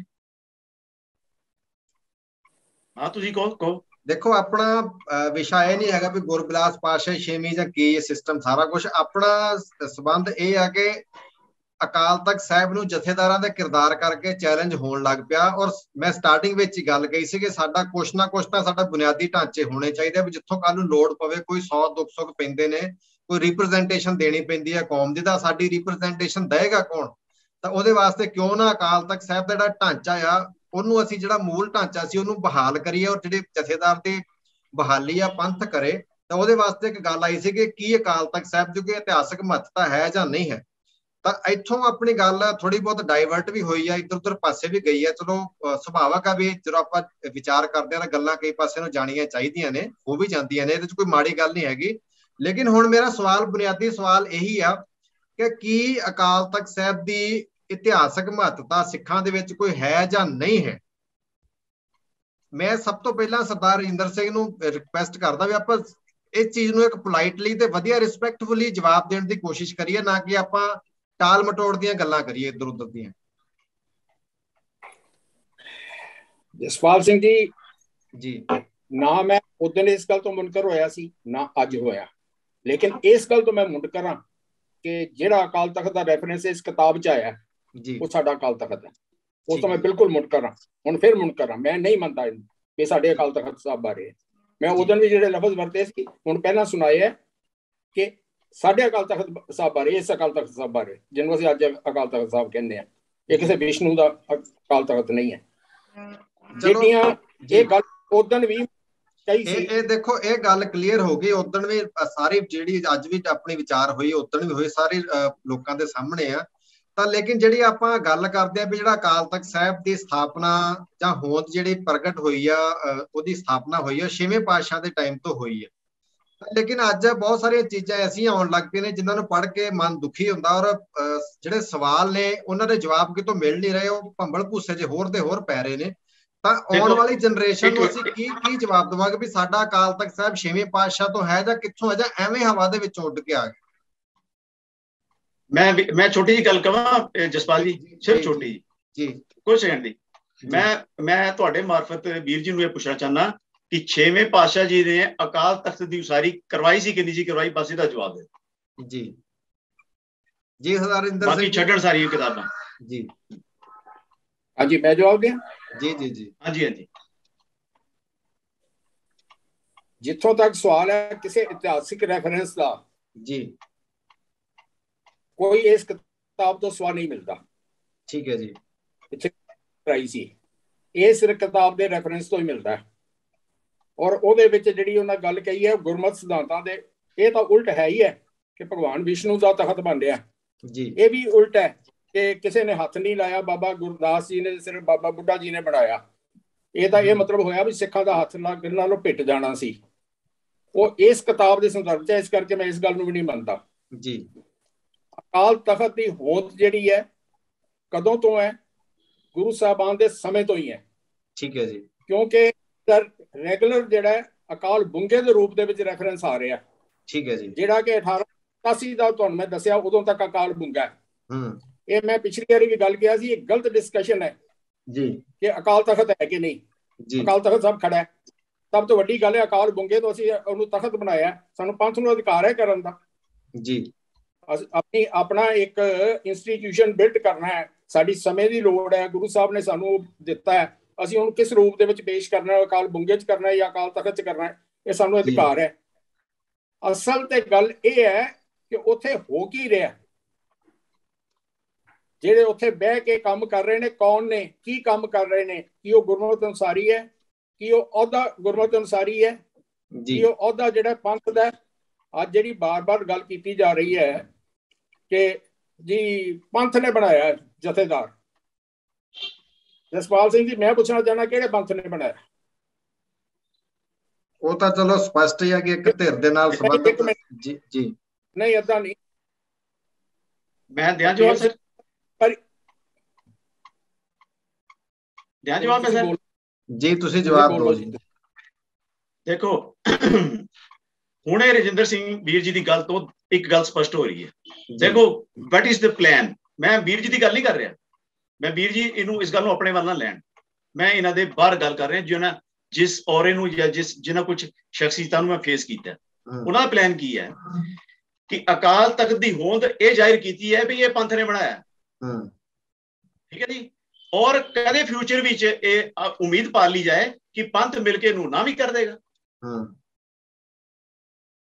ਹਾਂ ਤੁਸੀਂ ਕਹੋ। ਦੇਖੋ ਆਪਣਾ ਵਿਸ਼ਾ ਇਹ ਨਹੀਂ ਹੈਗਾ ਵੀ ਗੁਰਬਿਲਾਸ ਪਾਤਸ਼ਾਹੀ ਛੇਵੀਂ ਜਾਂ ਕੀ ਸਿਸਟਮ, ਸਾਰਾ ਕੁਝ ਆਪਣਾ ਸਬੰਧ ਇਹ ਆ ਕਿ ਅਕਾਲ ਤਖਤ ਸਾਹਿਬ ਨੂੰ ਜਥੇਦਾਰਾਂ ਦੇ ਕਿਰਦਾਰ ਕਰਕੇ ਚੈਲੰਜ ਹੋਣ ਲੱਗ ਪਿਆ। ਔਰ ਮੈਂ ਸਟਾਰਟਿੰਗ ਵਿੱਚ ਹੀ ਗੱਲ ਕਹੀ ਸੀ ਕਿ ਸਾਡਾ ਕੁਛ ਨਾ ਕੁਛ ਤਾਂ ਸਾਡਾ ਬੁਨਿਆਦੀ ਢਾਂਚੇ ਹੋਣੇ ਚਾਹੀਦੇ ਵੀ ਜਿੱਥੋਂ ਕੱਲ ਨੂੰ ਲੋੜ ਪਵੇ, ਕੋਈ 100 200 ਪੈਂਦੇ ਨੇ, ਕੋਈ ਰਿਪਰੈਜ਼ੈਂਟੇਸ਼ਨ ਦੇਣੀ ਪੈਂਦੀ ਹੈ ਕੌਮ ਦੀ, ਤਾਂ ਸਾਡੀ ਰਿਪਰੈਜ਼ੈਂਟੇਸ਼ਨ ਦੇਏਗਾ ਕੌਣ? ਤਾਂ ਉਹਦੇ ਵਾਸਤੇ ਕਿਉਂ ਨਾ ਅਕਾਲ ਤਖਤ ਸਾਹਿਬ ਦਾ ਜਿਹੜਾ ਢਾਂਚਾ ਆ ਉਹਨੂੰ ਅਸੀਂ ਜਿਹੜਾ ਮੂਲ ਢਾਂਚਾ ਸੀ ਉਹਨੂੰ ਬਹਾਲ ਕਰੀਏ, ਔਰ ਜਿਹੜੇ ਜਥੇਦਾਰ ਦੀ ਬਹਾਲੀ ਆ ਪੰਥ ਕਰੇ। ਤਾਂ ਉਹਦੇ ਵਾਸਤੇ ਇੱਕ ਗੱਲ ਆਈ ਸੀ ਕਿ ਕੀ ਅਕਾਲ ਤਖਤ ਸਾਹਿਬ ਦੀ ਕੋਈ ਇਤਿਹਾਸਕ ਮਹੱਤਤਾ ਹੈ ਜਾਂ ਨਹੀਂ ਹੈ। ਤਾਂ ਇੱਥੋਂ ਆਪਣੀ ਗੱਲ ਥੋੜੀ ਬਹੁਤ ਡਾਇਵਰਟ ਵੀ ਹੋਈ ਆ, ਇੱਧਰ ਉੱਧਰ ਪਾਸੇ ਵੀ ਗਈ ਆ। ਚਲੋ ਸੁਭਾਵਕ ਆ ਵੀ ਜਦੋਂ ਆਪਾਂ ਵਿਚਾਰ ਕਰਦੇ ਹਾਂ ਤਾਂ ਗੱਲਾਂ ਕਈ ਪਾਸੇ ਨੂੰ ਜਾਣੀਆਂ ਚਾਹੀਦੀਆਂ ਨੇ, ਉਹ ਵੀ ਜਾਂਦੀਆਂ ਨੇ, ਇਹਦੇ ਚ ਕੋਈ ਮਾੜੀ ਗੱਲ ਨਹੀਂ ਹੈਗੀ। ਲੇਕਿਨ ਹੁਣ ਮੇਰਾ ਸਵਾਲ, ਬੁਨਿਆਦੀ ਸਵਾਲ ਇਹੀ ਆ ਕਿ ਕੀ ਅਕਾਲ ਤਖਤ ਸਾਹਿਬ ਦੀ ਇਤਿਹਾਸਕ ਮਹੱਤਤਾ ਸਿੱਖਾਂ ਦੇ ਵਿੱਚ ਕੋਈ ਹੈ ਜਾਂ ਨਹੀਂ ਹੈ? ਮੈਂ ਸਭ ਤੋਂ ਪਹਿਲਾਂ ਸਰਦਾਰ ਰਜਿੰਦਰ ਸਿੰਘ ਨੂੰ ਰਿਕੁਐਸਟ ਕਰਦਾ ਵੀ ਆਪਾਂ ਇਸ ਚੀਜ਼ ਨੂੰ ਇੱਕ ਪੋਲਾਈਟਲੀ ਤੇ ਵਧੀਆ ਰਿਸਪੈਕਟਫੁਲੀ ਜਵਾਬ ਦੇਣ ਦੀ ਕੋਸ਼ਿਸ਼ ਕਰੀਏ, ਨਾ ਕਿ ਆਪਾਂ ਟਾਲ ਮਟੋੜ ਦੀਆਂ ਗੱਲਾਂ ਕਰੀਏ ਇੱਧਰ ਉੱਧਰ ਦੀਆਂ। ਜਸਪਾਲ ਸਿੰਘ ਜੀ ਨਾ ਮੈਂ ਉਦੋਂ ਇਸ ਗੱਲ ਤੋਂ ਮੁਨਕਰ ਹੋਇਆ ਸੀ ਨਾ ਅੱਜ ਹੋਇਆ, ਲੇਕਿਨ ਇਸ ਗੱਲ ਤੋਂ ਮੈਂ ਮੁਨਕਰ ਹਾਂ ਕਿ ਜਿਹੜਾ ਅਕਾਲ ਤਖਤ ਦਾ ਰੈਫਰੈਂਸ ਇਸ ਕਿਤਾਬ 'ਚ ਆਇਆ ਉਹ ਸਾਡਾ ਅਕਾਲ ਤਖਤ ਹੈ। ਉਸ ਤੋਂ ਮੈਂ ਬਿਲਕੁਲ ਮੁਨਕਰ ਹਾਂ, ਹੁਣ ਫਿਰ ਮੁਨਕਰ ਹਾਂ। ਮੈਂ ਨਹੀਂ ਮੰਨਦਾ ਕਿ ਸਾਡੇ ਅਕਾਲ ਤਖਤ ਸਾਹਿਬ ਬਾਰੇ ਮੈਂ ਉਦੋਂ ਵੀ ਜਿਹੜੇ ਲਫ਼ਜ਼ ਵਰਤੇ ਸੀ ਹੁਣ ਪਹਿਲਾਂ ਸੁਣਾਏ ਹੈ ਕਿ ਸਾਡੇ ਅਕਾਲ ਤਖਤ ਸਾਹਿਬ ਬਾਰੇ, ਇਸ ਅਕਾਲ ਤਖਤ ਸਾਹਿਬ ਬਾਰੇ ਜਿਹਨੂੰ ਅਸੀਂ ਅੱਜ ਅਕਾਲ ਤਖਤ ਸਾਹਿਬ ਕਹਿੰਦੇ ਹਾਂ, ਇਹ ਕਿਸੇ ਵਿਸ਼ਨੂੰ ਦਾ ਅਕਾਲ ਤਖਤ ਨਹੀਂ ਹੈ। ਜਿਹੜੀਆਂ ਇਹ ਗੱਲ ਉਦੋਂ ਵੀ ਕਹੀ ਸੀ, ਇਹ ਦੇਖੋ ਇਹ ਗੱਲ ਕਲੀਅਰ ਹੋ ਗਈ। ਉਦੋਂ ਵੀ ਸਾਰੀ ਜਿਹੜੀ ਅੱਜ ਵੀ ਆਪਣੀ ਵਿਚਾਰ ਹੋਈ ਉਦੋਂ ਵੀ ਹੋਈ, ਸਾਰੇ ਲੋਕਾਂ ਦੇ ਸਾਹਮਣੇ ਆ। ਤਾਂ ਲੇਕਿਨ ਜਿਹੜੀ ਆਪਾਂ ਗੱਲ ਕਰਦੇ ਆ ਵੀ ਜਿਹੜਾ ਅਕਾਲ ਤਖਤ ਸਾਹਿਬ ਦੀ ਸਥਾਪਨਾ ਜਾਂ ਹੋਂਦ ਜਿਹੜੀ ਪ੍ਰਗਟ ਹੋਈ ਆ, ਉਹਦੀ ਸਥਾਪਨਾ ਹੋਈ ਆ 6ਵੇਂ ਪਾਤਸ਼ਾਹ ਦੇ ਟਾਈਮ ਤੋਂ ਹੋਈ ਹੈ। ਲੇਕਿਨ ਅੱਜ ਬਹੁਤ ਸਾਰੀਆਂ ਚੀਜ਼ਾਂ ਐਸੀਆਂ ਆਉਣ ਲੱਗ ਪਈਆਂ ਨੇ ਜਿਨ੍ਹਾਂ ਨੂੰ ਪੜ੍ਹ ਕੇ ਮਨ ਦੁਖੀ ਹੁੰਦਾ, ਔਰ ਜਿਹੜੇ ਸਵਾਲ ਨੇ ਉਹਨਾਂ ਦੇ ਜਵਾਬ ਕਿਤੋਂ ਮਿਲ ਨਹੀਂ ਰਹੇ, ਉਹ ਭੰਬਲ ਭੂਸੇ ਜੇ ਹੋਰ ਦੇ ਹੋਰ ਪੈ ਰਹੇ ਨੇ। ਤਾਂ ਆਉਣ ਵਾਲੀ ਜਨਰੇਸ਼ਨ ਨੂੰ ਅਸੀਂ ਕੀ ਜਵਾਬ ਦੇਵਾਂਗੇ ਵੀ ਸਾਡਾ ਅਕਾਲ ਤਖਤ ਸਾਹਿਬ 6ਵੇਂ ਪਾਤਸ਼ਾਹ ਤੋਂ ਹੈ ਜਾਂ ਕਿੱਥੋਂ ਹੈ, ਜਾਂ ਐਵੇਂ ਹਵਾ ਦੇ ਵਿੱਚ ਉੱਡ ਕੇ ਆ ਗਿਆ? ਮੈਂ ਛੋਟੀ ਜਿਹੀ ਗੱਲ ਕਹਾਂ ਜਸਪਾਲ ਜੀ, ਸਿਰਫ ਛੋਟੀ ਜੀ, ਕੁਝ ਸੈਕਿੰਡ ਦੀ। ਮੈਂ ਤੁਹਾਡੇ ਮਾਰਫਤ ਵੀਰ ਜੀ ਨੂੰ ਇਹ ਪੁੱਛਣਾ ਚਾਹੁੰਦਾ ਕਿ 6ਵੇਂ ਪਾਤਸ਼ਾਹ ਜੀ ਨੇ ਅਕਾਲ ਤਖਤ ਦੀ ਉਸਾਰੀ ਕਰਵਾਈ ਸੀ ਕਿ ਨਹੀਂ ਸੀ ਕਰਵਾਈ? ਬਸ ਇਹਦਾ ਜਵਾਬ ਦੇ ਜੀ ਸਰਦਾਰ ਇੰਦਰ ਸਿੰਘ। ਬਾਕੀ ਛੱਡਣ ਸਾਰੀ ਕਿਤਾਬਾਂ। ਜੀ ਹਾਂਜੀ ਮੈਂ ਜਵਾਬ ਦਿਆਂ? ਜੀ ਹਾਂਜੀ। ਜਿੱਥੋਂ ਤੱਕ ਸਵਾਲ ਹੈ ਕਿਸੇ ਇਤਿਹਾਸਿਕ ਰੈਫਰੈਂਸ ਦਾ, ਜੀ ਕੋਈ ਇਸ ਕਿਤਾਬ ਤੋਂ ਸਵਾਲ ਨਹੀਂ ਮਿਲਦਾ। ਠੀਕ ਹੈ ਜੀ। ਇੱਥੇ ਕਰਾਈ ਸੀ ਇਸ ਕਿਤਾਬ ਦੇ ਰੈਫਰੈਂਸ ਤੋਂ ਹੀ ਮਿਲਦਾ ਹੈ, ਔਰ ਉਹਦੇ ਵਿੱਚ ਜਿਹੜੀ ਉਹਨਾਂ ਗੱਲ ਕਹੀ ਹੈ ਗੁਰਮਤਿ ਸਿਧਾਂਤਾਂ ਦੇ, ਇਹ ਤਾਂ ਉਲਟ ਹੈ ਹੀ ਹੈ ਕਿ ਭਗਵਾਨ ਵਿਸ਼ਨੂੰ ਦਾ ਤਖਤ ਬਣ ਰਿਹਾ ਜੀ। ਇਹ ਵੀ ਉਲਟ ਹੈ ਕਿ ਕਿਸੇ ਨੇ ਹੱਥ ਨਹੀਂ ਲਾਇਆ, ਬਾਬਾ ਗੁਰਦਾਸ ਜੀ ਨੇ ਸਿਰਫ ਬਾਬਾ ਬੁੱਢਾ ਜੀ ਨੇ ਬਣਾਇਆ। ਇਹ ਤਾਂ ਇਹ ਮਤਲਬ ਹੋਇਆ ਵੀ ਸਿੱਖਾਂ ਦਾ ਹੱਥ ਨਾਲੋਂ ਪਿੱਟ ਜਾਣਾ ਸੀ। ਉਹ ਇਸ ਕਿਤਾਬ ਦੇ ਸੰਦਰਭ 'ਚ, ਇਸ ਕਰਕੇ ਮੈਂ ਇਸ ਗੱਲ ਨੂੰ ਵੀ ਨਹੀਂ ਮੰਨਦਾ ਜੀ। ਅਕਾਲ ਤਖਤ ਦੀ ਹੋਂਦ ਜਿਹੜੀ ਹੈ ਕਦੋਂ ਤੋਂ ਹੈ? ਗੁਰੂ ਸਾਹਿਬਾਨ ਦੇ ਸਮੇਂ ਤੋਂ ਹੀ ਹੈ। ਠੀਕ ਹੈ ਜੀ। ਕਿਉਂਕਿ ਰੈਗੂਲਰ ਜਿਹੜਾ ਅਕਾਲ ਬੁੰਗੇ ਦੇ ਰੂਪ ਦੇ ਵਿੱਚ ਰੈਫਰੈਂਸ ਆ ਰਿਹਾ। ਠੀਕ ਹੈ ਜੀ। ਜਿਹੜਾ ਕਿ 1887 ਦਾ ਤੁਹਾਨੂੰ ਮੈਂ ਦੱਸਿਆ ਉਦੋਂ ਤੱਕ ਅਕਾਲ ਬੁੰਗਾ ਹੈ। ਇਹ ਮੈਂ ਪਿਛਲੀ ਵਾਰੀ ਵੀ ਗੱਲ ਕਿਹਾ ਸੀ, ਇਹ ਗਲਤ ਡਿਸਕਸ਼ਨ ਹੈ ਜੀ ਕਿ ਅਕਾਲ ਤਖਤ ਹੈ ਕਿ ਨਹੀਂ। ਅਕਾਲ ਤਖਤ ਸਭ ਖੜਾ ਹੈ। ਸਭ ਤੋਂ ਵੱਡੀ ਗੱਲ ਹੈ ਅਕਾਲ ਬੁੰਗੇ ਤੋਂ ਅਸੀਂ ਉਹਨੂੰ ਤਖਤ ਬਣਾਇਆ, ਸਾਨੂੰ ਪੰਥ ਨੂੰ ਅਧਿਕਾਰ ਹੈ ਕਰਨ ਦਾ ਜੀ। ਆਪਣਾ ਇੱਕ ਇੰਸਟੀਟਿਊਸ਼ਨ ਬਿਲਡ ਕਰਨਾ ਹੈ, ਸਾਡੀ ਸਮੇਂ ਦੀ ਲੋੜ ਹੈ, ਗੁਰੂ ਸਾਹਿਬ ਨੇ ਸਾਨੂੰ ਦਿੱਤਾ ਹੈ, ਅਸੀਂ ਉਹਨੂੰ ਕਿਸ ਰੂਪ ਦੇ ਵਿੱਚ ਪੇਸ਼ ਕਰਨਾ ਹੈ, ਅਕਾਲ ਬੁੰਗੇ 'ਚ ਕਰਨਾ ਹੈ ਜਾਂ ਅਕਾਲ ਤਖਤ 'ਚ ਕਰਨਾ ਹੈ, ਇਹ ਸਾਨੂੰ ਅਧਿਕਾਰ ਹੈ। ਅਸਲ ਤੇ ਗੱਲ ਇਹ ਹੈ ਕਿ ਉੱਥੇ ਹੋ ਕੀ ਰਿਹਾ, ਜਿਹੜੇ ਉੱਥੇ ਬਹਿ ਕੇ ਕੰਮ ਕਰ ਰਹੇ ਨੇ ਕੌਣ ਨੇ, ਕੀ ਕੰਮ ਕਰ ਰਹੇ ਨੇ, ਕੀ ਉਹ ਗੁਰਮਤਿ ਅਨੁਸਾਰੀ ਹੈ, ਕੀ ਉਹ ਅਹੁਦਾ ਗੁਰਮਤਿ ਅਨੁਸਾਰੀ ਹੈ, ਕੀ ਉਹ ਅਹੁਦਾ ਜਿਹੜਾ ਪੰਥ ਦਾ। ਅੱਜ ਜਿਹੜੀ ਬਾਰ-ਬਾਰ ਗੱਲ ਕੀਤੀ ਜਾ ਰਹੀ ਹੈ ਕਿ ਜੀ ਪੰਥ ਨੇ ਬਣਾਇਆ ਜਥੇਦਾਰ, ਜਸਪਾਲ ਸਿੰਘ ਜੀ ਮੈਂ ਪੁੱਛਣਾ ਚਾਹਣਾ ਕਿਹੜੇ ਪੰਥ ਨੇ ਬਣਾਇਆ? ਉਹ ਤਾਂ ਚਲੋ ਸਪਸ਼ਟ ਹੀ ਹੈ ਕਿ ਇੱਕ ਧਿਰ ਦੇ ਨਾਲ ਸੰਬੰਧਿਤ ਜੀ ਜੀ ਨਹੀਂ ਏਦਾਂ ਨਹੀਂ। ਮੈਂ ਦਿਆਂ ਜਵਾਬ ਸਰ, ਦਿਆਂ ਜਵਾਬ ਸਰ ਜੀ, ਤੁਸੀਂ ਜਵਾਬ ਦਿਓ ਜੀ। ਦੇਖੋ ਹੁਣੇ ਰਜਿੰਦਰ ਸਿੰਘ ਵੀਰ ਜੀ ਦੀ ਗੱਲ ਤੋਂ ਇੱਕ ਗੱਲ ਸਪਸ਼ਟ ਹੋ ਰਹੀ ਹੈ। ਦੇਖੋ ਵਾਟ ਇਜ਼ ਦ ਪਲਾਨ। ਮੈਂ ਵੀਰ ਜੀ ਦੀ ਗੱਲ ਨਹੀਂ ਕਰ ਰਿਹਾ, ਮੈਂ ਵੀਰ ਜੀ ਇਹਨੂੰ ਇਸ ਗੱਲ ਨੂੰ ਆਪਣੇ ਵੱਲ ਨਾ ਲੈਣ, ਮੈਂ ਇਹਨਾਂ ਦੇ ਬਾਹਰ ਗੱਲ ਕਰ ਰਿਹਾ ਜਿਹਨਾਂ ਜਿਸ ਔਰੇ ਨੂੰ ਜਾਂ ਜਿਨ੍ਹਾਂ ਕੁਝ ਸ਼ਖਸੀਅਤਾਂ ਨੂੰ ਮੈਂ ਫੇਸ ਕੀਤਾ। ਉਹਨਾਂ ਦਾ ਪਲਾਨ ਕੀ ਹੈ ਕਿ ਅਕਾਲ ਤਖਤ ਦੀ ਹੋਂਦ ਇਹ ਜ਼ਾਹਿਰ ਕੀਤੀ ਹੈ ਵੀ ਇਹ ਪੰਥ ਨੇ ਬਣਾਇਆ, ਠੀਕ ਹੈ ਜੀ। ਔਰ ਕਦੇ ਫਿਊਚਰ ਵਿੱਚ ਇਹ ਉਮੀਦ ਪਾਲ ਲਈ ਜਾਏ ਕਿ ਪੰਥ ਮਿਲ ਕੇ ਇਹਨੂੰ ਨਾ ਵੀ ਕਰ ਦੇਗਾ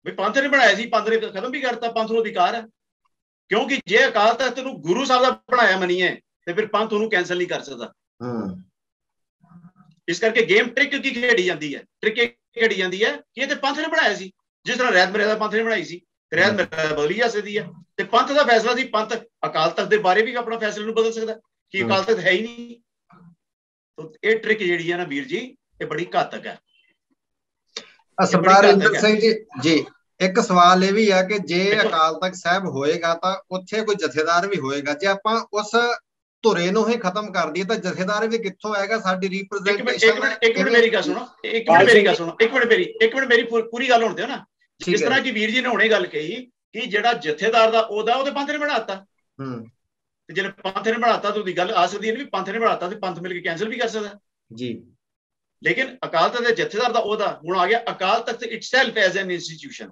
ਵੀ ਪੰਥ ਨੇ ਬਣਾਇਆ ਸੀ, ਪੰਥ ਨੇ ਖਤਮ ਵੀ ਕਰਤਾ, ਪੰਥ ਨੂੰ ਅਧਿਕਾਰ ਹੈ। ਕਿਉਂਕਿ ਜੇ ਅਕਾਲ ਤਖਤ ਨੂੰ ਗੁਰੂ ਸਾਹਿਬ ਦਾ ਬਣਾਇਆ ਮੰਨੀਏ ਤੇ ਫਿਰ ਪੰਥ ਉਹਨੂੰ ਕੈਂਸਲ ਨਹੀਂ ਕਰ ਸਕਦਾ। ਇਸ ਕਰਕੇ ਗੇਮ ਟ੍ਰਿਕ ਕੀ ਖੇਡੀ ਜਾਂਦੀ ਹੈ, ਟ੍ਰਿਕ ਖੇਡੀ ਜਾਂਦੀ ਹੈ ਕਿ ਇਹ ਤੇ ਪੰਥ ਨੇ ਬਣਾਇਆ ਸੀ, ਜਿਸ ਤਰ੍ਹਾਂ ਰਹਿਤ ਮਰਿਆਦਾ ਪੰਥ ਨੇ ਬਣਾਈ ਸੀ, ਰਹਿਤ ਮਰਿਆਦਾ ਬਦਲੀ ਜਾ ਸਕਦੀ ਹੈ ਤੇ ਪੰਥ ਦਾ ਫੈਸਲਾ ਸੀ। ਪੰਥ ਅਕਾਲ ਤਖਤ ਦੇ ਬਾਰੇ ਵੀ ਆਪਣਾ ਫੈਸਲੇ ਨੂੰ ਬਦਲ ਸਕਦਾ ਕਿ ਅਕਾਲ ਤਖਤ ਹੈ ਹੀ ਨਹੀਂ। ਇਹ ਟ੍ਰਿਕ ਜਿਹੜੀ ਹੈ ਨਾ ਵੀਰ ਜੀ, ਇਹ ਬੜੀ ਘਾਤਕ ਹੈ। ਸਰਦਾਰ ਇੰਦਰ ਸਿੰਘ ਜੀ ਜੀ ਇੱਕ ਸਵਾਲ ਇਹ ਵੀ ਹੈ ਕਿ ਜੇ ਅਕਾਲ ਤਖਤ ਸਾਹਿਬ ਹੋਏਗਾ ਤਾਂ ਉੱਥੇ ਕੋਈ ਜਥੇਦਾਰ ਵੀ ਹੋਏਗਾ। ਜੇ ਆਪਾਂ ਉਸ ਧੁਰੇ ਨੂੰ ਹੀ ਖਤਮ ਕਰ ਦਈਏ ਤਾਂ ਜਥੇਦਾਰ ਵੀ ਕਿੱਥੋਂ ਆਏਗਾ? ਸਾਡੀ ਰਿਪਰੈਜ਼ੈਂਟੇਸ਼ਨ ਇੱਕ ਮਿੰਟ ਮੇਰੀ ਗੱਲ ਸੁਣੋ, ਇੱਕ ਮਿੰਟ ਮੇਰੀ ਪੂਰੀ ਗੱਲ ਹੋਣ ਦਿਓ ਨਾ। ਜਿਸ ਤਰ੍ਹਾਂ ਕਿ ਵੀਰ ਜੀ ਨੇ ਹੁਣੇ ਗੱਲ ਕਹੀ ਕਿ ਜਿਹੜਾ ਜਥੇਦਾਰ ਦਾ ਉਹਦਾ ਉਹਦੇ ਪੰਥ ਨੇ ਬਣਾਤਾ, ਤੇ ਜਿਹੜੇ ਪੰਥ ਨੇ ਬਣਾਤਾ ਤਾਂ ਉਹਦੀ ਗੱਲ ਆ ਸਕਦੀ ਹੈ ਵੀ ਪੰਥ ਨੇ ਬਣਾਤਾ ਤੇ ਪੰਥ ਮਿਲ ਕੇ ਕੈਂਸਲ ਵੀ ਕਰ ਸਕਦਾ ਜੀ। ਲੇਕਿਨ ਅਕਾਲ ਤਖਤ ਦੇ ਜਥੇਦਾਰ ਦਾ ਉਹਦਾ ਹੁਣ ਆ ਗਿਆ Akal Takht itself as an institution.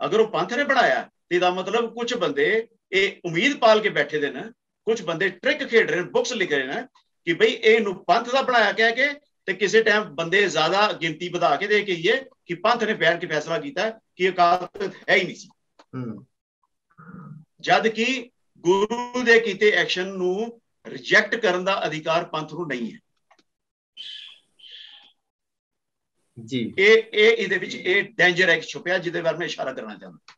ਅਗਰ ਉਹ ਪੰਥ ਨੇ ਬਣਾਇਆ ਤੇ ਇਹਦਾ ਮਤਲਬ ਕੁਝ ਬੰਦੇ ਇਹ ਉਮੀਦ ਪਾਲ ਕੇ ਬੈਠੇ ਦੇ ਨੇ, ਕੁਝ ਬੰਦੇ ਟ੍ਰਿਕ ਖੇਡ ਰਹੇ ਨੇ, ਬੁੱਕਸ ਲਿਖ ਰਹੇ ਨੇ ਕਿ ਬਈ ਇਹਨੂੰ ਪੰਥ ਦਾ ਬਣਾਇਆ ਕਹਿ ਕੇ ਤੇ ਕਿਸੇ ਟਾਈਮ ਬੰਦੇ ਜ਼ਿਆਦਾ ਗਿਣਤੀ ਵਧਾ ਕੇ ਦੇ ਕਹੀਏ ਕਿ ਪੰਥ ਨੇ ਬੈਠ ਕੇ ਫੈਸਲਾ ਕੀਤਾ ਕਿ ਅਕਾਲ ਤਖਤ ਹੈ ਹੀ ਨਹੀਂ ਸੀ, ਜਦ ਕਿ ਗੁਰੂ ਦੇ ਕੀਤੇ ਐਕਸ਼ਨ ਨੂੰ ਰਿਜੈਕਟ ਕਰਨ ਦਾ ਅਧਿਕਾਰ ਪੰਥ ਨੂੰ ਨਹੀਂ ਹੈ ਜੀ। ਇਹਦੇ ਵਿੱਚ ਇਹ ਡੇਂਜਰ ਹੈ ਛੁਪਿਆ, ਜਿਹਦੇ ਬਾਰੇ ਮੈਂ ਇਸ਼ਾਰਾ ਕਰਨਾ ਚਾਹੁੰਦਾ।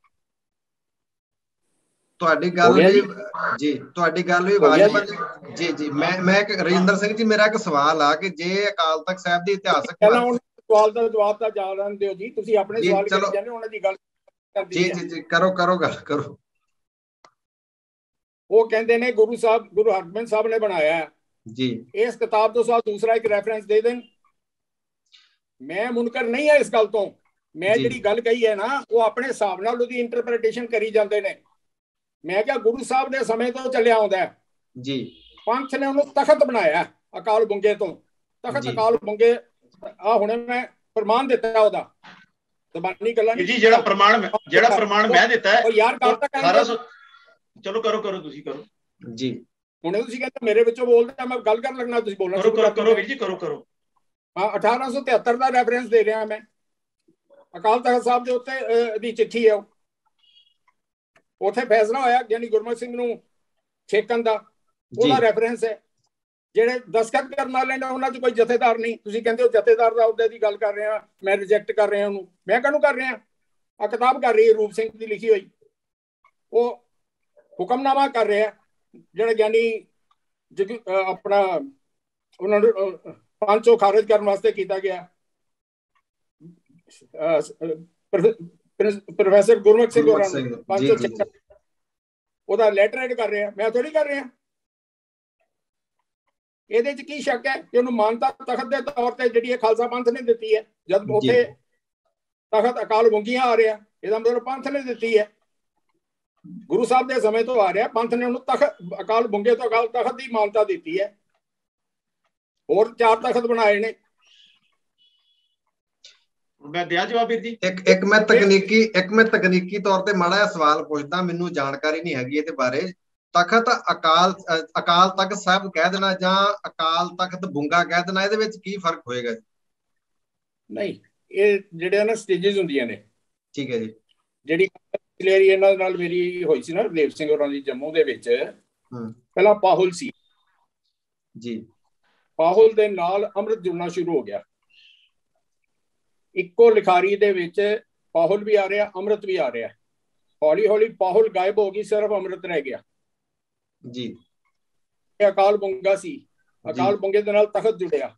ਤੁਹਾਡੀ ਗੱਲ ਜੀ, ਤੁਹਾਡੀ ਗੱਲ ਵੀ ਵਾਜਬ ਜੀ ਜੀ। ਮੈਂ ਰਜਿੰਦਰ ਸਿੰਘ ਜੀ, ਮੇਰਾ ਇੱਕ ਸਵਾਲ ਆ ਕਿ ਜੇ ਅਕਾਲ ਤਖਤ ਸਾਹਿਬ ਦੀ ਇਤਿਹਾਸਕ ਸਵਾਲ ਦਾ ਜਵਾਬ ਤਾਂ ਜਾ ਲੈਣ ਦਿਓ ਜੀ, ਤੁਸੀਂ ਆਪਣੇ ਸਵਾਲ ਕਰੀ ਜਾਂਦੇ, ਉਹਨਾਂ ਦੀ ਗੱਲ ਜੀ ਜੀ ਜੀ ਕਰੋ ਗੱਲ ਕਰੋ। ਉਹ ਕਹਿੰਦੇ ਨੇ ਗੁਰੂ ਹਰਗੋਬਿੰਦ ਸਾਹਿਬ ਨੇ ਬਣਾਇਆ ਜੀ। ਇਸ ਕਿਤਾਬ ਤੋਂ ਸਾਥ ਦੂਸਰਾ ਇੱਕ ਰੈਫਰੈਂਸ ਦੇ ਦੇਣ। ਮੈਂ ਮੁਨਕਰ ਨਹੀਂ ਹੈ ਇਸ ਗੱਲ ਤੋਂ। ਮੈਂ ਜਿਹੜੀ ਗੱਲ ਕਹੀ ਹੈ ਨਾ, ਉਹ ਆਪਣੇ ਹਿਸਾਬ ਨਾਲ ਉਹਦੀ ਇੰਟਰਪ੍ਰੀਟੇਸ਼ਨ ਕਰੀ ਜਾਂਦੇ ਨੇ। ਮੈਂ ਕਿਹਾ ਗੁਰੂ ਸਾਹਿਬ ਦੇ ਸਮੇਂ ਤੋਂ ਚੱਲਿਆ ਆਉਂਦਾ ਜੀ। ਪੰਥ ਨੇ ਉਹਨੂੰ ਤਖਤ ਬਣਾਇਆ ਅਕਾਲ ਬੁੰਗੇ ਤੋਂ। ਤਖਤ ਅਕਾਲ ਬੁੰਗੇ ਆ ਹੁਣੇ ਮੈਂ ਪ੍ਰਮਾਣ ਦਿੱਤਾ ਉਹਦਾ, ਜ਼ਬਾਨੀ ਗੱਲਾਂ ਜੀ। ਜਿਹੜਾ ਪ੍ਰਮਾਣ ਮੈਂ ਦਿੱਤਾ ਹੈ ਯਾਰ ਗੱਲ ਤਾਂ ਕਹਿੰਦੇ। ਚਲੋ ਕਰੋ ਤੁਸੀਂ ਕਰੋ ਜੀ। ਹੁਣੇ ਤੁਸੀਂ ਕਹਿੰਦੇ ਮੇਰੇ ਵਿੱਚੋਂ ਬੋਲਦੇ, ਮੈਂ ਗੱਲ ਕਰਨ ਲੱਗਣਾ, ਤੁਸੀਂ ਬੋਲਣਾ ਕਰੋ ਵੀਰ ਜੀ, ਕਰੋ। ਹਾਂ 1873 ਦਾ ਰੈਫਰੈਂਸ ਦੇ ਰਿਹਾ ਮੈਂ। ਅਕਾਲ ਤਖਤ ਸਾਹਿਬ ਦੇ ਉੱਤੇ ਦੀ ਚਿੱਠੀ ਹੈ, ਉੱਥੇ ਫੈਸਲਾ ਹੋਇਆ ਗਿਆਨੀ ਗੁਰਮਤਿ ਸਿੰਘ ਨੂੰ ਛੇਕਣ ਦਾ, ਉਹਦਾ ਰੈਫਰੈਂਸ ਹੈ। ਜਿਹੜੇ ਦਸਤਖਤ ਕਰਨ ਵਾਲੇ ਨੇ ਉਹਨਾਂ 'ਚ ਕੋਈ ਜਥੇਦਾਰ ਨਹੀਂ। ਤੁਸੀਂ ਕਹਿੰਦੇ ਹੋ ਜਥੇਦਾਰ ਦਾ ਅਹੁਦੇ ਦੀ ਗੱਲ ਕਰ ਰਹੇ ਹਾਂ, ਮੈਂ ਰਿਜੈਕਟ ਕਰ ਰਿਹਾ ਉਹਨੂੰ। ਮੈਂ ਕਾਹਨੂੰ ਕਰ ਰਿਹਾ? ਆ ਕਿਤਾਬ ਕਰ ਰਹੀ ਹੈ ਰੂਪ ਸਿੰਘ ਦੀ ਲਿਖੀ ਹੋਈ, ਉਹ ਹੁਕਮਨਾਮਾ ਕਰ ਰਿਹਾ ਜਿਹੜਾ ਗਿਆਨੀ ਆਪਣਾ ਉਹਨਾਂ ਨੂੰ ਪੰਚੋਂ ਖਾਰਜ ਕਰਨ ਵਾਸਤੇ ਕੀਤਾ ਗਿਆ। ਪ੍ਰੋਫੈਸਰ ਗੁਰਮੁਖ ਸਿੰਘ ਹੋਰਾਂ ਨੂੰ ਪੰਚੋਂ ਉਹਦਾ ਲੈਟਰ ਹੈਡ ਕਰ ਰਿਹਾ, ਮੈਂ ਥੋੜੀ ਕਰ ਰਿਹਾ। ਇਹਦੇ 'ਚ ਕੀ ਸ਼ੱਕ ਹੈ ਕਿ ਉਹਨੂੰ ਮਾਨਤਾ ਤਖਤ ਦੇ ਤੌਰ ਤੇ ਜਿਹੜੀ ਹੈ ਖਾਲਸਾ ਪੰਥ ਨੇ ਦਿੱਤੀ ਹੈ, ਜਦ ਉੱਥੇ ਤਖਤ ਅਕਾਲ ਬੁੰਗੀਆਂ ਆ ਰਿਹਾ। ਇਹਦਾ ਮਤਲਬ ਪੰਥ ਨੇ ਦਿੱਤੀ ਹੈ। ਗੁਰੂ ਸਾਹਿਬ ਦੇ ਸਮੇਂ ਤੋਂ ਆ ਰਿਹਾ, ਪੰਥ ਨੇ ਉਹਨੂੰ ਤਖਤ, ਅਕਾਲ ਬੁੰਗੇ ਤੋਂ ਅਕਾਲ ਤਖਤ ਦੀ ਮਾਨਤਾ ਦਿੱਤੀ ਹੈ। ਹੋਰ 4 ਤਖਤ ਬਣਾਏ ਨੇ। ਮੈਂ ਦਿਆ ਜਵਾਬ ਵੀਰ ਜੀ। ਇੱਕ ਮੈਂ ਤਕਨੀਕੀ ਤੌਰ ਤੇ ਮਾੜਾ ਜਿਹਾ ਸਵਾਲ ਪੁੱਛਦਾ, ਮੈਨੂੰ ਜਾਣਕਾਰੀ ਨਹੀਂ ਹੈਗੀ ਇਹਦੇ ਬਾਰੇ। ਤਖਤ ਅਕਾਲ ਤਖਤ ਸਾਹਿਬ ਕਹਿ ਦੇਣਾ ਜਾਂ ਅਕਾਲ ਤਖਤ ਬੁੰਗਾ ਕਹਿ ਦੇਣਾ, ਇਹਦੇ ਵਿੱਚ ਕੀ ਫਰਕ ਹੋਏਗਾ? ਨਹੀਂ, ਇਹ ਜਿਹੜੇ ਨਾ ਸਟੇਜਸ ਹੁੰਦੀਆਂ ਨੇ। ਠੀਕ ਹੈ ਜੀ। ਜਿਹੜੀ ਇਹਨਾਂ ਨਾਲ ਮੇਰੀ ਹੋਈ ਸੀ ਨਾ ਹਰਦੇਵ ਸਿੰਘ ਹੋਰਾਂ ਦੀ ਜੰਮੂ ਦੇ ਵਿੱਚ, ਪਹਿਲਾਂ ਪਾਹੁਲ ਸੀ ਜੀ। ਪਾਹੁਲ ਦੇ ਨਾਲ ਅੰਮ੍ਰਿਤ ਜੁੜਨਾ ਸ਼ੁਰੂ ਹੋ ਗਿਆ। ਇੱਕੋ ਲਿਖਾਰੀ ਦੇ ਵਿੱਚ ਪਾਹੁਲ ਵੀ ਆ ਰਿਹਾ, ਅੰਮ੍ਰਿਤ ਵੀ ਆ ਰਿਹਾ। ਹੌਲੀ ਹੌਲੀ ਪਾਹੁਲ ਗਾਇਬ ਹੋ ਗਈ, ਸਿਰਫ ਅੰਮ੍ਰਿਤ ਰਹਿ ਗਿਆ ਜੀ। ਇਹ ਅਕਾਲ ਬੁੰਗਾ ਸੀ। ਅਕਾਲ ਬੁੰਗੇ ਦੇ ਨਾਲ ਤਖਤ ਜੁੜਿਆ,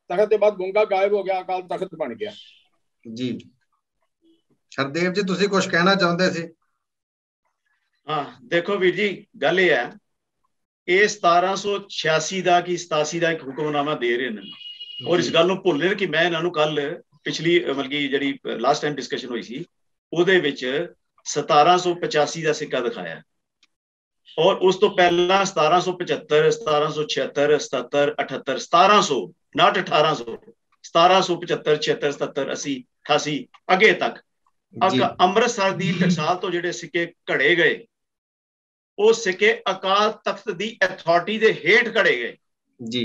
ਤਖਤ ਦੇ ਬਾਅਦ ਬੁੰਗਾ ਗਾਇਬ ਹੋ ਗਿਆ, ਅਕਾਲ ਤਖਤ ਬਣ ਗਿਆ ਜੀ। ਹਰਦੇਵ ਜੀ, ਤੁਸੀਂ ਕੁਝ ਕਹਿਣਾ ਚਾਹੁੰਦੇ ਸੀ? ਹਾਂ, ਦੇਖੋ ਵੀਰ ਜੀ, ਗੱਲ ਇਹ ਹੈ, ਇਹ 1786 ਦਾ ਕਿ 87 ਦਾ ਇੱਕ ਹੁਕਮਨਾਮਾ ਦੇ ਰਹੇ ਨੇ, ਔਰ ਇਸ ਗੱਲ ਨੂੰ ਭੁੱਲਣ ਕਿ ਮੈਂ ਇਹਨਾਂ ਨੂੰ ਕੱਲ ਪਿਛਲੀ ਮਤਲਬ ਕਿ ਜਿਹੜੀ ਲਾਸਟ ਟਾਈਮ ਡਿਸਕਸ਼ਨ ਹੋਈ ਸੀ ਉਹਦੇ ਵਿੱਚ 1785 ਦਾ ਸਿੱਕਾ ਦਿਖਾਇਆ, ਔਰ ਉਸ ਤੋਂ ਪਹਿਲਾਂ 1775, 1776, 77, 78, 1700, not 1800, 1775, 76, 77, 80, 88 ਅੱਗੇ ਤੱਕ ਅੰਮ੍ਰਿਤਸਰ ਦੀ ਟਕਸਾਲ ਤੋਂ ਜਿਹੜੇ ਸਿੱਕੇ ਘੜੇ ਗਏ, ਉਹ ਸਿੱਕੇ ਅਕਾਲ ਤਖਤ ਦੀ ਅਥਾਰਟੀ ਦੇ ਹੇਠ ਘੜੇ ਗਏ ਜੀ।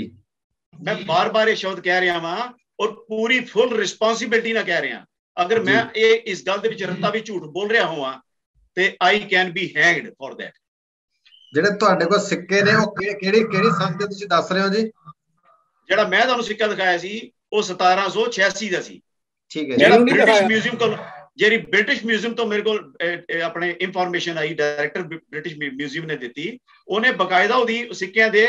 ਮੈਂ ਬਾਰ-ਬਾਰ ਇਹ ਸ਼ਬਦ ਕਹਿ ਰਿਹਾ ਵਾਂ, ਔਰ ਪੂਰੀ ਫੁੱਲ ਰਿਸਪੌਂਸਿਬਿਲਿਟੀ ਨਾਲ ਕਹਿ ਰਿਹਾ। ਅਗਰ ਮੈਂ ਇਸ ਗੱਲ ਦੇ ਵਿੱਚ ਰਤਾ ਵੀ ਝੂਠ ਬੋਲ ਰਿਹਾ ਹੋਵਾਂ ਤੇ I can be hanged for that. ਜਿਹੜੇ ਤੁਹਾਡੇ ਕੋਲ ਸਿੱਕੇ ਨੇ ਉਹ ਕਿਹੜੀ ਸੰਨ ਦੇ ਤੁਸੀਂ ਦੱਸ ਰਹੇ ਹੋ ਜੀ? ਜਿਹੜਾ ਮੈਂ ਤੁਹਾਨੂੰ ਸਿੱਕਾ ਦਿਖਾਇਆ ਸੀ ਉਹ 1786 ਦਾ ਸੀ। ਠੀਕ ਹੈ। ਜਿਹੜਾ ਬ੍ਰਿਟਿਸ਼ ਮਿਊਜ਼ੀਅਮ ਕੋਲ, ਜਿਹੜੀ ਬ੍ਰਿਟਿਸ਼ ਮਿਊਜ਼ੀਅਮ ਤੋਂ ਮੇਰੇ ਕੋਲ ਆਪਣੇ ਇਨਫੋਰਮੇਸ਼ਨ ਆਈ, ਡਾਇਰੈਕਟਰ ਬ੍ਰਿਟਿਸ਼ ਮਿਊਜ਼ੀਅਮ ਨੇ ਦਿੱਤੀ, ਉਹਨੇ ਬਕਾਇਦਾ ਉਹਦੀ ਸਿੱਕਿਆਂ ਦੇ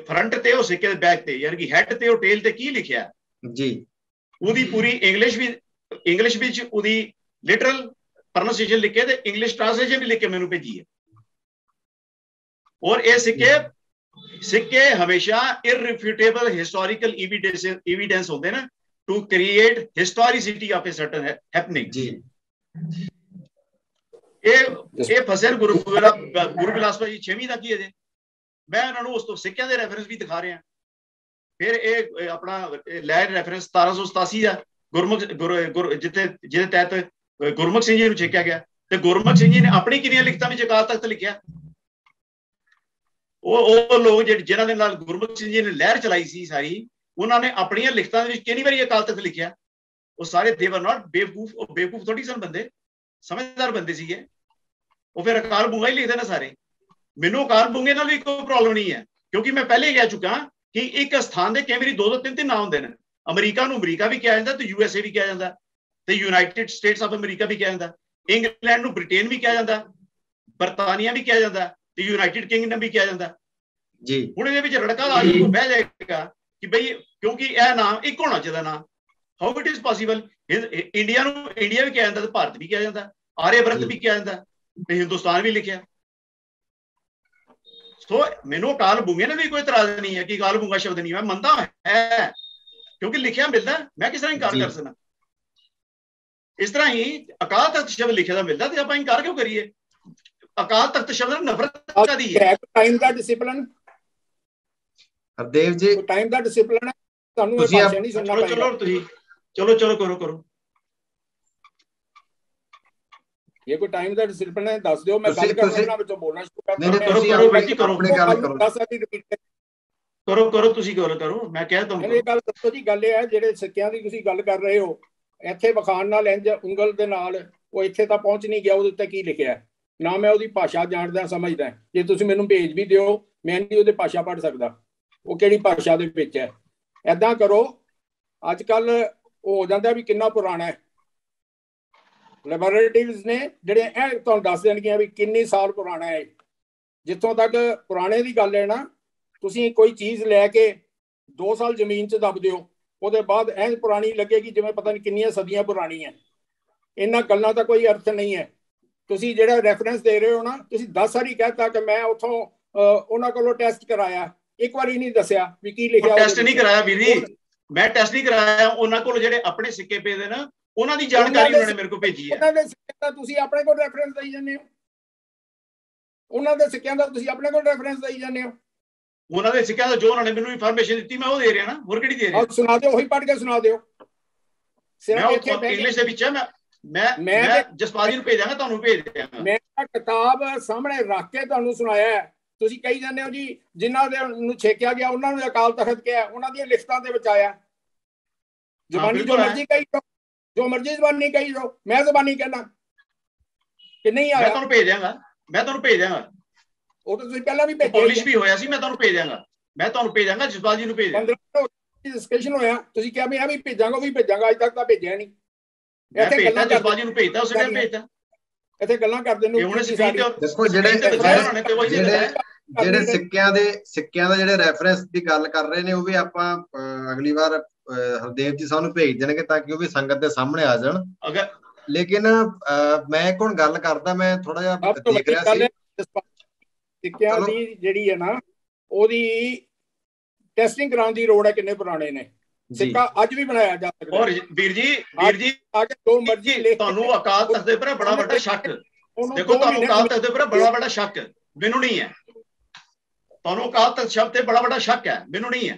ਫਰੰਟ ਤੇ, ਉਹ ਸਿੱਕੇ ਦੇ ਬੈਕ ਤੇ, ਯਾਨੀ ਕਿ ਹੈਡ ਤੇ ਉਹ ਟੇਲ ਤੇ ਕੀ ਲਿਖਿਆ ਜੀ, ਉਹਦੀ ਪੂਰੀ ਇੰਗਲਿਸ਼ ਵਿੱਚ ਉਹਦੀ ਲਿਟਰਲ ਪ੍ਰੋਨਾਂਸੀਏਸ਼ਨ ਲਿਖੇ ਤੇ ਇੰਗਲਿਸ਼ ਟ੍ਰਾਂਸਲੇਸ਼ਨ ਵੀ ਲਿਖ ਕੇ ਮੈਨੂੰ ਭੇਜੀ ਹੈ। ਔਰ ਇਹ ਸਿੱਕੇ ਹਮੇਸ਼ਾ ਇਰਰਿਫਿਊਟੇਬਲ ਹਿਸਟੋਰੀਕਲ ਐਵੀਡੈਂਸ ਹੁੰਦੇ ਨੇ to create historicity of a certain happening ਜੀ। ਇਹ ਫਸਲ ਗੁਰੂ ਬਿਲਾਸ ਭਾਈ 6ਵੀਂ ਦਾ ਕੀ ਹੈ ਜੀ। ਮੈਂ ਇਹਨਾਂ ਨੂੰ ਉਸ ਤੋਂ ਸਿੱਕਿਆਂ ਦੇ ਰੈਫਰੈਂਸ ਵੀ ਦਿਖਾ ਰਿਹਾ। ਫਿਰ ਇਹ ਆਪਣਾ ਲੈ ਰੈਫਰੈਂਸ 1787 ਦਾ ਜਿਹਦੇ ਤਹਿਤ ਗੁਰਮੁਖ ਸਿੰਘ ਜੀ ਨੂੰ ਛੇਕਿਆ ਗਿਆ, ਤੇ ਗੁਰਮੁਖ ਸਿੰਘ ਜੀ ਨੇ ਆਪਣੀ ਕਿੰਨੀਆਂ ਲਿਖਤਾਂ ਵਿੱਚ ਅਕਾਲ ਤਖਤ ਲਿਖਿਆ। ਉਹ ਲੋਕ ਜਿਨ੍ਹਾਂ ਦੇ ਨਾਲ ਗੁਰਮੁਖ ਸਿੰਘ ਜੀ ਨੇ ਲਹਿਰ ਚਲਾਈ ਸੀ ਸਾਰੀ, ਉਹਨਾਂ ਨੇ ਆਪਣੀਆਂ ਲਿਖਤਾਂ ਦੇ ਵਿੱਚ ਕਿੰਨੀ ਵਾਰੀ ਅਕਾਲ ਤਖਤ ਲਿਖਿਆ। ਉਹ ਸਾਰੇ ਦੇ ਵਰ ਨਾਟ ਬੇਵਕੂਫ, ਉਹ ਬੇਵਕੂਫ ਥੋੜੀ ਸਨ ਬੰਦੇ, ਸਮਝਦਾਰ ਬੰਦੇ ਸੀਗੇ। ਉਹ ਫਿਰ ਅਕਾਲ ਬੁੰਗਾ ਹੀ ਲਿਖਦੇ ਨੇ ਸਾਰੇ। ਮੈਨੂੰ ਅਕਾਲ ਬੁੰਗੇ ਨਾਲ ਵੀ ਕੋਈ ਪ੍ਰੋਬਲਮ ਨਹੀਂ ਹੈ, ਕਿਉਂਕਿ ਮੈਂ ਪਹਿਲੇ ਹੀ ਕਹਿ ਚੁੱਕਾ ਕਿ ਇੱਕ ਸਥਾਨ ਦੇ ਕਈ ਵਾਰੀ 2-2 3-3 ਨਾਂ ਹੁੰਦੇ ਨੇ। ਅਮਰੀਕਾ ਨੂੰ ਅਮਰੀਕਾ ਵੀ ਕਿਹਾ ਜਾਂਦਾ, ਤੇ USA ਵੀ ਕਿਹਾ ਜਾਂਦਾ, ਤੇ ਯੂਨਾਈਟਿਡ ਸਟੇਟਸ ਆਫ ਅਮਰੀਕਾ ਵੀ ਕਿਹਾ ਜਾਂਦਾ, ਇੰਗਲੈਂਡ ਨੂੰ ਬ੍ਰਿਟੇਨ ਵੀ ਕਿਹਾ ਜਾਂਦਾ, ਬਰਤਾਨੀਆ ਵੀ ਕਿਹਾ ਜਾਂਦਾ, ਤੇ ਯੂਨਾਈਟਿਡ ਕਿੰਗਡਮ ਵੀ ਕਿਹਾ ਜਾਂਦਾ ਜੀ। ਹੁਣ ਇਹਦੇ ਵਿੱਚ ਰੜਕਾ ਆ ਜਾਊਗਾ, ਬਹਿ ਜਾਏਗਾ ਕਿ ਬਈ ਕਿਉਂਕਿ ਇਹ ਨਾਮ ਇੱਕ ਹੋਣਾ ਚਾਹੀਦਾ ਨਾ। How it is possible? India ਨੂੰ ਇੰਡੀਆ ਵੀ ਕਿਹਾ ਜਾਂਦਾ, ਤੇ ਭਾਰਤ ਵੀ ਕਿਹਾ ਜਾਂਦਾ, ਆਰਿਆਵਰਤ ਵੀ ਕਿਹਾ ਜਾਂਦਾ, ਤੇ ਹਿੰਦੁਸਤਾਨ ਵੀ ਲਿਖਿਆ। ਸੋ ਮੈਨੂੰ ਅਕਾਲ ਬੁੰਗੇ ਨੇ ਵੀ ਕੋਈ ਇਤਰਾਜ਼ ਨਹੀਂ ਹੈ ਕਿ ਅਕਾਲ ਬੁੰਗਾ ਸ਼ਬਦ ਨਹੀਂ, ਮੈਂ ਮੰਨਦਾ ਹੈ ਕਿਉਂਕਿ ਲਿਖਿਆ ਮਿਲਦਾ, ਮੈਂ ਕਿਸ ਤਰ੍ਹਾਂ ਇਨਕਾਰ ਕਰ ਸਕਦਾ। ਇਸ ਤਰ੍ਹਾਂ ਹੀ ਅਕਾਲ ਤਖਤ ਸ਼ਬਦ ਲਿਖਿਆ ਦਾ ਮਿਲਦਾ, ਤੇ ਆਪਾਂ ਇਨਕਾਰ ਕਿਉਂ ਕਰੀਏ? ਅਕਾਲ ਤਖਤ ਸ਼ਬਦ ਨਾਲ ਨਫ਼ਰਤ ਕਾਦੀ ਹੈ? ਟਾਈਮ ਦਾ ਡਿਸਪਲਿਨ ਹਰਦੇਵ ਜੀ, ਟਾਈਮ ਦਾ ਡਿਸਪਲਿਨ ਹੈ, ਤੁਹਾਨੂੰ ਇਹ ਭਾਸ਼ਾ ਨਹੀਂ ਸੁਣਨਾ ਪਏਗਾ। ਚਲੋ ਤੁਸੀਂ ਚਲੋ ਕਰੋ। ਇਹ ਕੋਈ ਟਾਈਮ ਦਾ ਡਿਸਪਲਿਨ ਹੈ, ਦੱਸ ਦਿਓ, ਮੈਂ ਗੱਲ ਕਰਨਾ ਵਿੱਚੋਂ ਬੋਲਣਾ ਸ਼ੁਰੂ ਕਰ ਦਿੰਦਾ। ਕਰੋ ਤੁਸੀਂ ਗੱਲ ਕਰੋ, ਮੈਂ ਕਹਿ ਦਊਂਗਾ। ਇਹ ਗੱਲ ਦੱਸੋ ਜੀ। ਗੱਲ ਇਹ ਹੈ, ਜਿਹੜੇ ਸਿੱਕਿਆਂ ਦੀ ਤੁਸੀਂ ਗੱਲ ਕਰ ਰਹੇ ਹੋ, ਇੱਥੇ ਵਿਖਾਣ ਨਾਲ ਇੰਜ ਉਂਗਲ ਦੇ ਨਾਲ ਉਹ ਇੱਥੇ ਤਾਂ ਪਹੁੰਚ ਨਹੀਂ ਗਿਆ, ਉਹਦੇ ਉੱਤੇ ਕੀ ਲਿਖਿਆ ਨਾ ਮੈਂ ਉਹਦੀ ਭਾਸ਼ਾ ਜਾਣਦਾ ਸਮਝਦਾ। ਜੇ ਤੁਸੀਂ ਮੈਨੂੰ ਭੇਜ ਵੀ ਦਿਓ, ਮੈਂ ਨਹੀਂ ਉਹਦੀ ਭਾਸ਼ਾ ਪੜ੍ਹ ਸਕਦਾ, ਉਹ ਕਿਹੜੀ ਭਾਸ਼ਾ ਦੇ ਵਿੱਚ ਹੈ। ਏਦਾਂ ਕਰੋ, ਅੱਜ ਕੱਲ ਉਹ ਹੋ ਜਾਂਦਾ ਵੀ ਕਿੰਨਾ ਪੁਰਾਣਾ ਹੈ। ਲੈਬੋਰੇਟਰੀਜ਼ ਨੇ ਜਿਹੜੇ ਇਹ ਤੁਹਾਨੂੰ ਦੱਸ ਦੇਣਗੀਆਂ ਵੀ ਕਿੰਨੇ ਸਾਲ ਪੁਰਾਣਾ ਹੈ। ਜਿੱਥੋਂ ਤੱਕ ਪੁਰਾਣੇ ਦੀ ਗੱਲ ਹੈ ਨਾ, ਤੁਸੀਂ ਕੋਈ ਚੀਜ਼ ਲੈ ਕੇ 2 ਸਾਲ ਜ਼ਮੀਨ 'ਚ ਦੱਬ ਦਿਓ, ਉਹਦੇ ਬਾਅਦ ਐਂ ਪੁਰਾਣੀ ਲੱਗੇਗੀ ਜਿਵੇਂ ਪਤਾ ਨਹੀਂ ਕਿੰਨੀਆਂ ਸਦੀਆਂ ਪੁਰਾਣੀ ਹੈ। ਇਹਨਾਂ ਗੱਲਾਂ ਦਾ ਕੋਈ ਅਰਥ ਨਹੀਂ ਹੈ। ਤੁਸੀਂ ਜਿਹੜਾ ਰੈਫਰੈਂਸ ਦੇ ਰਹੇ ਹੋ ਨਾ, ਤੁਸੀਂ 10 ਵਾਰੀ ਕਹਿਤਾ ਕਿ ਮੈਂ ਉੱਥੋਂ ਉਹਨਾਂ ਕੋਲੋਂ ਟੈਸਟ ਕਰਾਇਆ, ਇੱਕ ਵਾਰੀ ਨਹੀਂ ਦੱਸਿਆ ਵੀ ਕੀ ਲਿਖਿਆ। ਟੈਸਟ ਨਹੀਂ ਕਰਾਇਆ ਵੀਰ ਜੀ, ਮੈਂ ਟੈਸਟ ਨਹੀਂ ਕਰਾਇਆ। ਉਹਨਾਂ ਕੋਲ ਜਿਹੜੇ ਆਪਣੇ ਸਿੱਕੇ ਪਏ ਦੇ ਨਾ, ਉਹਨਾਂ ਦੀ ਜਾਣਕਾਰੀ ਉਹਨਾਂ ਨੇ ਮੇਰੇ ਕੋਲ ਭੇਜੀ ਹੈ। ਉਹਨਾਂ ਦੇ ਸਿੱਕਿਆਂ ਦਾ ਤੁਸੀਂ ਆਪਣੇ ਕੋਲ ਰੈਫਰੈਂਸ ਦੇਈ ਜਾਂਦੇ ਹੋ, ਉਹਨਾਂ ਦੇ ਸਿੱਕਿਆਂ ਦਾ ਤੁਸੀਂ ਆਪਣੇ ਕੋਲ ਰੈਫਰੈਂਸ ਦੇਈ ਜਾਂਦੇ ਹੋ। ਉਹਨਾਂ ਦੇ ਸਿੱਕਿਆਂ ਦਾ ਜੋ ਉਹਨਾਂ ਨੇ ਮੈਨੂੰ ਇਨਫੋਰਮੇਸ਼ਨ ਦਿੱਤੀ ਮੈਂ ਉਹ ਦੇ ਰਿਹਾ ਨਾ, ਹੋਰ ਕਿਹੜੀ ਦੇ ਰਿਹਾ। ਸੁਣਾ ਦਿਓ, ਉਹੀ ਪੜ੍ਹ ਕੇ ਸੁਣਾ ਦਿਓ। ਇੰਗਲਿਸ਼ ਦੇ ਵਿੱਚ ਹੈ, ਮੈਂ ਜਸਪਾਲ ਜੀ ਨੂੰ ਭੇਜ ਦਾਂਗਾ, ਤੁਹਾਨੂੰ ਭੇਜ ਦਿਆਂਗਾ। ਮੈਂ ਕਿਤਾਬ ਸਾਹਮਣੇ ਰੱਖ ਕੇ ਤੁਹਾਨੂੰ ਸੁਣਾਇਆ। ਤੁਸੀਂ ਕਹੀ ਜਾਂਦੇ ਹੋ ਜੀ ਜਿਨ੍ਹਾਂ ਦੇ ਨੂੰ ਛੇਕਿਆ ਗਿਆ ਉਹਨਾਂ ਨੂੰ ਅਕਾਲ ਤਖਤ ਕਿਹਾ, ਉਹਨਾਂ ਦੀਆਂ ਲਿਖਤਾਂ ਦੇ ਵਿੱਚ ਆਇਆ। ਜ਼ਬਾਨੀ ਜੋ ਮਰਜ਼ੀ ਕਹੀ ਜਾਓ, ਜੋ ਮਰਜ਼ੀ ਜ਼ਬਾਨੀ ਕਹੀ ਜਾਓ, ਮੈਂ ਜ਼ਬਾਨੀ ਕਹਿਣਾ ਕਿ ਨਹੀਂ ਆਇਆ। ਮੈਂ ਤੁਹਾਨੂੰ ਭੇਜ ਦਿਆਂਗਾ, ਮੈਂ ਤੁਹਾਨੂੰ ਭੇਜ ਦਿਆਂਗਾ। ਉਹ ਤਾਂ ਤੁਸੀਂ ਪਹਿਲਾਂ ਵੀ ਭੇਜਿਆ, ਪਬਲਿਸ਼ ਵੀ ਹੋਇਆ ਸੀ। ਮੈਂ ਤੁਹਾਨੂੰ ਭੇਜ ਦਿਆਂਗਾ, ਮੈਂ ਤੁਹਾਨੂੰ ਭੇਜ ਦਿਆਂਗਾ, ਜਸਪਾਲ ਜੀ ਨੂੰ ਭੇਜ ਦਿਆਂਗਾ। ਡਿਸਕਸ਼ਨ ਹੋਇਆ, ਤੁਸੀਂ ਕਿਹਾ ਮੈਂ ਵੀ ਭੇਜਾਂਗਾ, ਉਹ ਵੀ ਭੇਜਾਂਗਾ, ਅੱਜ ਤੱਕ ਤਾਂ ਭੇਜਿਆ ਨਹੀਂ। ਇੱਥੇ ਗੱਲਾਂ ਜਸਪਾਲ ਜੀ ਨੂੰ ਭੇਜਦਾ, ਉਸੇ ਟਾਈਮ ਭੇਜਦਾ। ਇੱਥੇ ਗੱਲਾਂ ਕਰਦੇ ਨੂੰ ਦੇਖੋ ਜਿਹੜੇ ਸਿੱਕਿਆਂ ਦਾ ਜਿਹੜੇ ਰੈਫਰੈਂਸ ਦੀ ਗੱਲ ਕਰ ਰਹੇ ਨੇ, ਉਹ ਵੀ ਆਪਾਂ ਅਗਲੀ ਵਾਰ ਹਰਦੇਵ ਜੀ ਸਾਨੂੰ ਭੇਜ ਦੇਣਗੇ ਤਾਂ ਕਿ ਉਹ ਵੀ ਸੰਗਤ ਦੇ ਸਾਹਮਣੇ ਆ ਜਾਣ। ਲੇਕਿਨ ਮੈਂ ਇੱਕ ਹੁਣ ਗੱਲ ਕਰਦਾ, ਮੈਂ ਥੋੜਾ ਜਿਹਾ ਦੇਖ ਰਿਹਾ ਸੀ ਸਿੱਕਿਆਂ ਦੀ ਜਿਹੜੀ ਹੈ ਨਾ, ਉਹਦੀ ਟੈਸਟਿੰਗ ਕਰਾਉਣ ਦੀ ਲੋੜ ਹੈ। ਕਿੰਨੇ ਪੁਰਾਣੇ ਨੇ ਸਿੱਕਾ, ਅੱਜ ਵੀ ਬਣਾਇਆ ਜਾ ਸਕਦਾ। ਔਰ ਵੀਰ ਜੀ ਆ ਕੇ ਜੋ ਮਰਜ਼ੀ ਲਿਖ, ਤੁਹਾਨੂੰ ਅਕਾਲ ਤਖਤ ਦੇ ਉੱਪਰ ਬੜਾ ਵੱਡਾ ਸ਼ੱਕ, ਦੇਖੋ ਤੁਹਾਨੂੰ ਅਕਾਲ ਤਖਤ ਦੇ ਉੱਪਰ ਬੜਾ ਵੱਡਾ ਸ਼ੱਕ ਮੈਨੂੰ ਨਹੀਂ ਹੈ। ਤੁਹਾਨੂੰ ਅਕਾਲ ਤਖਤ ਸ਼ਬਦ ਤੇ ਬੜਾ ਵੱਡਾ ਸ਼ੱਕ ਹੈ, ਮੈਨੂੰ ਨਹੀਂ ਹੈ।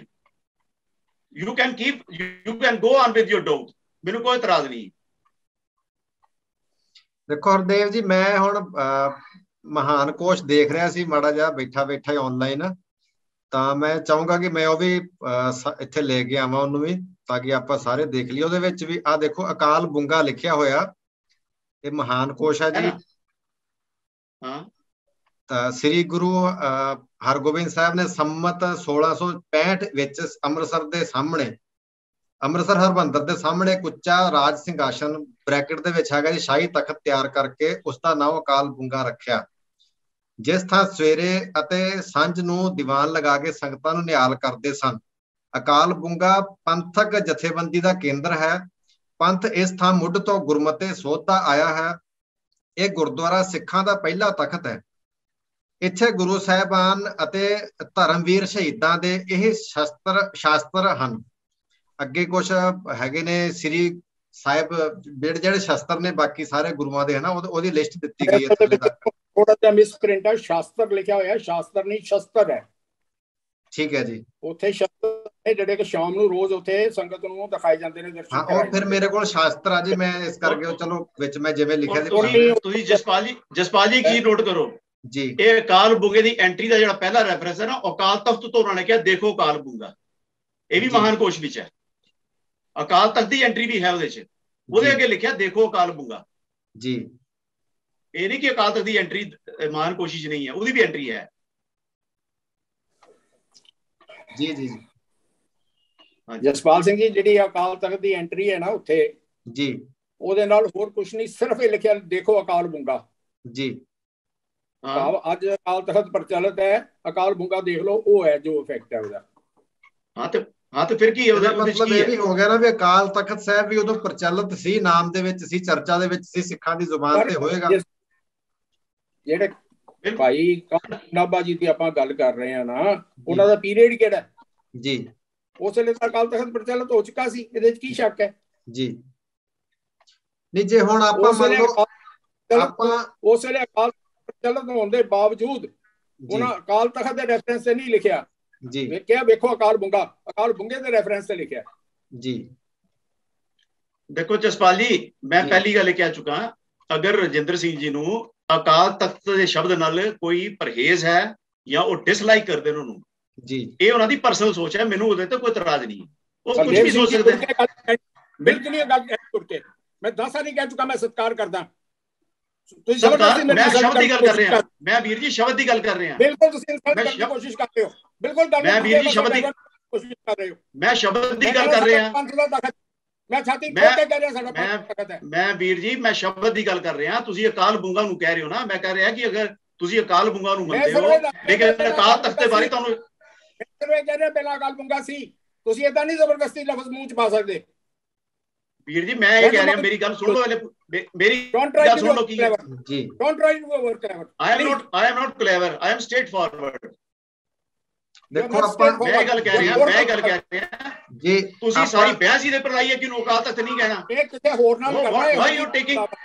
You can go on with your doubt, ਮੈਨੂੰ ਕੋਈ ਇਤਰਾਜ਼ ਨਹੀਂ। ਦੇਖੋ ਹਰਦੇਵ ਜੀ, ਮੈਂ ਹੁਣ ਮਹਾਨ ਕੋਸ਼ ਦੇਖ ਰਿਹਾ ਸੀ ਮਾੜਾ ਜਿਹਾ ਬੈਠਾ ਹੀ ਆਨਲਾਈਨ, ਤਾਂ ਮੈਂ ਚਾਹੂੰਗਾ ਕਿ ਮੈਂ ਉਹ ਵੀ ਇੱਥੇ ਲੈ ਕੇ ਆਵਾਂ ਉਹਨੂੰ ਵੀ, ਤਾਂ ਕਿ ਆਪਾਂ ਸਾਰੇ ਦੇਖ ਲਈਏ। ਉਹਦੇ ਵਿੱਚ ਵੀ ਆਹ ਦੇਖੋ ਅਕਾਲ ਬੁੰਗਾ ਲਿਖਿਆ ਹੋਇਆ, ਇਹ ਮਹਾਨ ਕੋਸ਼ ਹੈ ਜੀ। ਤਾਂ ਸ੍ਰੀ ਗੁਰੂ ਹਰਗੋਬਿੰਦ ਸਾਹਿਬ ਨੇ ਸੰਮਤ 1665 ਵਿੱਚ ਅੰਮ੍ਰਿਤਸਰ ਦੇ ਸਾਹਮਣੇ, ਅੰਮ੍ਰਿਤਸਰ ਹਰਬੰਦਰ ਦੇ ਸਾਹਮਣੇ ਇੱਕ ਉੱਚਾ ਰਾਜ ਸਿੰਘਾਸਨ ਬ੍ਰੈਕਟ ਦੇ ਵਿੱਚ ਹੈਗਾ ਜੀ ਸ਼ਾਹੀ ਤਖਤ ਤਿਆਰ ਕਰਕੇ ਉਸ ਦਾ ਨਾਮ ਅਕਾਲ ਬੁੰਗਾ ਰੱਖਿਆ, ਜਿਸ ਥਾਂ ਸਵੇਰੇ ਅਤੇ ਸਾਂਝ ਨੂੰ ਦੀਵਾਨ ਲਗਾ ਕੇ ਸੰਗਤਾਂ ਨੂੰ ਨਿਹਾਲ ਕਰਦੇ ਸਨ। ਅਕਾਲ ਬੁੰਗਾ ਪੰਥਕ ਜਥੇਬੰਦੀ ਦਾ ਕੇਂਦਰ ਹੈ। ਪੰਥ ਇਸ ਥਾਂ ਮੁੱਢ ਤੋਂ ਗੁਰਮਤੇ ਸੋਧਦਾ ਆਇਆ ਹੈ। ਇਹ ਗੁਰਦੁਆਰਾ ਸਿੱਖਾਂ ਦਾ ਪਹਿਲਾ ਤਖਤ ਹੈ। ਇੱਥੇ ਗੁਰੂ ਸਾਹਿਬਾਨ ਅਤੇ ਧਰਮਵੀਰ ਸ਼ਹੀਦਾਂ ਦੇ ਇਹ ਸ਼ਾਸਤਰ ਹਨ। ਅੱਗੇ ਕੁਛ ਹੈਗੇ ਨੇ ਸ੍ਰੀ ਸਾਹਿਬ ਜਿਹੜੇ ਸ਼ਸਤਰ ਨੇ ਬਾਕੀ ਸਾਰੇ ਗੁਰੂਆਂ ਦੇ, ਹਨਾ, ਉਹਦੀ ਲਿਸਟ ਦਿੱਤੀ ਗਈ ਹੈ ਥੱਲੇ ਤੱਕ। ਥੋੜਾ ਜਿਹਾ ਮਿਸਪ੍ਰਿੰਟ ਹੈ, ਸ਼ਾਸਤਰ ਲਿਖਿਆ ਹੋਇਆ, ਸ਼ਾਸਤਰ ਨਹੀਂ ਸ਼ਸਤਰ ਹੈ। ਠੀਕ ਹੈ ਜੀ। ਉੱਥੇ ਸ਼ਸਤਰ ਨੇ ਜਿਹੜੇ ਕਿ ਸ਼ਾਮ ਨੂੰ ਰੋਜ਼ ਉੱਥੇ ਸੰਗਤ ਨੂੰ ਦਿਖਾਏ ਜਾਂਦੇ ਨੇ, ਦਰਸ਼ਨ ਕਰਾਏ। ਉਹ ਫਿਰ ਮੇਰੇ ਕੋਲ ਸ਼ਾਸਤਰ ਆ ਜੀ, ਮੈਂ ਇਸ ਕਰਕੇ ਚਲੋ ਵਿੱਚ ਮੈਂ ਜਿਵੇਂ ਲਿਖਿਆ ਸੀ। ਤੁਸੀਂ ਜਸਪਾਲ ਜੀ ਕੀ ਨੋਟ ਕਰੋ ਜੀ, ਇਹ ਅਕਾਲ ਬੁੰਗੇ ਦੀ ਐਂਟਰੀ ਦਾ ਜਿਹੜਾ ਪਹਿਲਾ ਰੈਫਰੈਂਸ ਹੈ ਨਾ, ਅਕਾਲ ਤਖਤ ਤੋਂ ਉਹਨਾਂ ਨੇ ਕਿਹਾ ਦੇਖੋ ਅਕਾਲ ਬੁੰਗਾ, ਇਹ ਵੀ ਮਹਾਨ ਕੋਸ਼ ਵਿੱਚ ਹੈ। ਅਕਾਲ ਤਖਤ ਦੀ ਐਂਟਰੀ ਵੀ ਹੈ ਉਹਦੇ ਚ, ਉਹਦੇ ਅੱਗੇ ਲਿਖਿਆ ਦੇਖੋ ਅਕਾਲ ਬੁੰਗਾ ਜੀ। ਇਹ ਨਹੀਂ ਕਿ ਅਕਾਲ ਤਖਤ ਦੀ ਐਂਟਰੀ ਮਹਾਨ ਕੋਸ਼ਿਸ਼ ਨਹੀਂ ਹੈ, ਉਹਦੀ ਵੀ ਐਂਟਰੀ ਹੈ। ਜੀ ਜੀ ਜਸਪਾਲ ਸਿੰਘ ਜੀ, ਜਿਹੜੀ ਅਕਾਲ ਤਖਤ ਦੀ ਐਂਟਰੀ ਹੈ ਨਾ ਉੱਥੇ ਜੀ, ਉਹਦੇ ਨਾਲ ਹੋਰ ਕੁਝ ਨਹੀਂ, ਸਿਰਫ ਇਹ ਲਿਖਿਆ ਦੇਖੋ ਅਕਾਲ ਬੁੰਗਾ ਜੀ। ਅੱਜ ਅਕਾਲ ਤਖਤ ਪ੍ਰਚਲਿਤ ਹੈ, ਅਕਾਲ ਬੁੰਗਾ ਦੇਖ ਲਓ, ਉਹ ਹੈ ਜੋ ਇਫੈਕਟ ਹੈ ਉਹਦਾ। ਹਾਂ ਤੇ ਫਿਰ ਕੀ ਹੈ ਉਹਦਾ ਮਤਲਬ? ਇਹ ਵੀ ਹੋ ਗਿਆ ਨਾ ਵੀ ਅਕਾਲ ਤਖਤ ਸਾਹਿਬ ਵੀ ਉਦੋਂ ਪ੍ਰਚਲਿਤ ਸੀ, ਨਾਮ ਦੇ ਵਿੱਚ ਸੀ, ਚਰਚਾ ਦੇ ਵਿੱਚ ਸੀ, ਸਿੱਖਾਂ ਦੀ ਜ਼ੁਬਾਨ ਤੇ ਹੋਏਗਾ। ਜਿਹੜੇ ਭਾਈ ਨਾਭਾ ਜੀ ਦੀ ਆਪਾਂ ਗੱਲ ਕਰ ਰਹੇ ਹਾਂ ਨਾ, ਉਹਨਾਂ ਦਾ ਪੀਰੀਅਡ ਕਿਹੜਾ ਜੀ? ਉਸ ਵੇਲੇ ਤਾਂ ਅਕਾਲ ਤਖਤ ਪ੍ਰਚਲਿਤ ਹੋ ਚੁੱਕਾ ਸੀ, ਇਹਦੇ ਵਿੱਚ ਕੀ ਸ਼ੱਕ ਹੈ ਜੀ? ਨਹੀਂ, ਜੇ ਹੁਣ ਆਪਾਂ ਮੰਨ ਲਓ ਆਪਾਂ ਉਸ ਵੇਲੇ ਅਕਾਲ ਪ੍ਰਚਲਿਤ ਹੋਣ ਦੇ ਬਾਵਜੂਦ ਉਹਨਾਂ ਅਕਾਲ ਤਖਤ ਦੇ ਰੈਫਰੈਂਸ ਤੇ ਨਹੀਂ ਲਿਖਿਆ ਜੀ, ਵੇਖਿਆ ਵੇਖੋ ਅਕਾਲ ਬੁੰਗਾ, ਅਕਾਲ ਬੁੰਗੇ ਦੇ ਰੈਫਰੈਂਸ ਤੇ ਲਿਖਿਆ ਜੀ। ਦੇਖੋ ਜਸਪਾਲ ਜੀ, ਮੈਂ ਪਹਿਲੀ ਗੱਲ ਕਹਿ ਚੁੱਕਾ, ਅਗਰ ਰਜਿੰਦਰ ਸਿੰਘ ਜੀ ਨੂੰ ਅਕਾਲ ਤਖਤ ਦੇ ਸ਼ਬਦ ਨਾਲ ਕੋਈ ਪਰਹੇਜ਼ ਹੈ ਜਾਂ ਉਹ ਡਿਸਲਾਈਕ ਕਰਦੇ ਨੇ ਉਹਨੂੰ ਜੀ, ਇਹ ਉਹਨਾਂ ਦੀ ਪਰਸਨਲ ਸੋਚ ਹੈ, ਮੈਨੂੰ ਉਹਦੇ ਤੇ ਕੋਈ ਇਤਰਾਜ਼ ਨਹੀਂ, ਉਹ ਕੁਝ ਵੀ ਸੋਚ ਸਕਦੇ। ਬਿਲਕੁਲ ਇਹ ਗੱਲ ਕਰਕੇ ਮੈਂ 10 ਵਾਰੀ ਕਹਿ ਚੁੱਕਾ, ਮੈਂ ਸਤਿਕਾਰ ਕਰਦਾ। ਮੈਂ ਸ਼ਬਦ ਦੀ ਗੱਲ ਕਰ ਰਿਹਾ, ਮੈਂ ਵੀਰ ਜੀ ਸ਼ਬਦ ਦੀ ਗੱਲ ਕਰ ਰਿਹਾ। ਬਿਲਕੁਲ ਤੁਸੀਂ ਇਨਸਲਟ ਕਰਨ ਦੀ ਕੋਸ਼ਿਸ਼ ਕਰਦੇ ਹੋ, ਬਿਲਕੁਲ ਮੈਂ ਵੀਰ ਜੀ ਸ਼ਬਦ ਦੀ ਕੋਸ਼ਿਸ਼ ਕਰ ਰਹੇ ਹੋ। ਮੈਂ ਸ਼ਬਦ ਦੀ ਗੱਲ ਕਰ ਰਿਹਾ, ਮੈਂ ਛਾਤੀ ਠੋਕ ਕੇ ਕਹਿ ਰਿਹਾ ਸਾਡਾ ਤਖਤ ਹੈ। ਮੈਂ ਵੀਰ ਜੀ ਮੈਂ ਸ਼ਬਦ ਦੀ ਗੱਲ ਕਰ ਰਿਹਾ, ਤੁਸੀਂ ਅਕਾਲ ਬੁੰਗਾ ਨੂੰ ਕਹਿ ਰਹੇ ਹੋ ਨਾ, ਮੈਂ ਕਹਿ ਰਿਹਾ ਕਿ ਅਗਰ ਤੁਸੀਂ ਅਕਾਲ ਬੁੰਗਾ ਨੂੰ ਮੰਨਦੇ ਹੋ, ਲੇਕਿਨ ਅਕਾਲ ਤਖਤ ਦੇ ਬਾਰੇ ਤੁਹਾਨੂੰ ਕਹਿ ਰਿਹਾ ਪਹਿਲਾਂ ਅਕਾਲ ਬੁੰਗਾ ਸੀ, ਤੁਸੀਂ ਏਦਾਂ ਨਹੀਂ ਜ਼ਬਰਦਸਤੀ ਲਫ਼ਜ਼ ਮੂੰਹ ਚ ਪਾ ਸਕਦੇ। ਵੀਰ ਜੀ ਮੈਂ ਇਹ ਕਹਿ ਰਿਹਾ, ਮੇਰੀ ਗੱਲ ਸੁਣ ਲਓ, ਮੇਰੀ ਗੱਲ ਸੁਣ ਲਓ। ਕੀ ਜੀ, don't try to be over clever. I am not clever, I am straightforward। ਦੇਖੋ ਆਪਾਂ ਮੈਂ ਗੱਲ ਕਹਿ ਰਿਹਾ ਜੀ ਤੁਸੀਂ ਸਾਰੀ ਬਹਿਸ ਹੀ ਦੇ ਪਰ ਲਾਈ ਹੈ ਕਿ ਨੂੰ ਅਕਾਲ ਤਖਤ ਨਹੀਂ ਕਹਿਣਾ। ਇਹ ਕਿਤੇ ਹੋਰ ਨਾਲ ਕਰਨਾ ਹੈ। ਵਾਈ ਯੂ ਟੇਕਿੰਗ,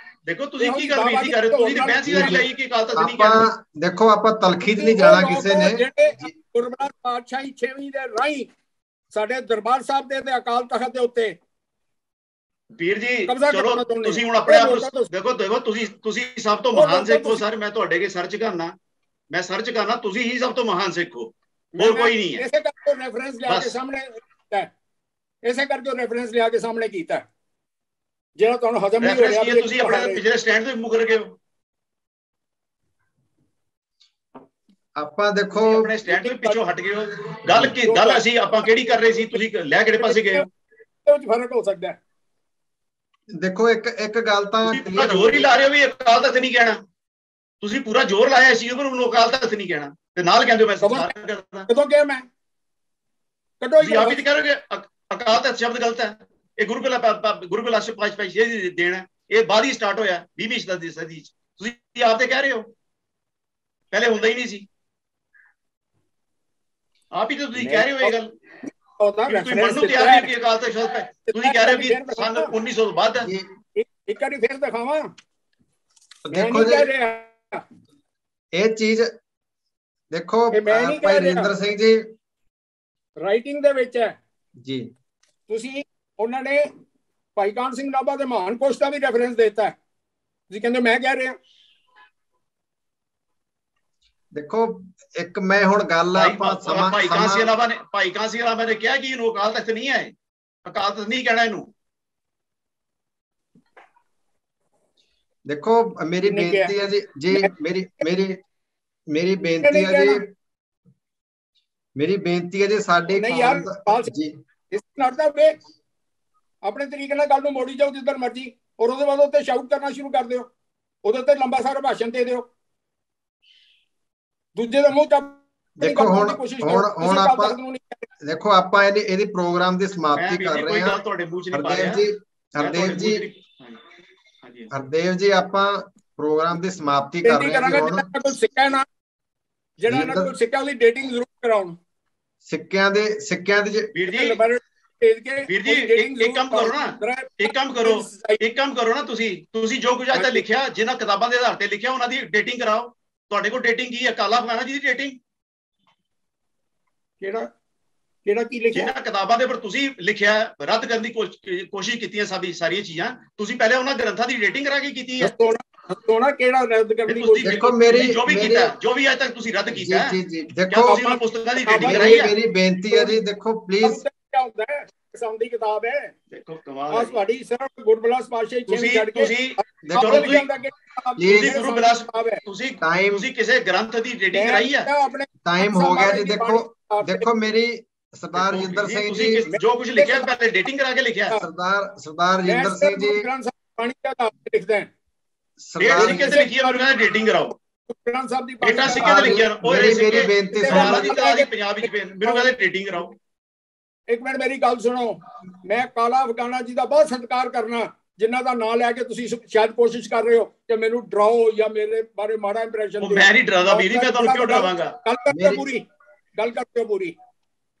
ਦੇਖੋ ਤੁਸੀਂ ਕੀ ਗੱਲ ਬੇਇੱਜ਼ਤੀ ਕਰ ਰਹੇ ਹੋ, ਤੁਸੀਂ ਦੀ ਬਹਿਸ ਹੀ ਨਹੀਂ ਲਾਈ ਕਿ ਅਕਾਲ ਤਖਤ ਨਹੀਂ ਕਹਿਣਾ। ਆਪਾਂ ਦੇਖੋ ਆਪਾਂ ਤਲਖੀ 'ਚ ਨਹੀਂ ਜਾਣਾ ਕਿਸੇ ਨੇ। ਗੁਰਬਾਣੀ ਪਾਤਸ਼ਾਹੀ 6ਵੀਂ ਦੇ ਰਾਹੀਂ ਸਾਡੇ ਦਰਬਾਰ ਸਾਹਿਬ ਦੇ ਤੇ ਅਕਾਲ ਤਖਤ ਦੇ ਉੱਤੇ ਵੀਰ ਜੀ ਚਲੋ ਤੁਸੀਂ ਹੁਣ ਆਪਣੇ ਆਪ ਦੇਖੋ ਤੁਸੀਂ ਸਭ ਤੋਂ ਮਹਾਨ ਸਿੱਖ ਹੋ ਸਰ। ਮੈਂ ਤੁਹਾਡੇ ਕੇ ਸਰਚ ਕਰਨਾ ਤੁਸੀਂ ਹੀ ਸਭ ਤੋਂ ਮਹਾਨ ਸਿੱਖ ਹੋ, ਹੋਰ ਕੋਈ ਨਹੀਂ ਹੈ। ਇਸੇ ਕਰਕੇ ਰੈਫਰੈਂਸ ਲਿਆ ਕੇ ਸਾਹਮਣੇ ਕੀਤਾ ਜਿਹੜਾ ਤੁਹਾਨੂੰ ਹਜ਼ਮ ਨਹੀਂ ਹੋ ਰਿਹਾ। ਤੁਸੀਂ ਆਪਣੇ ਪਿਛਲੇ ਸਟੈਂਡ ਤੇ ਮੁਕਰ ਗਏ ਹੋ। ਆਪਾਂ ਦੇਖੋ ਆਪਣੇ ਸਟੈਂਡ ਤੋਂ ਪਿੱਛੋਂ ਹਟ ਗਏ ਹੋ। ਗੱਲ ਅਸੀਂ ਆਪਾਂ ਕਿਹੜੀ ਕਰ ਰਹੇ ਸੀ, ਤੁਸੀਂ ਲੈ ਕਿਹੜੇ ਪਾਸੇ ਗਏ ਹੋ? ਫਰਕ ਹੋ ਸਕਦਾ। ਦੇਖੋ ਇੱਕ ਗੱਲ ਤਾਂ ਪੂਰਾ ਜ਼ੋਰ ਹੀ ਲਾ ਰਹੇ ਹੋ ਵੀ ਅਕਾਲ ਤਖਤ ਨਹੀਂ ਕਹਿਣਾ। ਤੁਸੀਂ ਪੂਰਾ ਜ਼ੋਰ ਲਾਇਆ ਸੀ ਪਰ ਉਹਨੂੰ ਅਕਾਲ ਤਖਤ ਨਹੀਂ ਕਹਿਣਾ ਤੇ ਨਾਲ ਕਹਿੰਦੇ ਮੈਂ ਸਤਿਕਾਰ ਕਰਦਾ। ਕਦੋਂ ਕਿਹਾ ਮੈਂ? ਕਦੋਂ ਤੁਸੀਂ ਆਪ ਹੀ ਕਰੋਗੇ ਅਕਾਲ ਤਖਤ ਸ਼ਬਦ ਗਲਤ ਹੈ। ਇਹ ਗੁਰੂ ਬਿਲਾਸ ਪਾਤਸ਼ਾਹੀ ਦੇਣਾ, ਇਹ ਬਾਅਦ ਹੀ ਸਟਾਰਟ ਹੋਇਆ 20ਵੀਂ ਸਦੀ 'ਚ। ਤੁਸੀਂ ਆਪ ਤੇ ਕਹਿ ਰਹੇ ਹੋ, ਪਹਿਲੇ ਹੁੰਦਾ ਹੀ ਨਹੀਂ ਸੀ। ਆਪ ਹੀ ਤਾਂ ਤੁਸੀਂ ਕਹਿ ਰਹੇ ਹੋ ਇਹ ਗੱਲ। ਤੁਸੀਂ ਮੰਨੋ ਤਿਆਰ ਨਹੀਂ ਕਿ ਅਕਾਲ ਤਖਤ ਸ਼ਬਦ ਹੈ। ਤੁਸੀਂ ਕਹਿ ਰਹੇ ਹੋ ਕਿ ਸੰਨ 1900 ਤੋਂ ਬਾਅਦ ਹੈ। ਇੱਕ ਵਾਰੀ ਫੇਰ ਦਿਖਾਵਾਂ। ਦੇਖੋ ਜੀ ਇਹ ਚੀਜ਼ ਦੇਖੋ ਭਾਈ ਰਿੰਦਰ ਸਿੰਘ ਜੀ ਰਾਈਟਿੰਗ ਦੇ ਵਿੱਚ ਹੈ ਜੀ। ਤੁਸੀਂ ਉਹਨਾਂ ਨੇ ਭਾਈ ਕਾਹਨ ਸਿੰਘ ਨਾਭਾ ਦੇ ਮਹਾਨ ਕੋਸ਼ ਦਾ ਵੀ ਰੈਫਰੈਂਸ ਦਿੱਤਾ। ਤੁਸੀਂ ਕਹਿੰਦੇ ਮੈਂ ਕਹਿ ਰਿਹਾ। ਦੇਖੋ ਇੱਕ ਮੈਂ ਹੁਣ ਗੱਲ ਆਪਾਂ ਭਾਈ ਕਾਹਨ ਸਿੰਘ ਨਾਭਾ ਨੇ ਕਿਹਾ ਕਿ ਇਹਨੂੰ ਅਕਾਲ ਤਖਤ ਨਹੀਂ ਹੈ, ਅਕਾਲ ਤਖਤ ਨਹੀਂ ਕਹਿਣਾ ਇਹਨੂੰ। ਦੇਖੋ ਮੇਰੀ ਬੇਨਤੀ ਹੈ ਜੀ ਮੇਰੀ ਬੇਨਤੀ ਹੈ ਜੀ ਸਾਡੇ ਆਪਣੇ ਤਰੀਕੇ ਨਾਲ ਗੱਲ ਨੂੰ ਮੋੜੀ ਜਾਓ ਜਿੱਧਰ ਮਰਜੀ, ਔਰ ਉਹਦੇ ਬਾਅਦ ਉੱਤੇ ਸ਼ਾਊਟ ਕਰਨਾ ਸ਼ੁਰੂ ਕਰ ਦਿਓ, ਉਹਦੇ ਤੇ ਲੰਬਾ ਸਾਰਾ ਭਾਸ਼ਣ ਦੇ ਦਿਓ, ਦੂਜੇ ਦੇ ਮੂੰਹ ਚ। ਦੇਖੋ ਹੁਣ ਆਪਾਂ ਦੇਖੋ ਆਪਾਂ ਇਹਦੀ ਪ੍ਰੋਗਰਾਮ ਦੀ ਸਮਾਪਤੀ ਕਰ ਰਹੇ ਹਾਂ। ਹਰਦੇਵ ਜੀ ਆਪਾਂ ਪ੍ਰੋਗਰਾਮ ਦੀ ਸਮਾਪਤੀ ਕਰ ਰਹੇ ਹਾਂ। ਹੁਣ ਸਿੱਕਾ ਨਾ ਜਿਹੜਾ ਇਹਨਾਂ ਕੋਲ ਸਿੱਕਾ ਉਹਦੀ ਡੇਟਿੰਗ ਜ਼ਰੂਰ ਕਰਾਉਣ। ਸਿੱਕਿਆਂ ਦੇ ਵੀਰ ਜੀ ਇੱਕ ਕੰਮ ਕਰੋ ਨਾ ਤੁਸੀਂ ਜੋ ਕੁਝ ਅੱਜ ਤੱਕ ਲਿਖਿਆ, ਜਿਨ੍ਹਾਂ ਕਿਤਾਬਾਂ ਦੇ ਆਧਾਰ ਤੇ ਲਿਖਿਆ ਉਹਨਾਂ ਦੀ ਡੇਟਿੰਗ ਕਰਾਓ। ਤੁਹਾਡੇ ਕੋਲ ਡੇਟਿੰਗ ਕੀ ਹੈ? ਕਾਲਾ ਅਫਗਾਨਾ ਜੀ ਦੀ ਡੇਟਿੰਗ ਕਿਹੜਾ ਕੀ ਲਿਖਿਆ? ਜਿਹਨਾਂ ਕਿਤਾਬਾਂ ਦੇ ਉੱਪਰ ਤੁਸੀਂ ਲਿਖਿਆ ਰੱਦ ਕਰਨ ਦੀ ਕੋਸ਼ਿਸ਼ ਕੀਤੀਆਂ ਸਾਰੀਆਂ ਚੀਜ਼ਾਂ, ਤੁਸੀਂ ਪਹਿਲੇ ਉਹਨਾਂ ਗ੍ਰੰਥਾਂ ਦੀ ਡੇਟਿੰਗ ਕਰਾ ਕੇ ਕੀਤੀ ਹੈ। ਕਿਹੜਾ ਰੱਦ ਕਰਨ ਦੀ ਕੋਸ਼ਿਸ਼? ਦੇਖੋ ਜੋ ਵੀ ਅੱਜ ਤੱਕ ਤੁਸੀਂ ਰੱਦ ਕੀਤਾ ਦੇਖੋ ਤੁਸੀਂ ਉਹਨਾਂ ਪੁਸਤਕਾਂ ਦੀ ਡੇਟਿੰਗ ਕਰਾਈ ਹੈ। ਮੇਰੀ ਬੇਨਤੀ ਹੈ ਜੀ, ਦੇਖੋ ਪਲੀਜ਼ क्या होता है किस्म की किताब है। देखो कमाल है ਤੁਹਾਡੀ ਸਿਰਫ ਗੁਰਬਿਲਾਸ ਪਾਤਸ਼ਾਹੀ ਤੁਸੀਂ ਕਿਸੇ ਗ੍ਰੰਥ ਦੀ ਡੇਟਿੰਗ ਕਰਾਈ ਹੈ? ਟਾਈਮ ਹੋ ਗਿਆ ਜੀ। ਦੇਖੋ ਮੇਰੀ ਸਰਦਾਰ ਰਜਿੰਦਰ ਸਿੰਘ ਜੀ ਜੋ ਕੁਝ ਲਿਖਿਆ ਪਹਿਲੇ ਡੇਟਿੰਗ ਕਰਾ ਕੇ ਲਿਖਿਆ। ਸਰਦਾਰ ਰਜਿੰਦਰ ਸਿੰਘ ਜੀ ਲਿਖਦੇ ਹਨ ਸਰਦਾਰ ਕਿਤੇ ਲਿਖੀ ਹੈ ਡੇਟਿੰਗ ਕਰਾਓ। ਗ੍ਰੰਥ ਸਾਹਿਬ ਦੀ ਡੇਟਾ ਸਿੱਕੇ ਤੇ ਲਿਖਿਆ ਉਹ ਮੇਰੀ ਬੇਨਤੀ ਸੁਣੋ ਜੀ ਪੰਜਾਬ ਵਿੱਚ ਮੈਨੂੰ ਕਹਿੰਦੇ ਡੇਟਿੰਗ ਕਰਾਓ। ਇੱਕ ਮਿੰਟ ਮੇਰੀ ਗੱਲ ਸੁਣੋ। ਮੈਂ ਕਾਲਾ ਅਫਗਾਨਾ ਜੀ ਦਾ ਬਹੁਤ ਸਤਿਕਾਰ ਕਰਨਾ, ਜਿਨ੍ਹਾਂ ਦਾ ਨਾਮ ਲੈ ਕੇ ਤੁਸੀਂ ਸ਼ਾਇਦ ਕੋਸ਼ਿਸ਼ ਕਰ ਰਹੇ ਹੋ ਕਿ ਮੈਨੂੰ ਡਰਾਓ ਜਾਂ ਮੇਰੇ ਬਾਰੇ ਮਾੜਾ ਇੰਪ੍ਰੈਸ਼ਨ ਦਿਓ। ਮੈਂ ਨਹੀਂ ਡਰਾਦਾ ਵੀਰ, ਮੈਂ ਤੁਹਾਨੂੰ ਕਿਉਂ ਡਰਾਵਾਂਗਾ? ਗੱਲ ਕਰਦੇ ਪੂਰੀ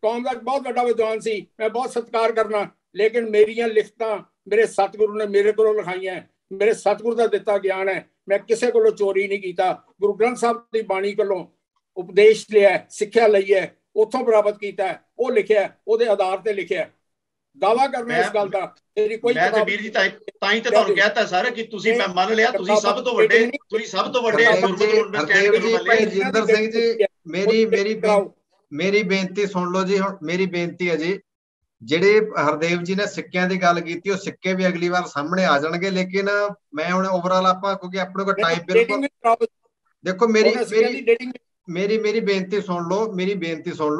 ਕੌਮ ਦਾ ਬਹੁਤ ਵੱਡਾ ਵਿਦਵਾਨ ਸੀ, ਮੈਂ ਬਹੁਤ ਸਤਿਕਾਰ ਕਰਨਾ, ਲੇਕਿਨ ਮੇਰੀਆਂ ਲਿਖਤਾਂ ਮੇਰੇ ਸਤਿਗੁਰੂ ਨੇ ਮੇਰੇ ਕੋਲੋਂ ਲਿਖਾਈਆਂ, ਮੇਰੇ ਸਤਿਗੁਰੂ ਦਾ ਦਿੱਤਾ ਗਿਆਨ ਹੈ। ਮੈਂ ਕਿਸੇ ਕੋਲੋਂ ਚੋਰੀ ਨਹੀਂ ਕੀਤਾ। ਗੁਰੂ ਗ੍ਰੰਥ ਸਾਹਿਬ ਦੀ ਬਾਣੀ ਕੋਲੋਂ ਉਪਦੇਸ਼ ਲਿਆ, ਸਿੱਖਿਆ ਲਈ ਹੈ, ਉੱਥੋਂ ਪ੍ਰਾਪਤ ਕੀਤਾ, ਉਹ ਲਿਖਿਆ, ਉਹਦੇ ਆਧਾਰ ਤੇ ਲਿਖਿਆ। ਦਾਵਾ ਕਰਨਾ ਇਸ ਗੱਲ ਦਾ ਤੇਰੀ ਕੋਈ ਮੈਂ ਤੇ ਵੀਰ ਜੀ ਤਾਂ ਹੀ ਤੇ ਤੁਹਾਨੂੰ ਕਹਿਤਾ ਸਰ ਕਿ ਤੁਸੀਂ ਮੈਂ ਮੰਨ ਲਿਆ ਤੁਸੀਂ ਸਭ ਤੋਂ ਵੱਡੇ ਰਜਿੰਦਰ ਸਿੰਘ ਜੀ ਮੇਰੀ ਬੇਨਤੀ ਸੁਣ ਲਓ ਜੀ। ਹੁਣ ਮੇਰੀ ਬੇਨਤੀ ਹੈ ਜੀ, ਜਿਹੜੇ ਹਰਦੇਵ ਜੀ ਨੇ ਸਿੱਕਿਆਂ ਦੀ ਗੱਲ ਕੀਤੀ ਉਹ ਸਿੱਕੇ ਵੀ ਅਗਲੀ ਵਾਰ ਸਾਹਮਣੇ ਆ ਜਾਣਗੇ, ਲੇਕਿਨ ਮੈਂ ਹੁਣ ਓਵਰਆਲ ਆਪਾਂ ਕਿਉਂਕਿ ਆਪਣੇ ਕੋਲ ਟਾਈਮ ਬਿਲਕੁਲ ਦੇਖੋ ਮੇਰੀ ਬੇਨਤੀ ਸੁਣ ਲਓ।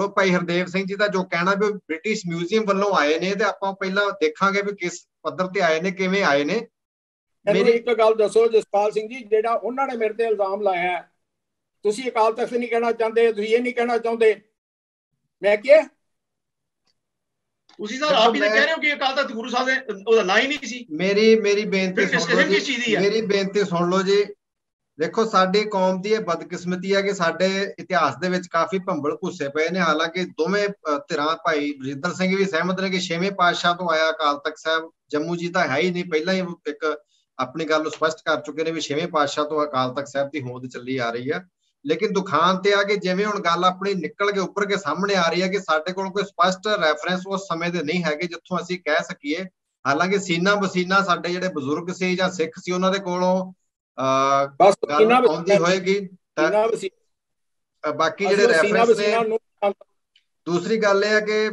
ਭਾਈ ਹਰਦੇਵ ਸਿੰਘ ਜੀ ਦਾ ਜੋ ਕਹਿਣਾ ਵੀ ਬ੍ਰਿਟਿਸ਼ ਮਿਊਜ਼ੀਅਮ ਵੱਲੋਂ ਆਏ ਨੇ ਤੇ ਆਪਾਂ ਪਹਿਲਾਂ ਦੇਖਾਂਗੇ ਵੀ ਕਿਸ ਪੱਧਰ ਤੇ ਆਏ ਨੇ, ਕਿਵੇਂ ਆਏ ਨੇ। ਮੇਰੀ ਇੱਕ ਗੱਲ ਦੱਸੋ ਜਸਪਾਲ ਸਿੰਘ ਜੀ, ਜਿਹੜਾ ਉਹਨਾਂ ਨੇ ਮੇਰੇ ਤੇ ਇਲਜ਼ਾਮ ਲਾਇਆ ਤੁਸੀਂ ਅਕਾਲ ਤਖਤ ਨਹੀਂ ਕਹਿਣਾ ਚਾਹੁੰਦੇ, ਤੁਸੀਂ ਇਹ ਨਹੀਂ ਕਹਿਣਾ ਚਾਹੁੰਦੇ, ਮੈਂ ਕਿਹਾ ਤੁਸੀਂ ਸਰ ਆਪ ਹੀ ਕਹਿ ਰਹੇ ਹੋ ਕਿ ਅਕਾਲ ਤਖਤ ਗੁਰੂ ਸਾਹਿਬ ਦੇ ਉਹਦਾ ਨਾਂ ਹੀ ਨਹੀਂ ਸੀ। ਮੇਰੀ ਬੇਨਤੀ ਸੁਣ ਲਓ ਜੀ। देखो साडी कौम की बदकिस्मती है कि साडे इतिहास दे विच काफी भंबल भुस्से पे ने। हालांकि दोवें धिरां भाई रजिंदर सिंह भी सहमत ने कि 6वें पातशाह तो आया अकाल तख्त साहब, जम्मू जी तो है ही नहीं, पहला ही एक अपनी गल स्पष्ट कर चुके ने भी 6वें पातशाह तो अकाल तख्त साहब की होंद चली आ रही है। लेकिन दुखान ते आ कि जिवें हुण गल अपनी निकल के उभर के सामने आ रही है कि साडे कोल कोई स्पष्ट रैफरेंस उस समय दे नहीं हैगे जिथों असीं कह सकीए। हालांकि सीना बसीना साडे जिहड़े बजुर्ग सी जां सिख सी उन्हां दे कोलों गल आउंदी होएगी। बाकी जिहड़े रैफरेंस ने, दूसरी गल यह है कि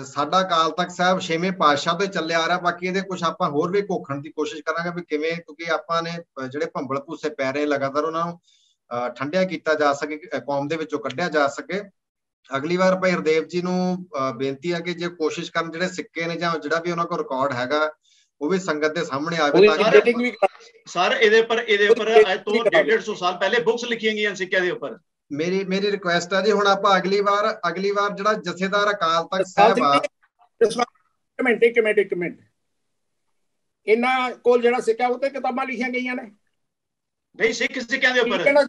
साडा अकाल तख्त साहब 6वें पातशाह तो चले आ रहा। बाकी ये कुछ आप होर भी घोखण की कोशिश करांगे भी किवें, क्योंकि आपने जिहड़े भंबल भूसे पै रहे लगातार उन्होंने ठंडिया किया जा सके, कौम दे विचों कढिया जा सके। अगली बार भाई हरदेव जी नूं बेनती है कि जे कोशिश करन जिहड़े सिक्के ने जां जिहड़ा भी उन्हां कोल रिकॉर्ड हैगा वो भी संगत के सामने आवे ताकि सर इहदे पर अज तो 150 साल पहले बुक्स लिखियां गईयां सिक्कियां दे उपर। मेरी रिक्वेस्ट है जी, हुण आपां अगली बार जिहड़ा जथेदार अकाल तख्त साहब आ एक मिनट इन्हां कोल जिहड़ा सिक्का उत्ते किताबां लिखियां गईयां ने नहीं सिख सिक्कियां दे उपर।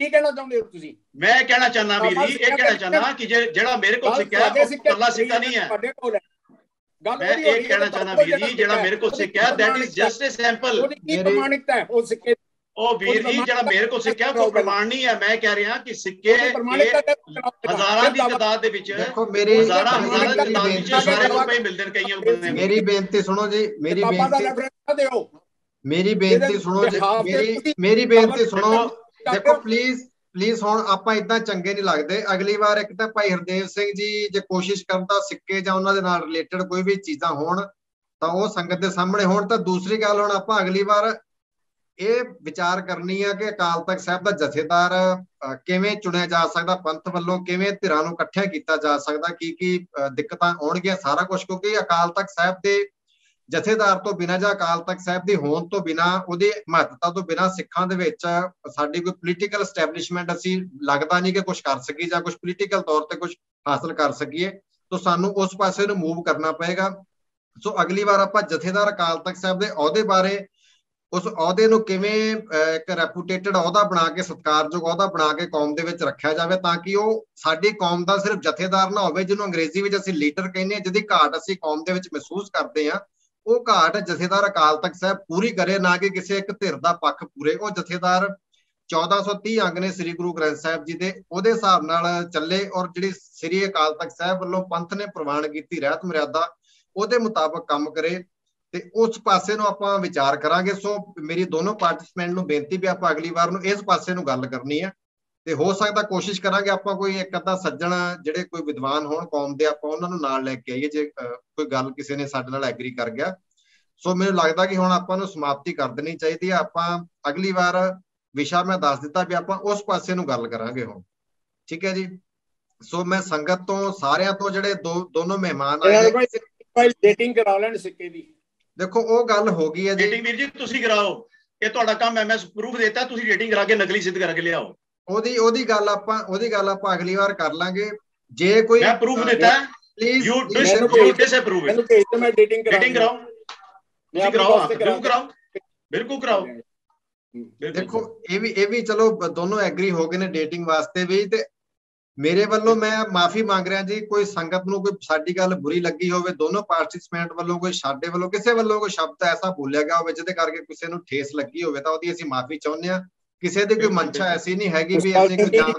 की कहना चाहुंदे हो तुसीं? मैं कहना चाहना वीर जी, ये कहना चाहना कि जिहड़ा मेरे कोल सिक्का है वो कल्ला सिक्का नहीं है। मैं ये कहना चाहना वीर जी, जिहड़ा मेरे कोल सिक्का है that is just a sample. प्रमाणिकता है वो सिक्के ओ वीर जी, जिहड़ा मेरे कोल सिक्का है वो प्रमाण नहीं है। मैं कह रहा कि सिक्के हजारां दी तादाद दे विच, देखो मेरी हजारां दी तादाद विच सारे रुपए मिलदे ने कईयां बंदे। मेरी बेनती सुनो जी, मेरी बेनती सुनो जी, मेरी बेनती सुनो। देखो प्लीज हुण आपां इदां चंगे नहीं लगदे। अगली बार एक तां भाई हरदेव सिंह जी जे कोशिश करदा सिक्के जां उन्हां दे नाल रिलेटेड कोई भी चीज़ां होण तां ओह संगत दे सामने होण। तां दूसरी गल हुण आपां अगली बार ये विचार करनी है कि अकाल तख्त साहब का जथेदार किवें चुनिया जा सकदा, पंथ वल्लों किवें धिरां नूं इकट्ठा कीता जा सकदा, की दिक्कतां आउणगीआं सारा कुछ। क्योंकि अकाल तख्त साहब के जथेदार तो बिना जां अकाल तख्त साहब की होंद तो बिना, उहदी महत्ता तो बिना सिखां दे विच साडी कोई पोलीटिकल एस्टैबलिशमेंट असीं लगदा नहीं कि कुछ कर सकी जां कुछ पोलीटिकल तौर ते कुछ हासिल कर सकीए। तो सानूं उस पासे नूं मूव करना पएगा। सो अगली बार आपां जथेदार अकाल तख्त साहब दे अहुदे बारे, उस अहुदे नूं किवें एक रैपूटेटेड अहुदा बना के, सत्कारयोग अहुदा बना के कौम दे विच रखिया जावे ताकि वो साडी कौम दा सिर्फ जथेदार ना होवे जिन्हों अंग्रेजी विच असीं लीडर कहने आ, जिहदी घाट असीं कौम दे विच महसूस करदे आ। वो घाट जथेदार अकाल तख्त साहब पूरी करे, ना कि किसी एक धिर दा पक्ष पूरे। वो जथेदार 1430 अंग ने श्री गुरु ग्रंथ साहब जी दे, उहदे हिसाब नाल चले और जिहड़ी श्री अकाल तख्त साहब वल्लों पंथ ने प्रवान कीती रहत मर्यादा उहदे मुताबक काम करे ते उस पासे नूं आपां विचार करांगे। सो मेरी दोनों पार्टिसिपेंट नूं बेनती भी आपां अगली बार नूं इस पासे नूं गल करनी है ते हो सकदा कोशिश करांगे आपां कोई एक अद्धा सज्जण जिहड़े कोई विद्वान होण कौम दे आपां उहनां नूं नाल लैके आईए जे कोई गल किसी ने साडे नाल एग्री कर गया। सो मैनूं लगदा कि हुण आपां नूं समाप्ति कर देनी चाहीदी है। आपां अगली बार विशा मैं दस दिता भी आपां उस पासे नूं गल करांगे हुण, ठीक है जी। सो मैं संगत तो सारियां तो जिहड़े दोनों मेहमान आए डेटिंग करा लैण सिक्के दी, देखो वो गल हो गई है जी। डेटिंग वीर जी तुसीं कराओ, ये तुहाडा काम है। मैं प्रूफ देता, तुसीं डेटिंग करा के नकली सिद्ध करके लियाओ। ओदी गल आपां अगली बार कर लांगे। जे कोई मैं प्रूफ देता है, प्लीज यू डिसअप्रूव इट। मैं डेटिंग कराओ, तुसीं कराओ, बिल्कुल कराओ। देखो ये भी चलो दोनों एग्री हो गए ने डेटिंग वास्ते भी। ते मेरे वालों मैं माफी मांग रहा जी, कोई संगत नूं कोई साडी गल बुरी लगी होवे, दोनों पार्टिसिपेंट वालों कोई साडे वालों किसी वालों कोई शब्द ऐसा बोलिया गया होवे जिहदे करके किसी नूं ठेस लगी होवे तां ओहदी असीं माफी चाहुंदे आ। किसी दी कोई मंशा ऐसी नहीं हैगी भी असीं कोई जान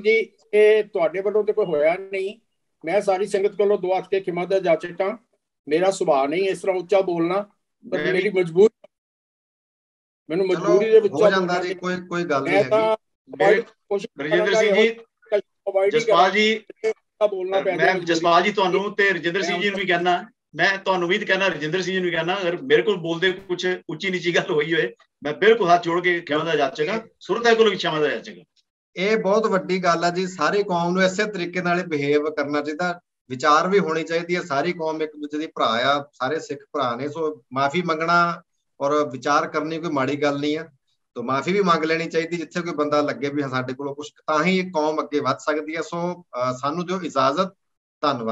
जी ਇਹ ਤੁਹਾਡੇ ਵੱਲੋਂ ਤੇ ਕੋਈ ਹੋਇਆ ਨਹੀਂ। मैं सारी संगत कोलों दुआ के खिमा दा जाचक हां। मेरा सुभाव नहीं इस तरह उच्चा बोलना, पर मेरी मजबूरी दे विच हो जांदा जी, कोई गल नहीं है। रजिंदर सिंह जी, जसपाल जी बोलना पै मैं जसपाल जी तुहानू ते रजिंदर सिंह जी नूं भी कहना, मैं तुहानू भी कहना, रजिंदर सिंह जी नूं भी कहना, अगर मेरे को बोलदे कुछ उच्ची नीची गल होई होए मैं बिल्कुल हाथ जोड़ के खिमा दा जाचक हां, सुरत है कोलों क्षमा दा जाचक हां। ਇਹ ਬਹੁਤ ਵੱਡੀ ਗੱਲ ਹੈ ਜੀ। ਸਾਰੀ ਕੌਮ ਨੂੰ ਇਸੇ ਤਰੀਕੇ ਨਾਲ ਬਿਹੇਵ ਕਰਨਾ ਚਾਹੀਦਾ, ਵਿਚਾਰ ਵੀ ਹੋਣੀ ਚਾਹੀਦੀ ਹੈ। ਸਾਰੀ ਕੌਮ ਇੱਕ ਦੂਜੇ ਦੀ ਭਰਾ ਆ, ਸਾਰੇ ਸਿੱਖ ਭਰਾ ਨੇ। ਸੋ ਮਾਫੀ ਮੰਗਣਾ ਔਰ ਵਿਚਾਰ ਕਰਨੀ ਕੋਈ ਮਾੜੀ ਗੱਲ ਨਹੀਂ ਹੈ। तो माफी भी मांग लेनी चाहिए जिथे कोई बंदा लगे भी साडे कोलों कुछ, तां ही कौम अगे वध सकदी है। सो सानू दिओ इजाजत, धन्नवाद।